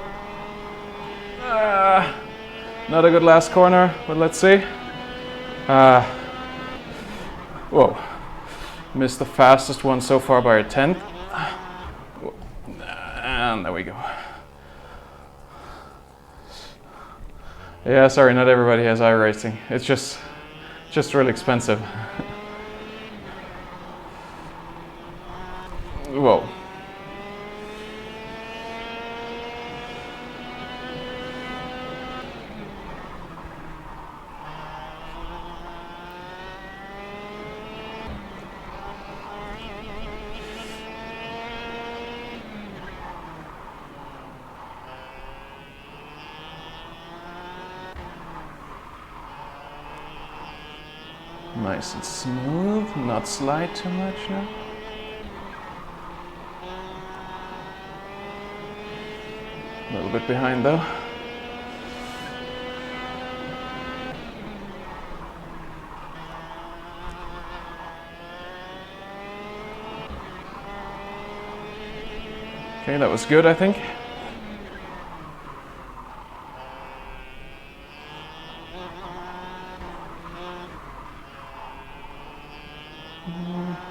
Speaker 1: Not a good last corner, but let's see. Whoa. Missed the fastest one so far by a 10th. And there we go. Yeah, sorry, not everybody has iRacing. It's just really expensive. Whoa. Nice and smooth, not slide too much now. A little bit behind though. Okay, that was good, I think.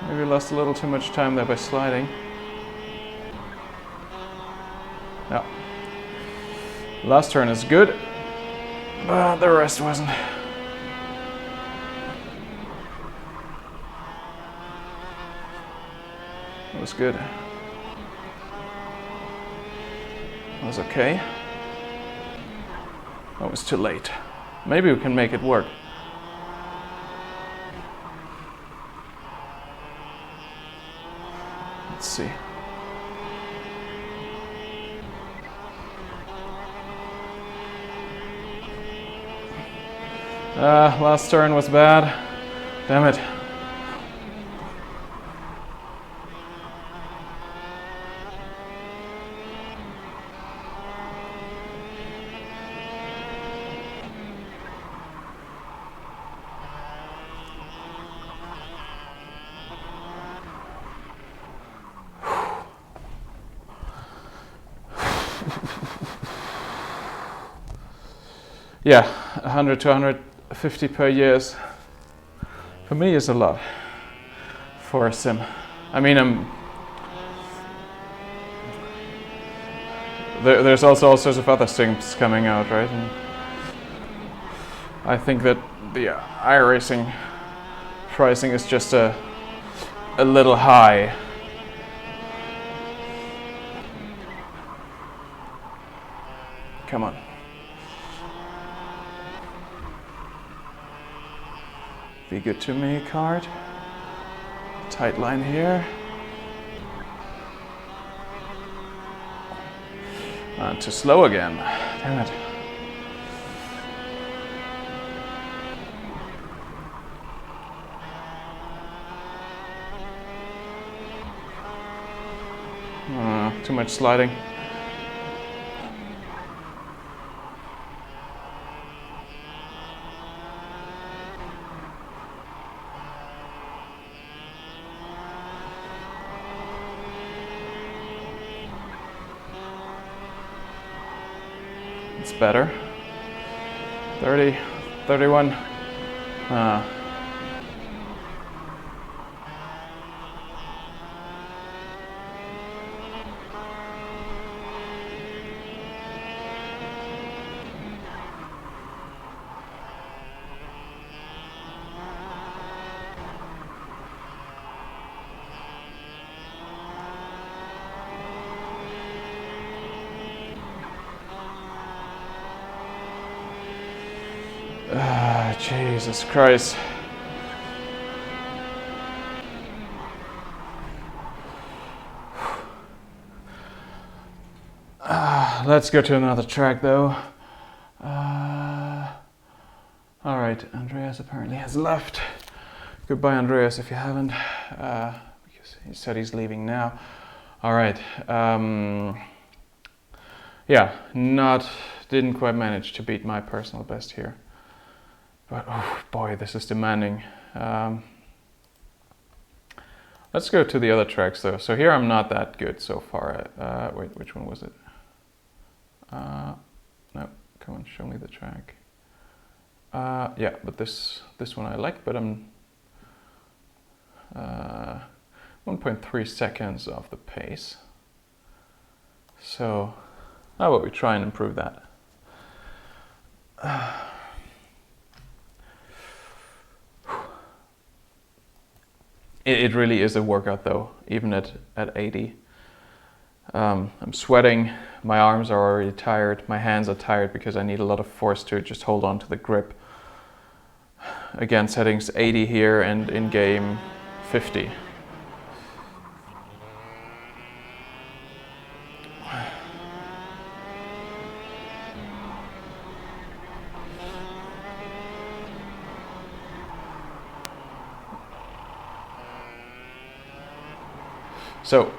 Speaker 1: Maybe lost a little too much time there by sliding. Yeah. Last turn is good, but the rest wasn't. That was good. That was okay. That was too late. Maybe we can make it work. Let's see. Last turn was bad. Damn it. yeah, 100 to 150 per year for me is a lot for a sim. I mean, there's also all sorts of other sims coming out, right? And I think that the iRacing pricing is just a little high. Come on. Be good to me, Kart. Tight line here. Too slow again. Damn it. Too much sliding. It's better. 30, 31. Jesus Christ. Let's go to another track though. Alright, Andreas apparently has left. Goodbye, Andreas, if you haven't. Because he said he's leaving now. Alright. Yeah, didn't quite manage to beat my personal best here. But oh boy, this is demanding. Let's go to the other tracks though. So here I'm not that good so far. Wait, which one was it? No, come on, show me the track. Yeah, but this one I like, but I'm 1.3 seconds off the pace. So how about we try and improve that? It really is a workout though, even at 80. I'm sweating, my arms are already tired, my hands are tired because I need a lot of force to just hold on to the grip. Again, settings 80 here and in game 50. So,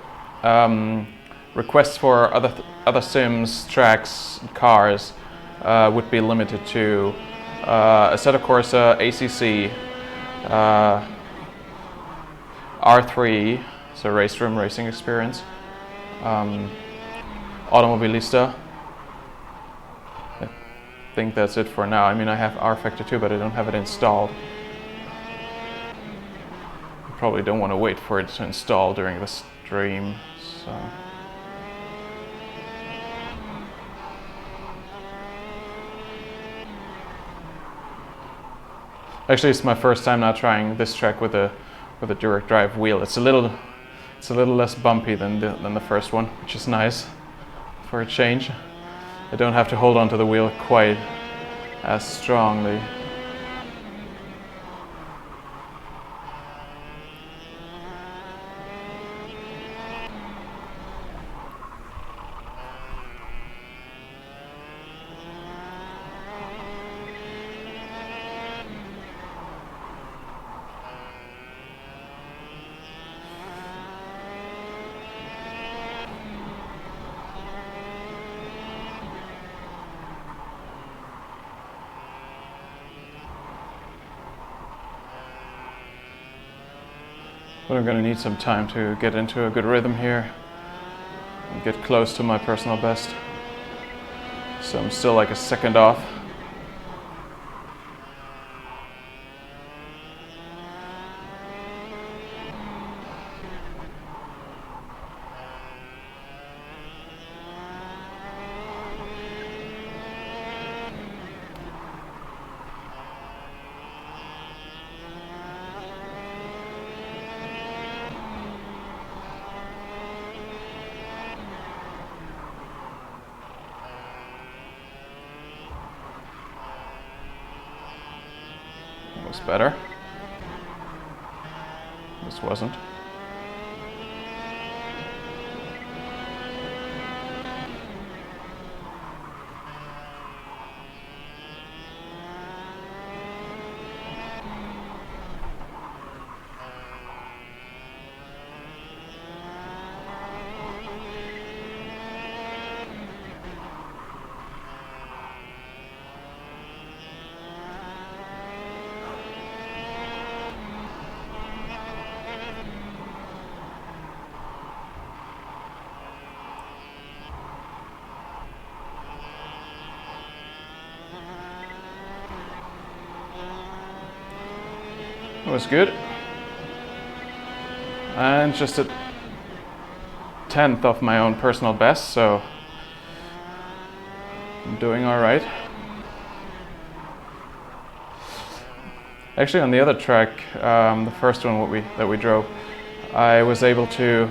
Speaker 1: requests for other sims, tracks, cars would be limited to Assetto Corsa, ACC, R3E, so RaceRoom Racing Experience, Automobilista. I think that's it for now. I mean, I have R Factor 2, but I don't have it installed. I probably don't want to wait for it to install during the stream, so. Actually, it's my first time now trying this track with a direct drive wheel. It's a little less bumpy than the first one, which is nice for a change. I don't have to hold onto the wheel quite as strongly. But I'm going to need some time to get into a good rhythm here and get close to my personal best. So I'm still like a second off. was better. This wasn't. It was good, and just a 10th of my own personal best, so I'm doing all right. Actually, on the other track, the first one that we drove, I was able to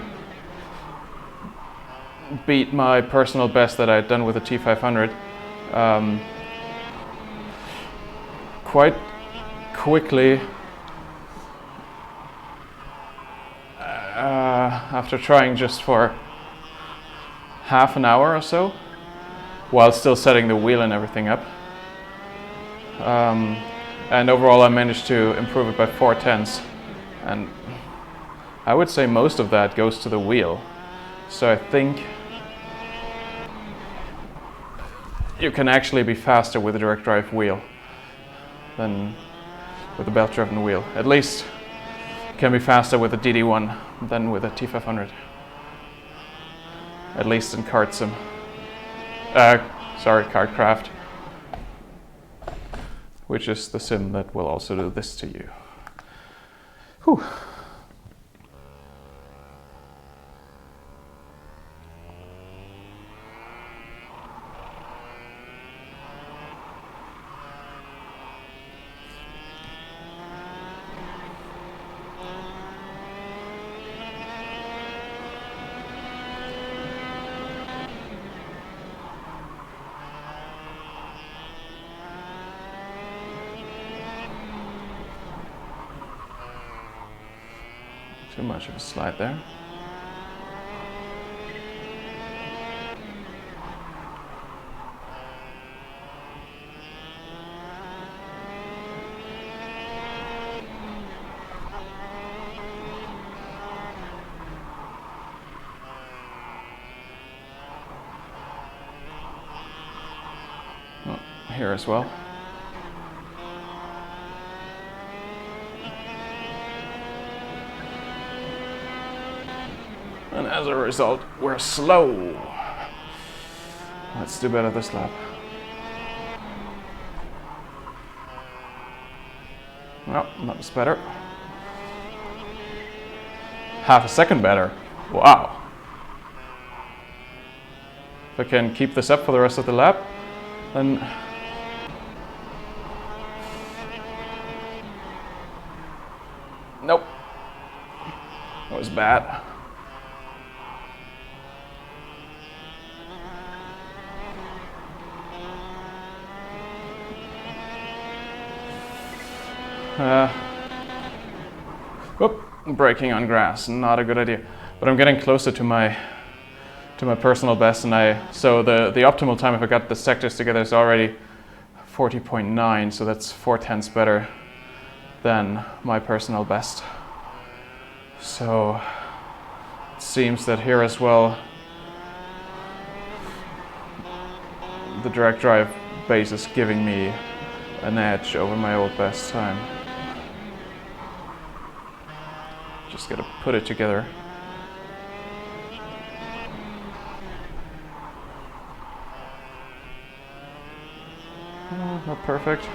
Speaker 1: beat my personal best that I had done with a T500 quite quickly. After trying just for half an hour or so, while still setting the wheel and everything up. And overall I managed to improve it by 4/10, and I would say most of that goes to the wheel. So I think you can actually be faster with a direct drive wheel than with a belt driven wheel. At least can be faster with a DD1 than with a T500. At least in KartSim. KartKraft. Which is the sim that will also do this to you. Whew. Too much of a slide there. Oh, here as well. And as a result, we're slow. Let's do better this lap. Well, that was better. Half a second better. Wow. If I can keep this up for the rest of the lap, then nope. That was bad. Braking on grass, not a good idea. But I'm getting closer to my personal best, and so the optimal time if I got the sectors together is already 40.9, so that's 4/10 better than my personal best. So it seems that here as well, the direct drive base is giving me an edge over my old best time. Just gotta put it together. Oh, not perfect.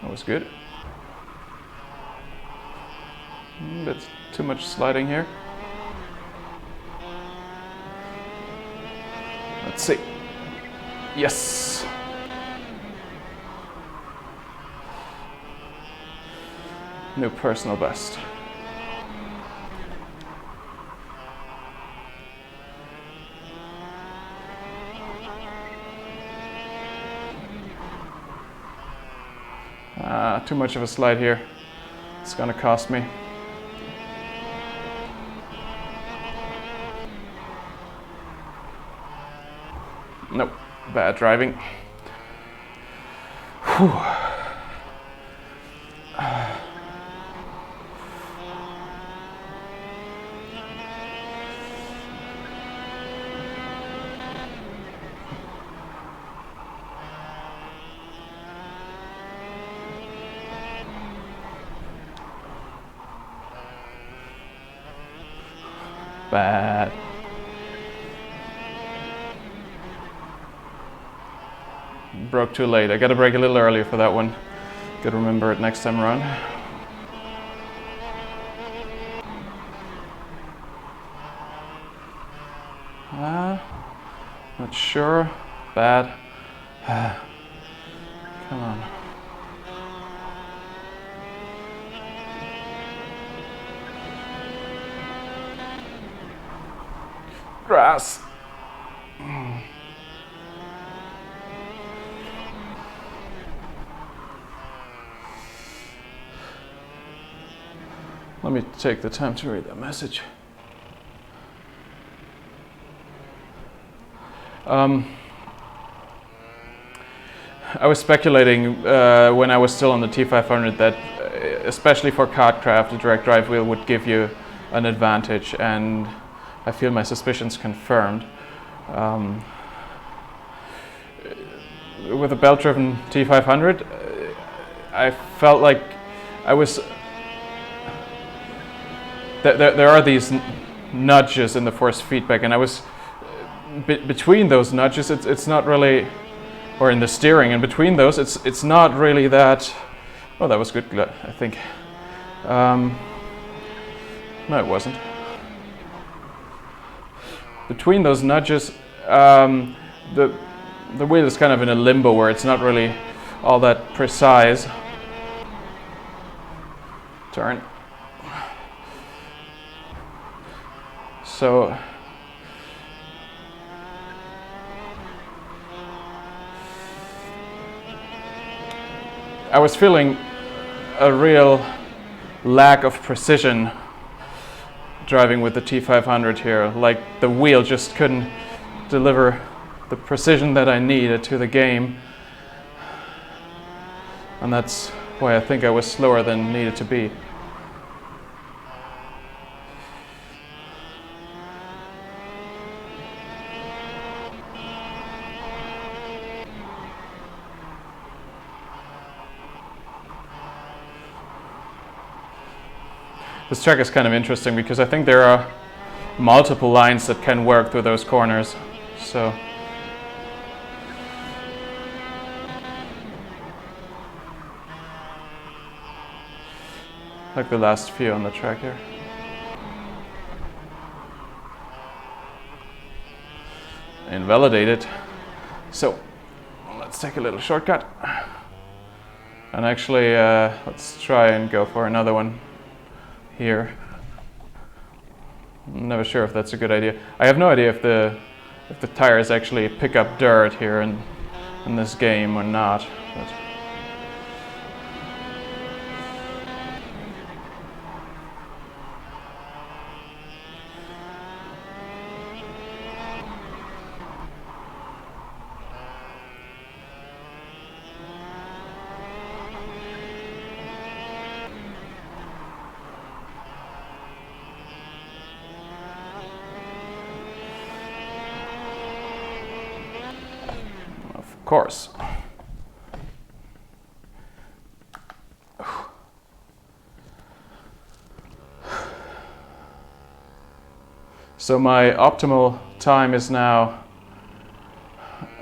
Speaker 1: That was good. Bit too much sliding here. Let's see. Yes. New personal best. Too much of a slide here. It's gonna cost me. Nope, bad driving. Whew. Bad. Broke too late. I gotta brake a little earlier for that one. Gotta remember it next time around. Not sure. Bad. Come on. Grass. Let me take the time to read that message. I was speculating when I was still on the T500 that especially for KartKraft, the direct drive wheel would give you an advantage, and I feel my suspicions confirmed. With a belt-driven T500, I felt like I was... There are these nudges in the force feedback, and I was between those nudges. It's not really, or in the steering, and between those, it's not really that. Oh, that was good, I think. No, it wasn't. Between those nudges, the wheel is kind of in a limbo where it's not really all that precise. Turn. So I was feeling a real lack of precision driving with the T500 here. Like the wheel just couldn't deliver the precision that I needed to the game. And that's why I think I was slower than needed to be. This track is kind of interesting because I think there are multiple lines that can work through those corners. So like the last few on the track here. Invalidated. So let's take a little shortcut. And actually let's try and go for another one here. I'm never sure if that's a good idea. I have no idea if the tires actually pick up dirt here in this game or not. But of course. So my optimal time is now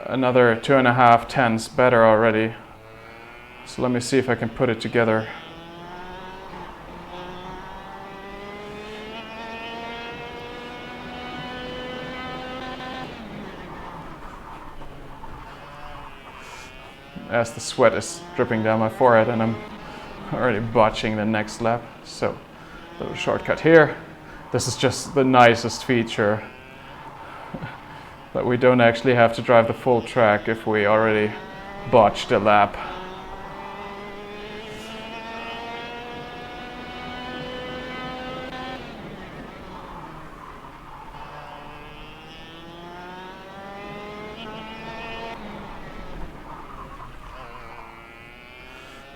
Speaker 1: another 2.5 tenths better already. So let me see if I can put it together. As the sweat is dripping down my forehead and already botching the next lap. So, little shortcut here. This is just the nicest feature that we don't actually have to drive the full track if we already botched a lap.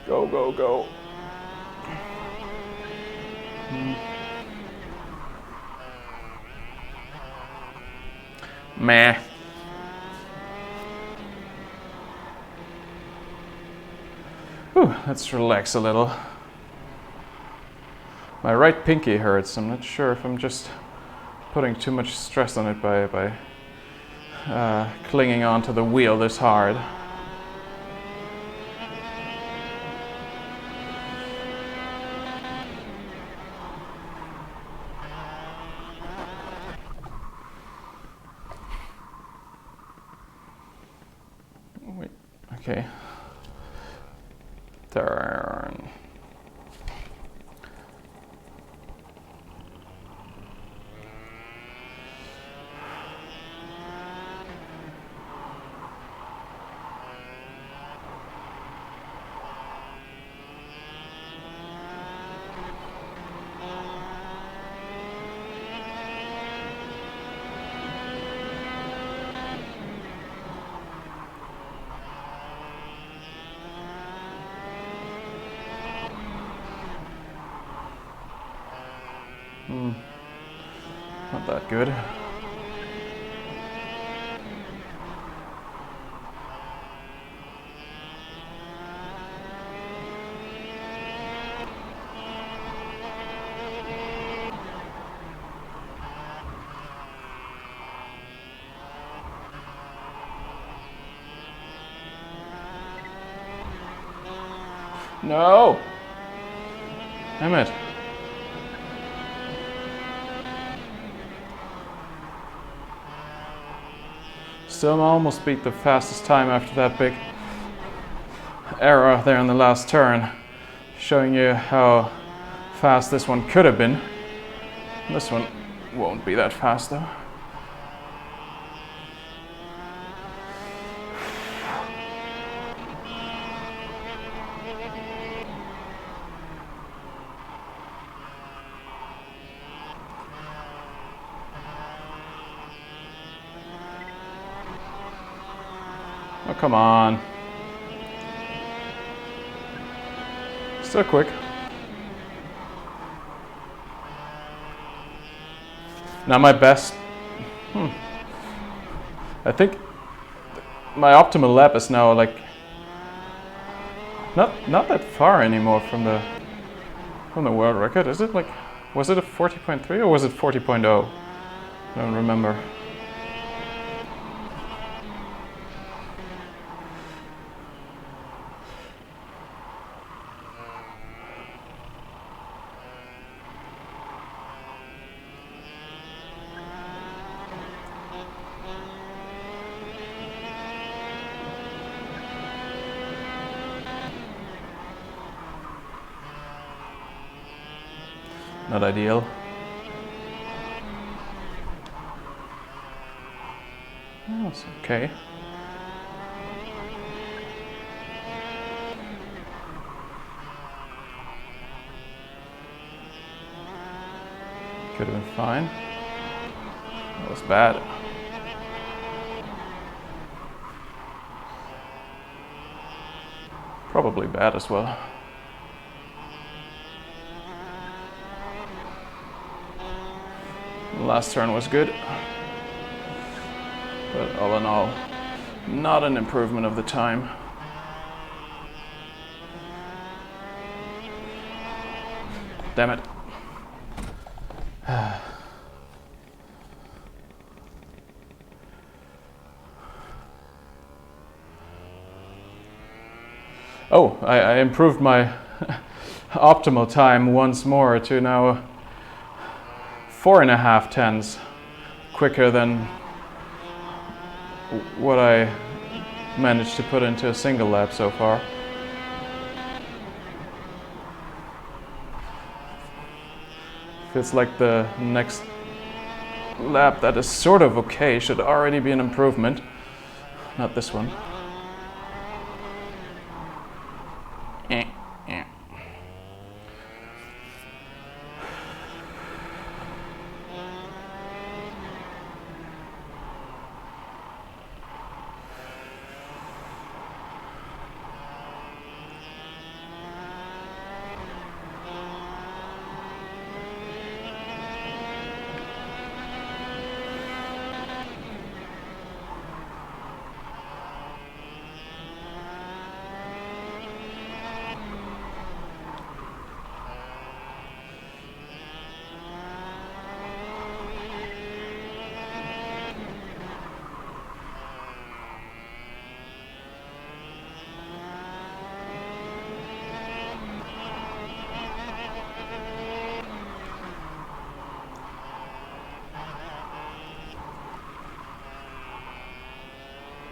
Speaker 1: Go, go, go. Meh. Whew, let's relax a little. My right pinky hurts. I'm not sure if I'm just putting too much stress on it by clinging onto the wheel this hard. Wait, okay. Turn. Not that good. No! Damn it. Still almost beat the fastest time after that big error there in the last turn, showing you how fast this one could have been. This one won't be that fast though. Oh, come on. Still quick. Now my best... I think my optimal lap is now like... Not that far anymore from the world record, is it? Like, was it a 40.3 or was it 40.0? I don't remember. Not ideal. Oh, it's okay. Could have been fine. That was bad. Probably bad as well. The last turn was good, but all in all, not an improvement of the time. Damn it. Oh, I improved my optimal time once more to now 4.5 tenths quicker than what I managed to put into a single lap so far. Feels like the next lap that is sort of okay should already be an improvement. Not this one.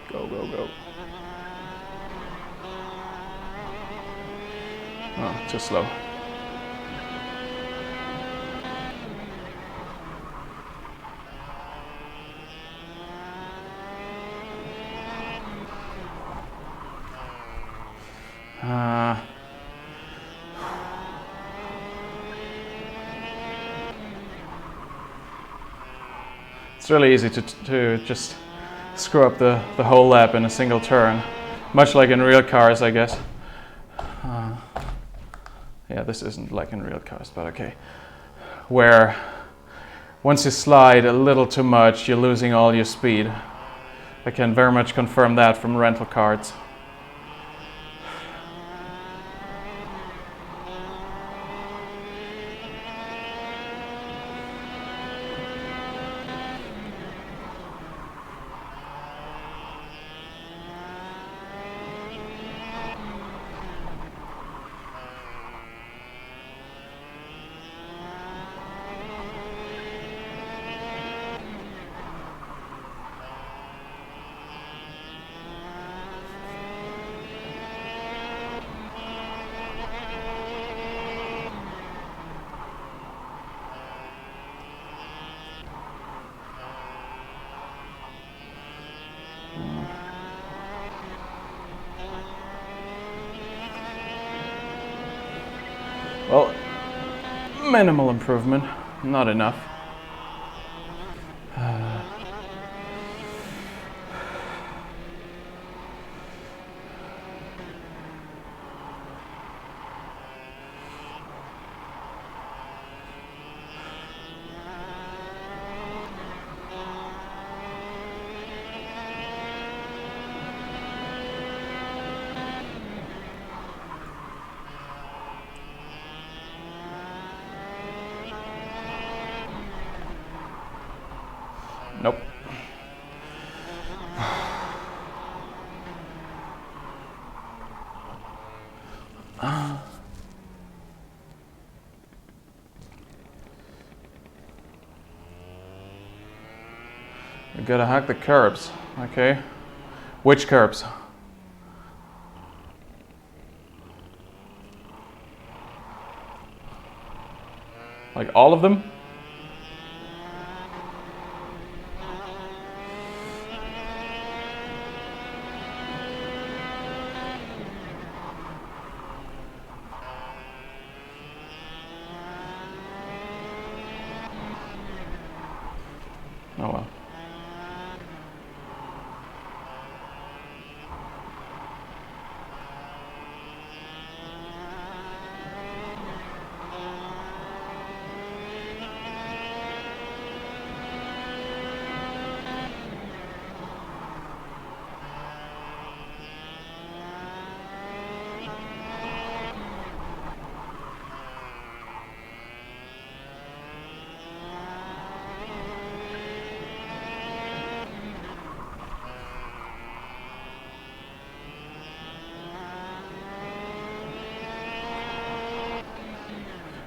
Speaker 1: Go, go, go. Oh, too slow. It's really easy to just screw up the whole lap in a single turn, much like in real cars, I guess. Yeah, this isn't like in real cars, but okay. Where once you slide a little too much, you're losing all your speed. I can very much confirm that from rental cars. Well, minimal improvement, not enough. Nope. You gotta hack the curbs, okay? Which curbs? Like all of them? Oh well.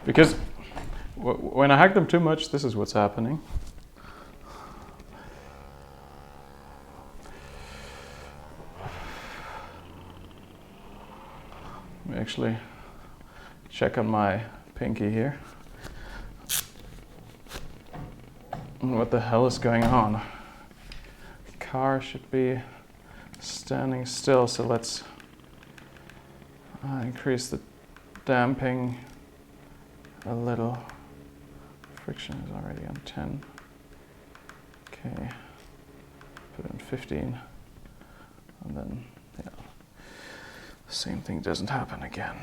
Speaker 1: Because when I hack them too much, this is what's happening. Let me actually check on my pinky here. What the hell is going on? Car should be standing still, so let's increase the damping a little. Friction is already on 10. Okay, put it on 15, and then yeah, the same thing doesn't happen again.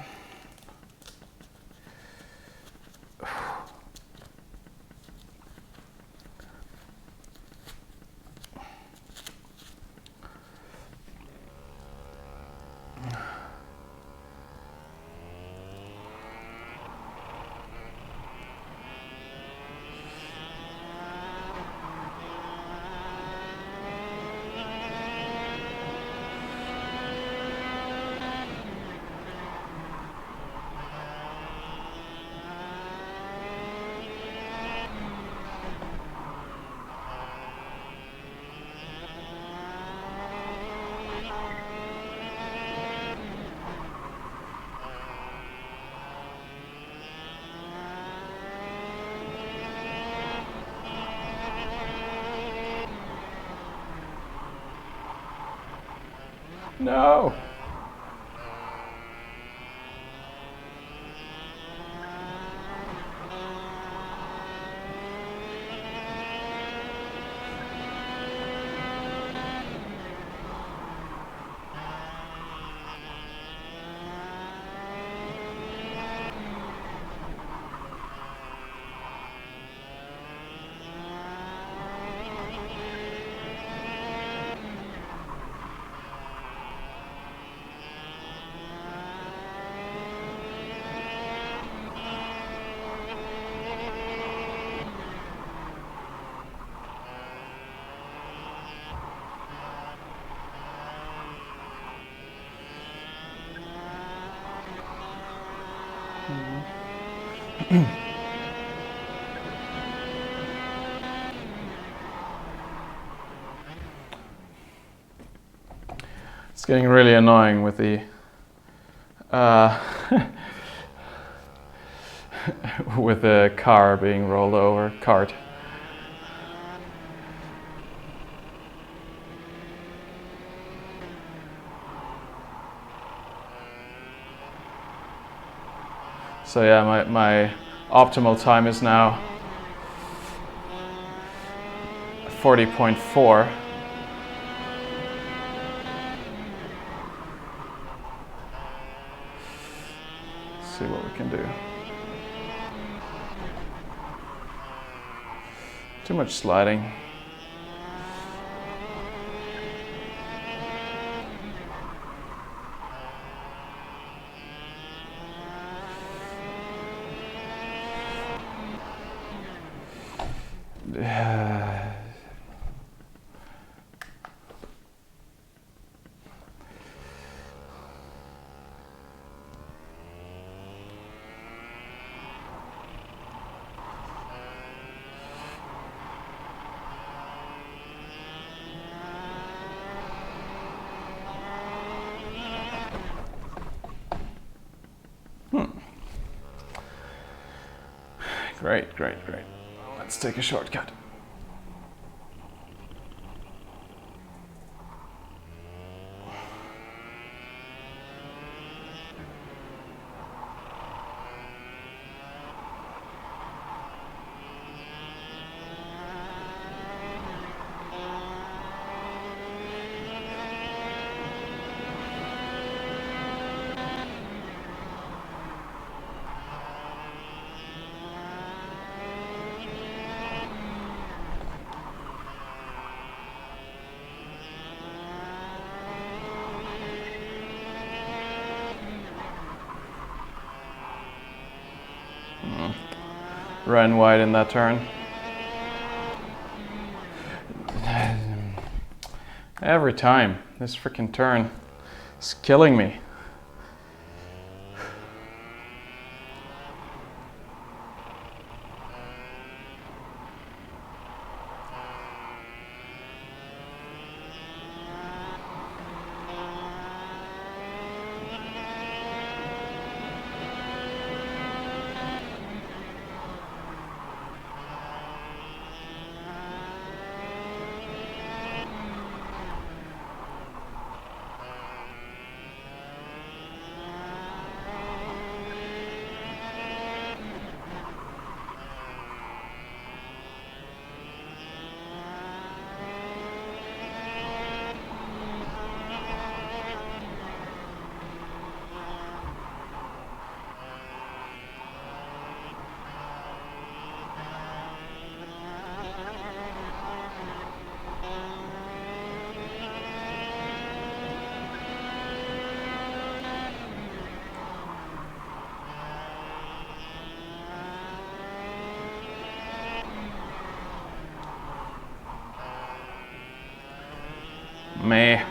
Speaker 1: No! It's getting really annoying with the with the car being rolled over, cart. So yeah, my optimal time is now 40.4. See what we can do. Too much sliding. Great, great, great. Let's take a shortcut. Ran wide in that turn. Every time, this freaking turn is killing me. Meh.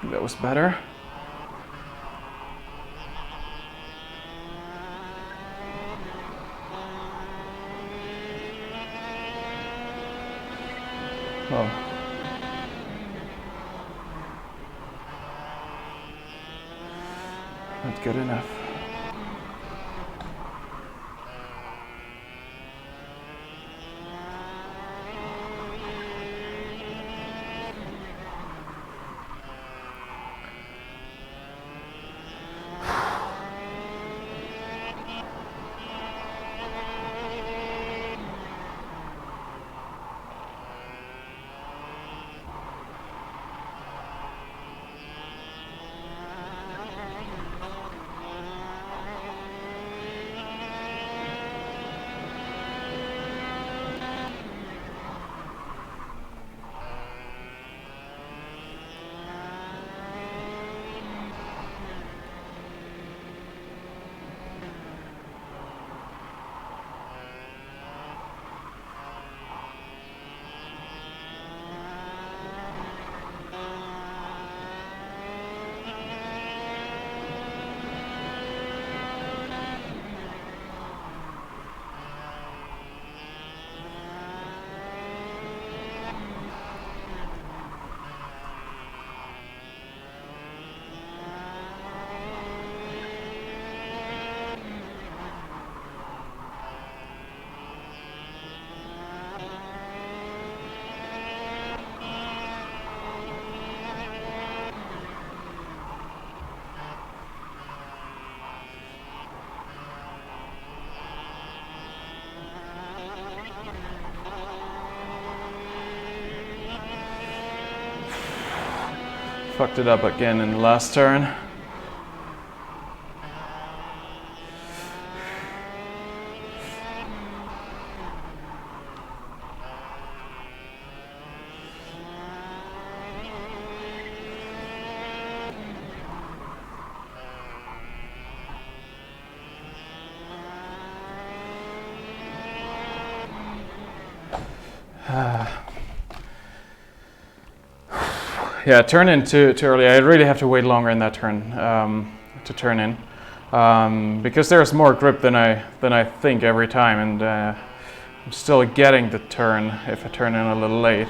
Speaker 1: That was better. Oh. Not good enough. Fucked it up again in the last turn. Yeah, turn in too early. I really have to wait longer in that turn to turn in because there's more grip than I think every time, and I'm still getting the turn if I turn in a little late.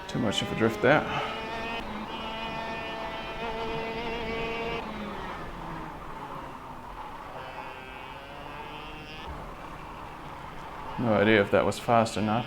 Speaker 1: Too much of a drift there. No idea if that was fast or not.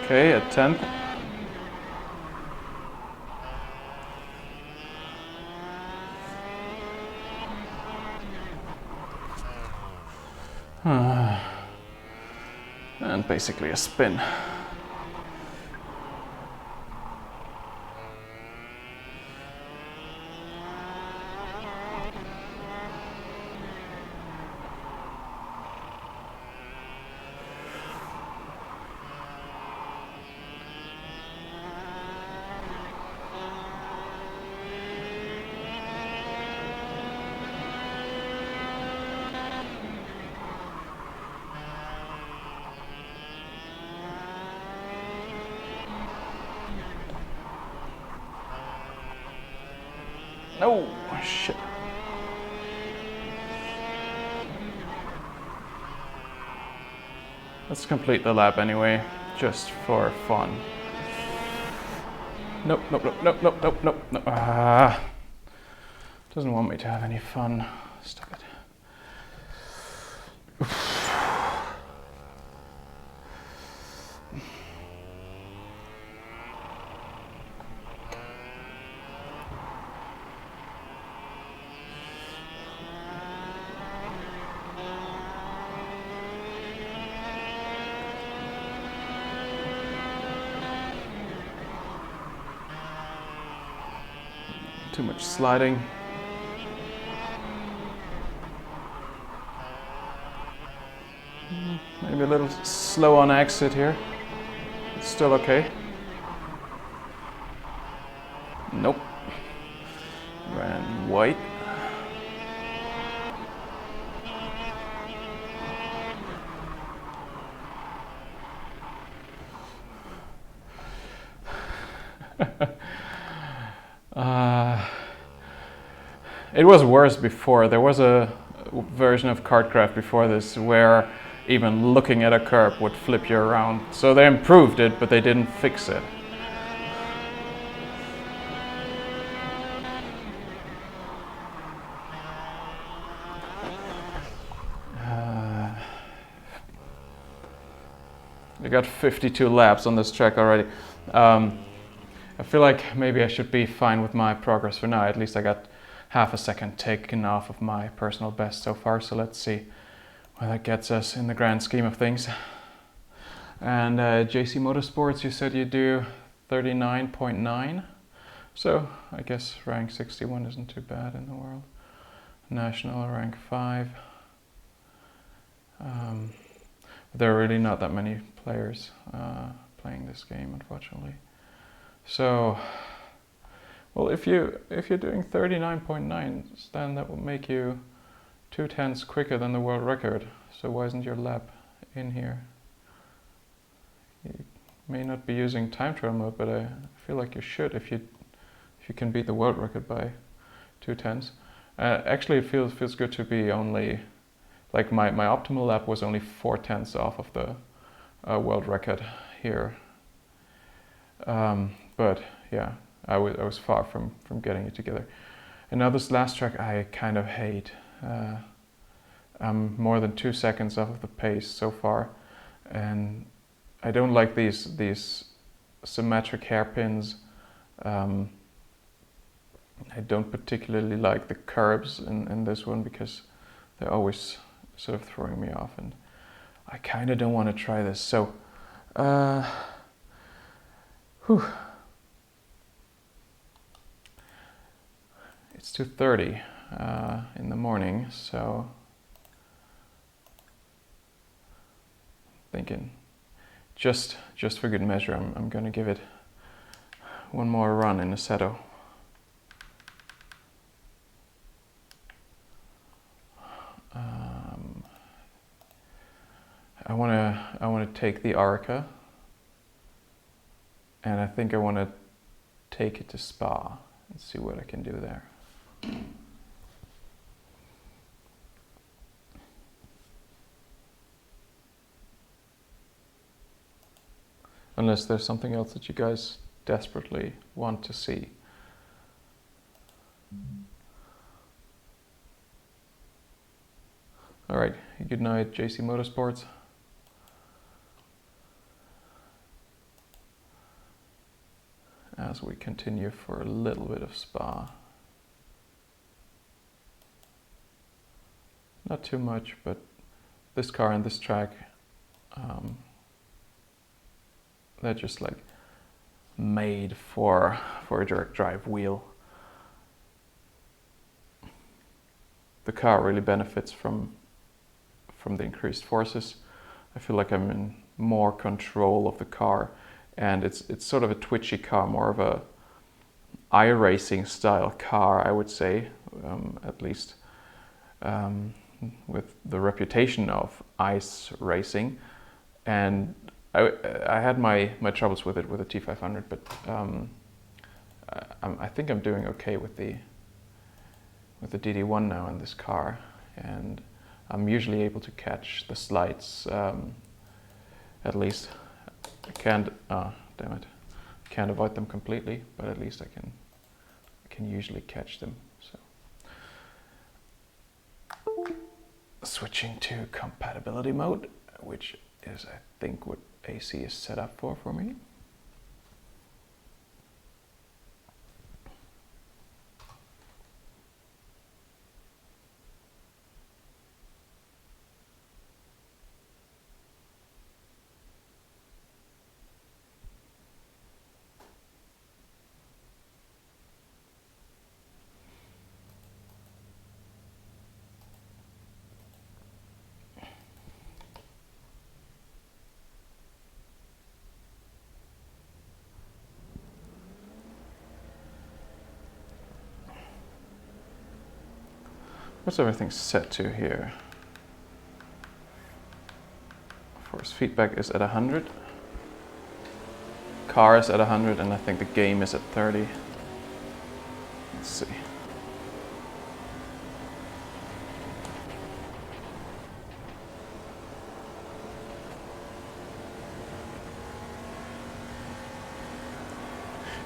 Speaker 1: Okay, at 10th. And basically a spin. No, shit. Let's complete the lap anyway, just for fun. Nope, nope, nope, nope, nope, nope, nope, nope. Doesn't want me to have any fun. Stop it. Too much sliding. Maybe a little slow on exit here. It's still okay. Nope. Ran white. It was worse before. There was a version of KartKraft before this where even looking at a curb would flip you around. So they improved it, but they didn't fix it. I got 52 laps on this track already. I feel like maybe I should be fine with my progress for now. At least I got half a second taken off of my personal best so far, so let's see where that gets us in the grand scheme of things. And JC Motorsports, you said you do 39.9, so I guess rank 61 isn't too bad in the world. National rank 5. There are really not that many players playing this game, unfortunately. So, well, if you're doing 39.9, then that will make you 2/10 quicker than the world record. So why isn't your lap in here? You may not be using time trial mode, but I feel like you should if you can beat the world record by 2/10. Actually, it feels good to be only, like my optimal lap was only 4/10 off of the world record here. But yeah, I was far from getting it together. And now this last track I kind of hate. I'm more than 2 seconds off of the pace so far, and I don't like these symmetric hairpins. I don't particularly like the curbs in this one because they're always sort of throwing me off, and I kind of don't want to try this. So, it's 2:30 in the morning, so thinking just for good measure, I'm gonna give it one more run in Assetto. I wanna take the ARCA, and I think I wanna take it to Spa and see what I can do there. Unless there's something else that you guys desperately want to see. All right, good night, JC Motorsports. as we continue for a little bit of Spa. Not too much, but this car and this track, they're just like made for a direct drive wheel. The car really benefits from the increased forces. I feel like I'm in more control of the car, and it's sort of a twitchy car, more of a iRacing style car, I would say, at least with the reputation of ice racing. And I had my troubles with it with the T500, but I think I'm doing okay with the DD1 now in this car, and I'm usually able to catch the slides. At least I can't. Damn it! Can't avoid them completely, but at least I can usually catch them. So, switching to compatibility mode, which is I think what AC is set up for me. What's everything set to here? Force feedback is at 100. Car is at 100, and I think the game is at 30. Let's see.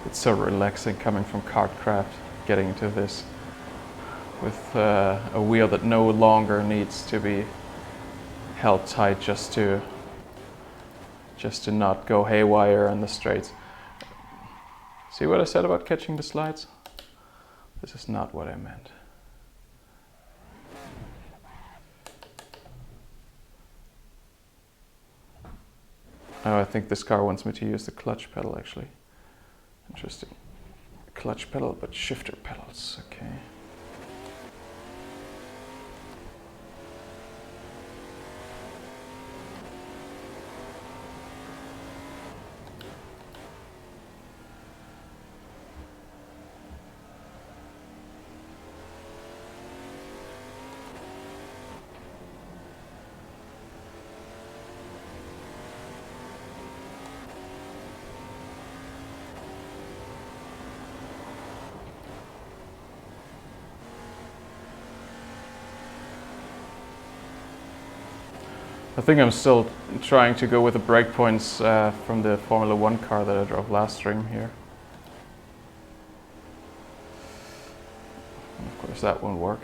Speaker 1: It's so relaxing coming from KartKraft, getting into this with a wheel that no longer needs to be held tight just to not go haywire on the straights. See what I said about catching the slides? This is not what I meant. Oh, I think this car wants me to use the clutch pedal actually. Interesting. Clutch pedal, but shifter pedals, okay. I think I'm still trying to go with the breakpoints from the Formula 1 car that I drove last stream here. And of course that won't work.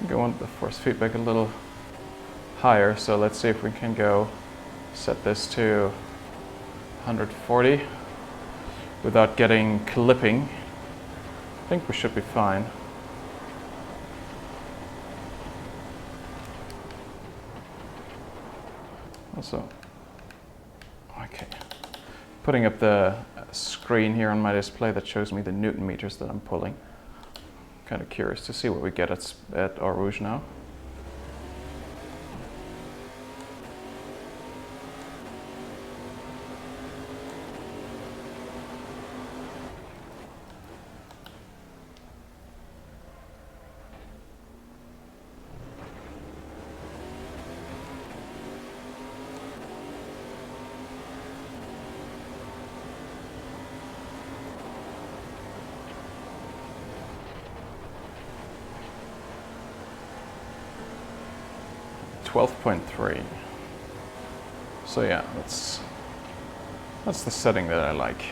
Speaker 1: I want the force feedback a little higher, so let's see if we can go set this to 140 without getting clipping. I think we should be fine. Also, okay, putting up the screen here on my display that shows me the Newton meters that I'm pulling. Kind of curious to see what we get at Eau Rouge now. .3. So yeah, that's the setting that I like.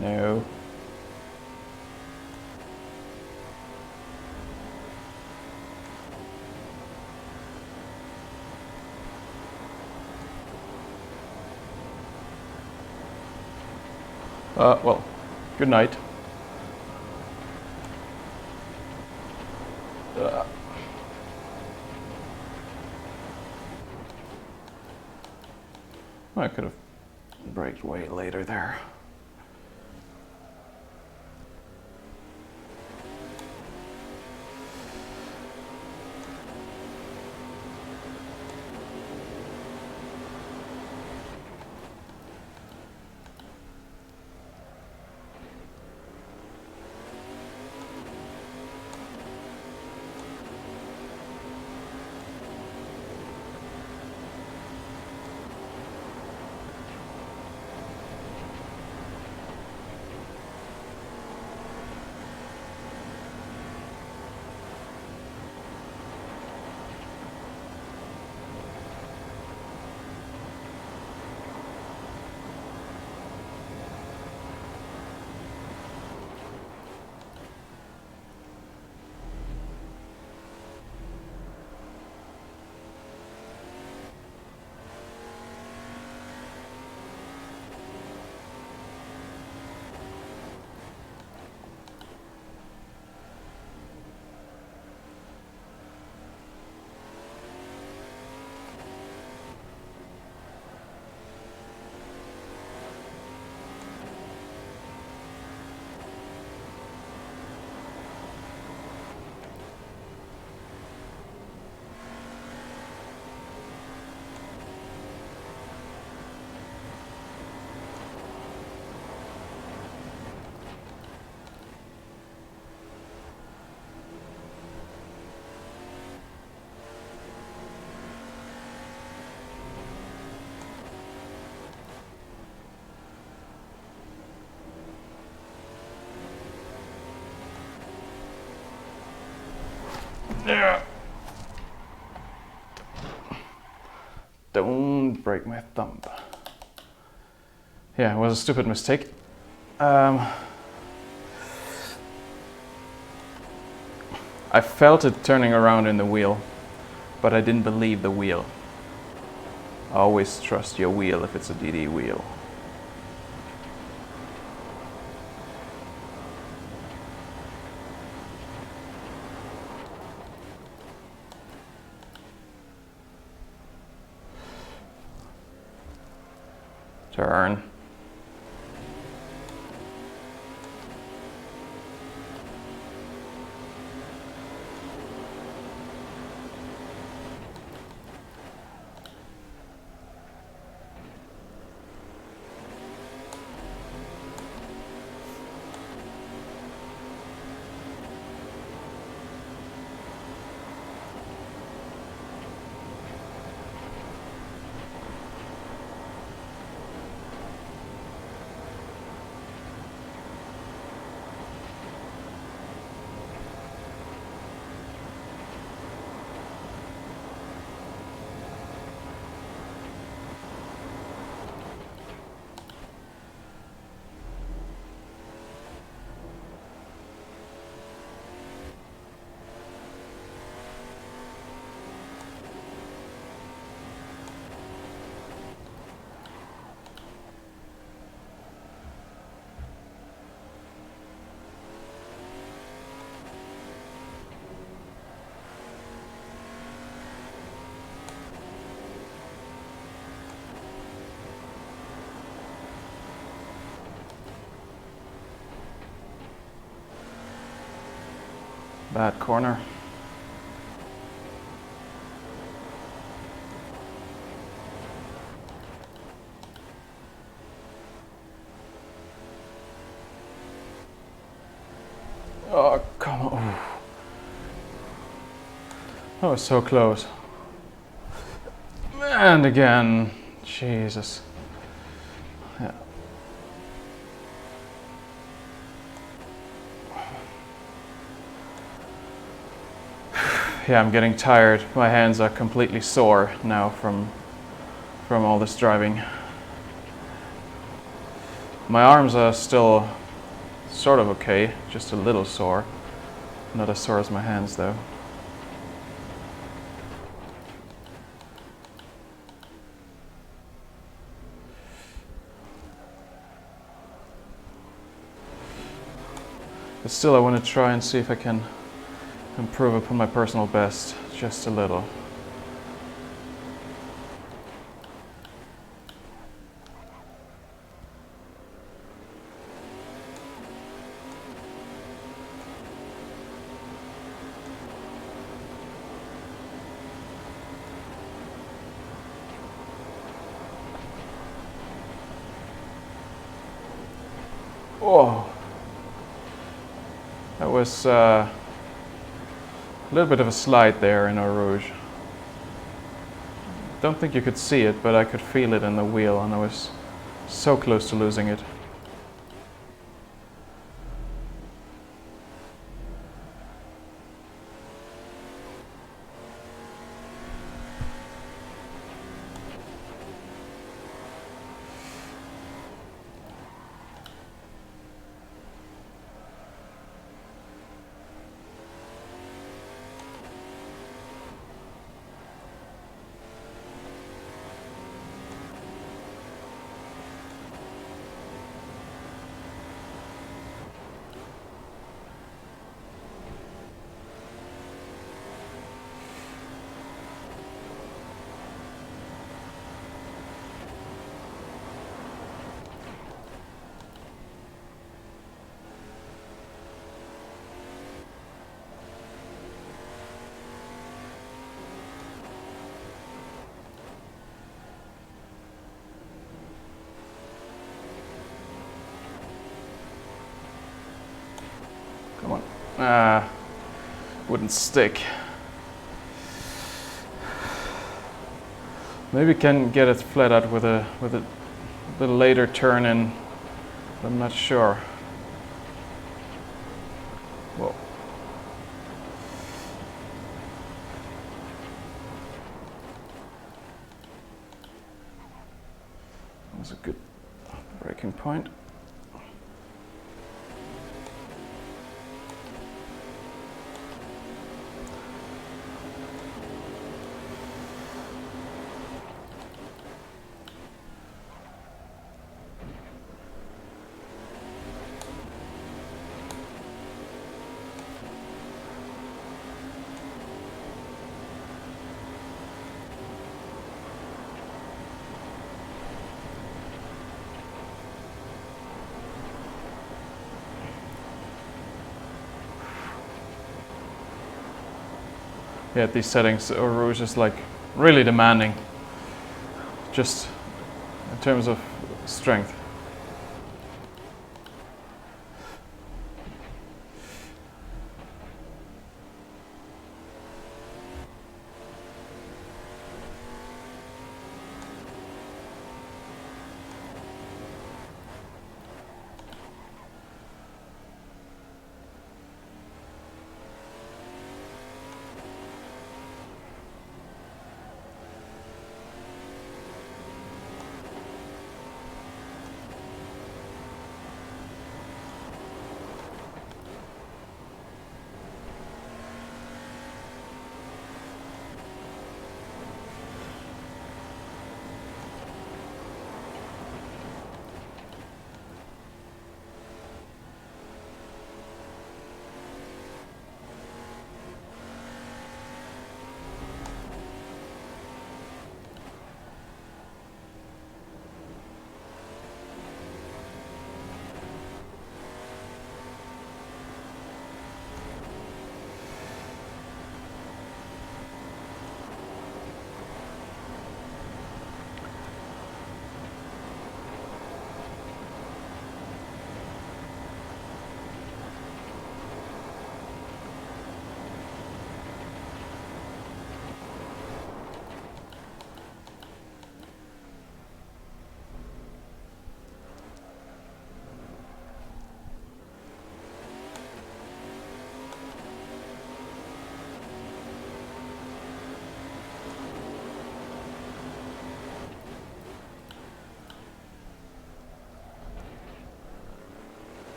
Speaker 1: No. Well, good night. I could have braked way later there. Don't break my thumb. Yeah, it was a stupid mistake. I felt it turning around in the wheel, but I didn't believe the wheel. Always trust your wheel if it's a DD wheel. Turn. Bad corner. Oh, come on. That was so close. And again, Jesus. Yeah. Yeah, I'm getting tired. My hands are completely sore now from all this driving. My arms are still sort of okay, just a little sore. Not as sore as my hands though. But still, I want to try and see if I can improve upon my personal best just a little. Oh, that was a little bit of a slide there in Eau Rouge. Don't think you could see it, but I could feel it in the wheel, and I was so close to losing it. Come on. Wouldn't stick. Maybe can get it flat out with a little later turn in. I'm not sure. Whoa. That was a good braking point. Yeah, at these settings, Eau Rouge is like really demanding, just in terms of strength.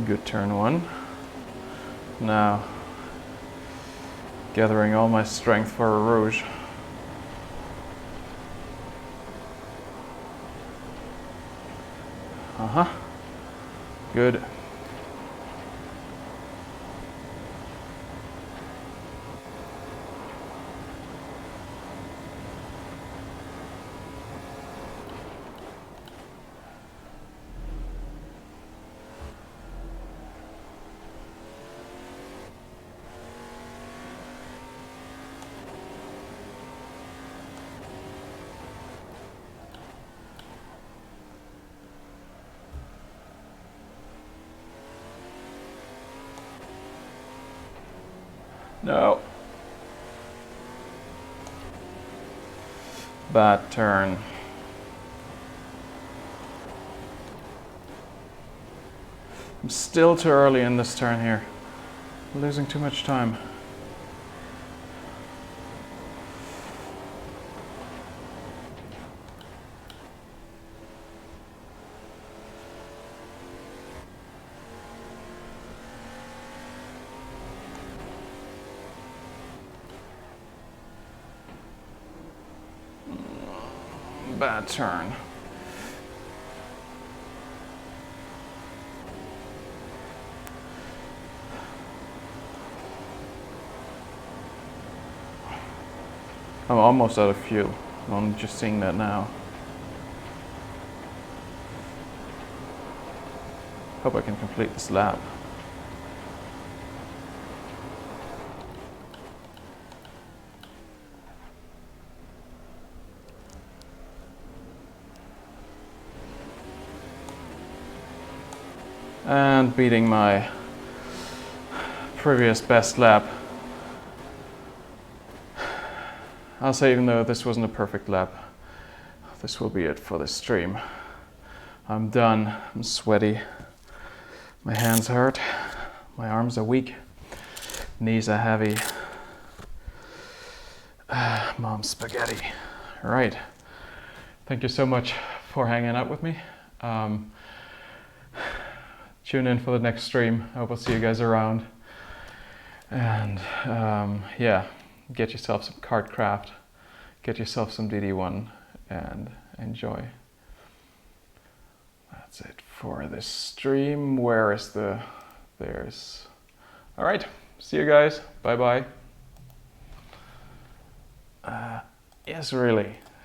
Speaker 1: Good turn one. Now, gathering all my strength for a rouge. Good. No. Bad turn. I'm still too early in this turn here. I'm losing too much time. Bad turn. I'm almost out of fuel. I'm just seeing that now. Hope I can complete this lap. And beating my previous best lap. I'll say, even though this wasn't a perfect lap, this will be it for this stream. I'm done. I'm sweaty. My hands hurt. My arms are weak. Knees are heavy. Mom's spaghetti. All right. Thank you so much for hanging out with me. Tune in for the next stream. I hope I'll see you guys around. And yeah, get yourself some KartKraft, get yourself some DD1, and enjoy. That's it for this stream. Where is the... There's... All right, see you guys. Bye-bye. Yes, really.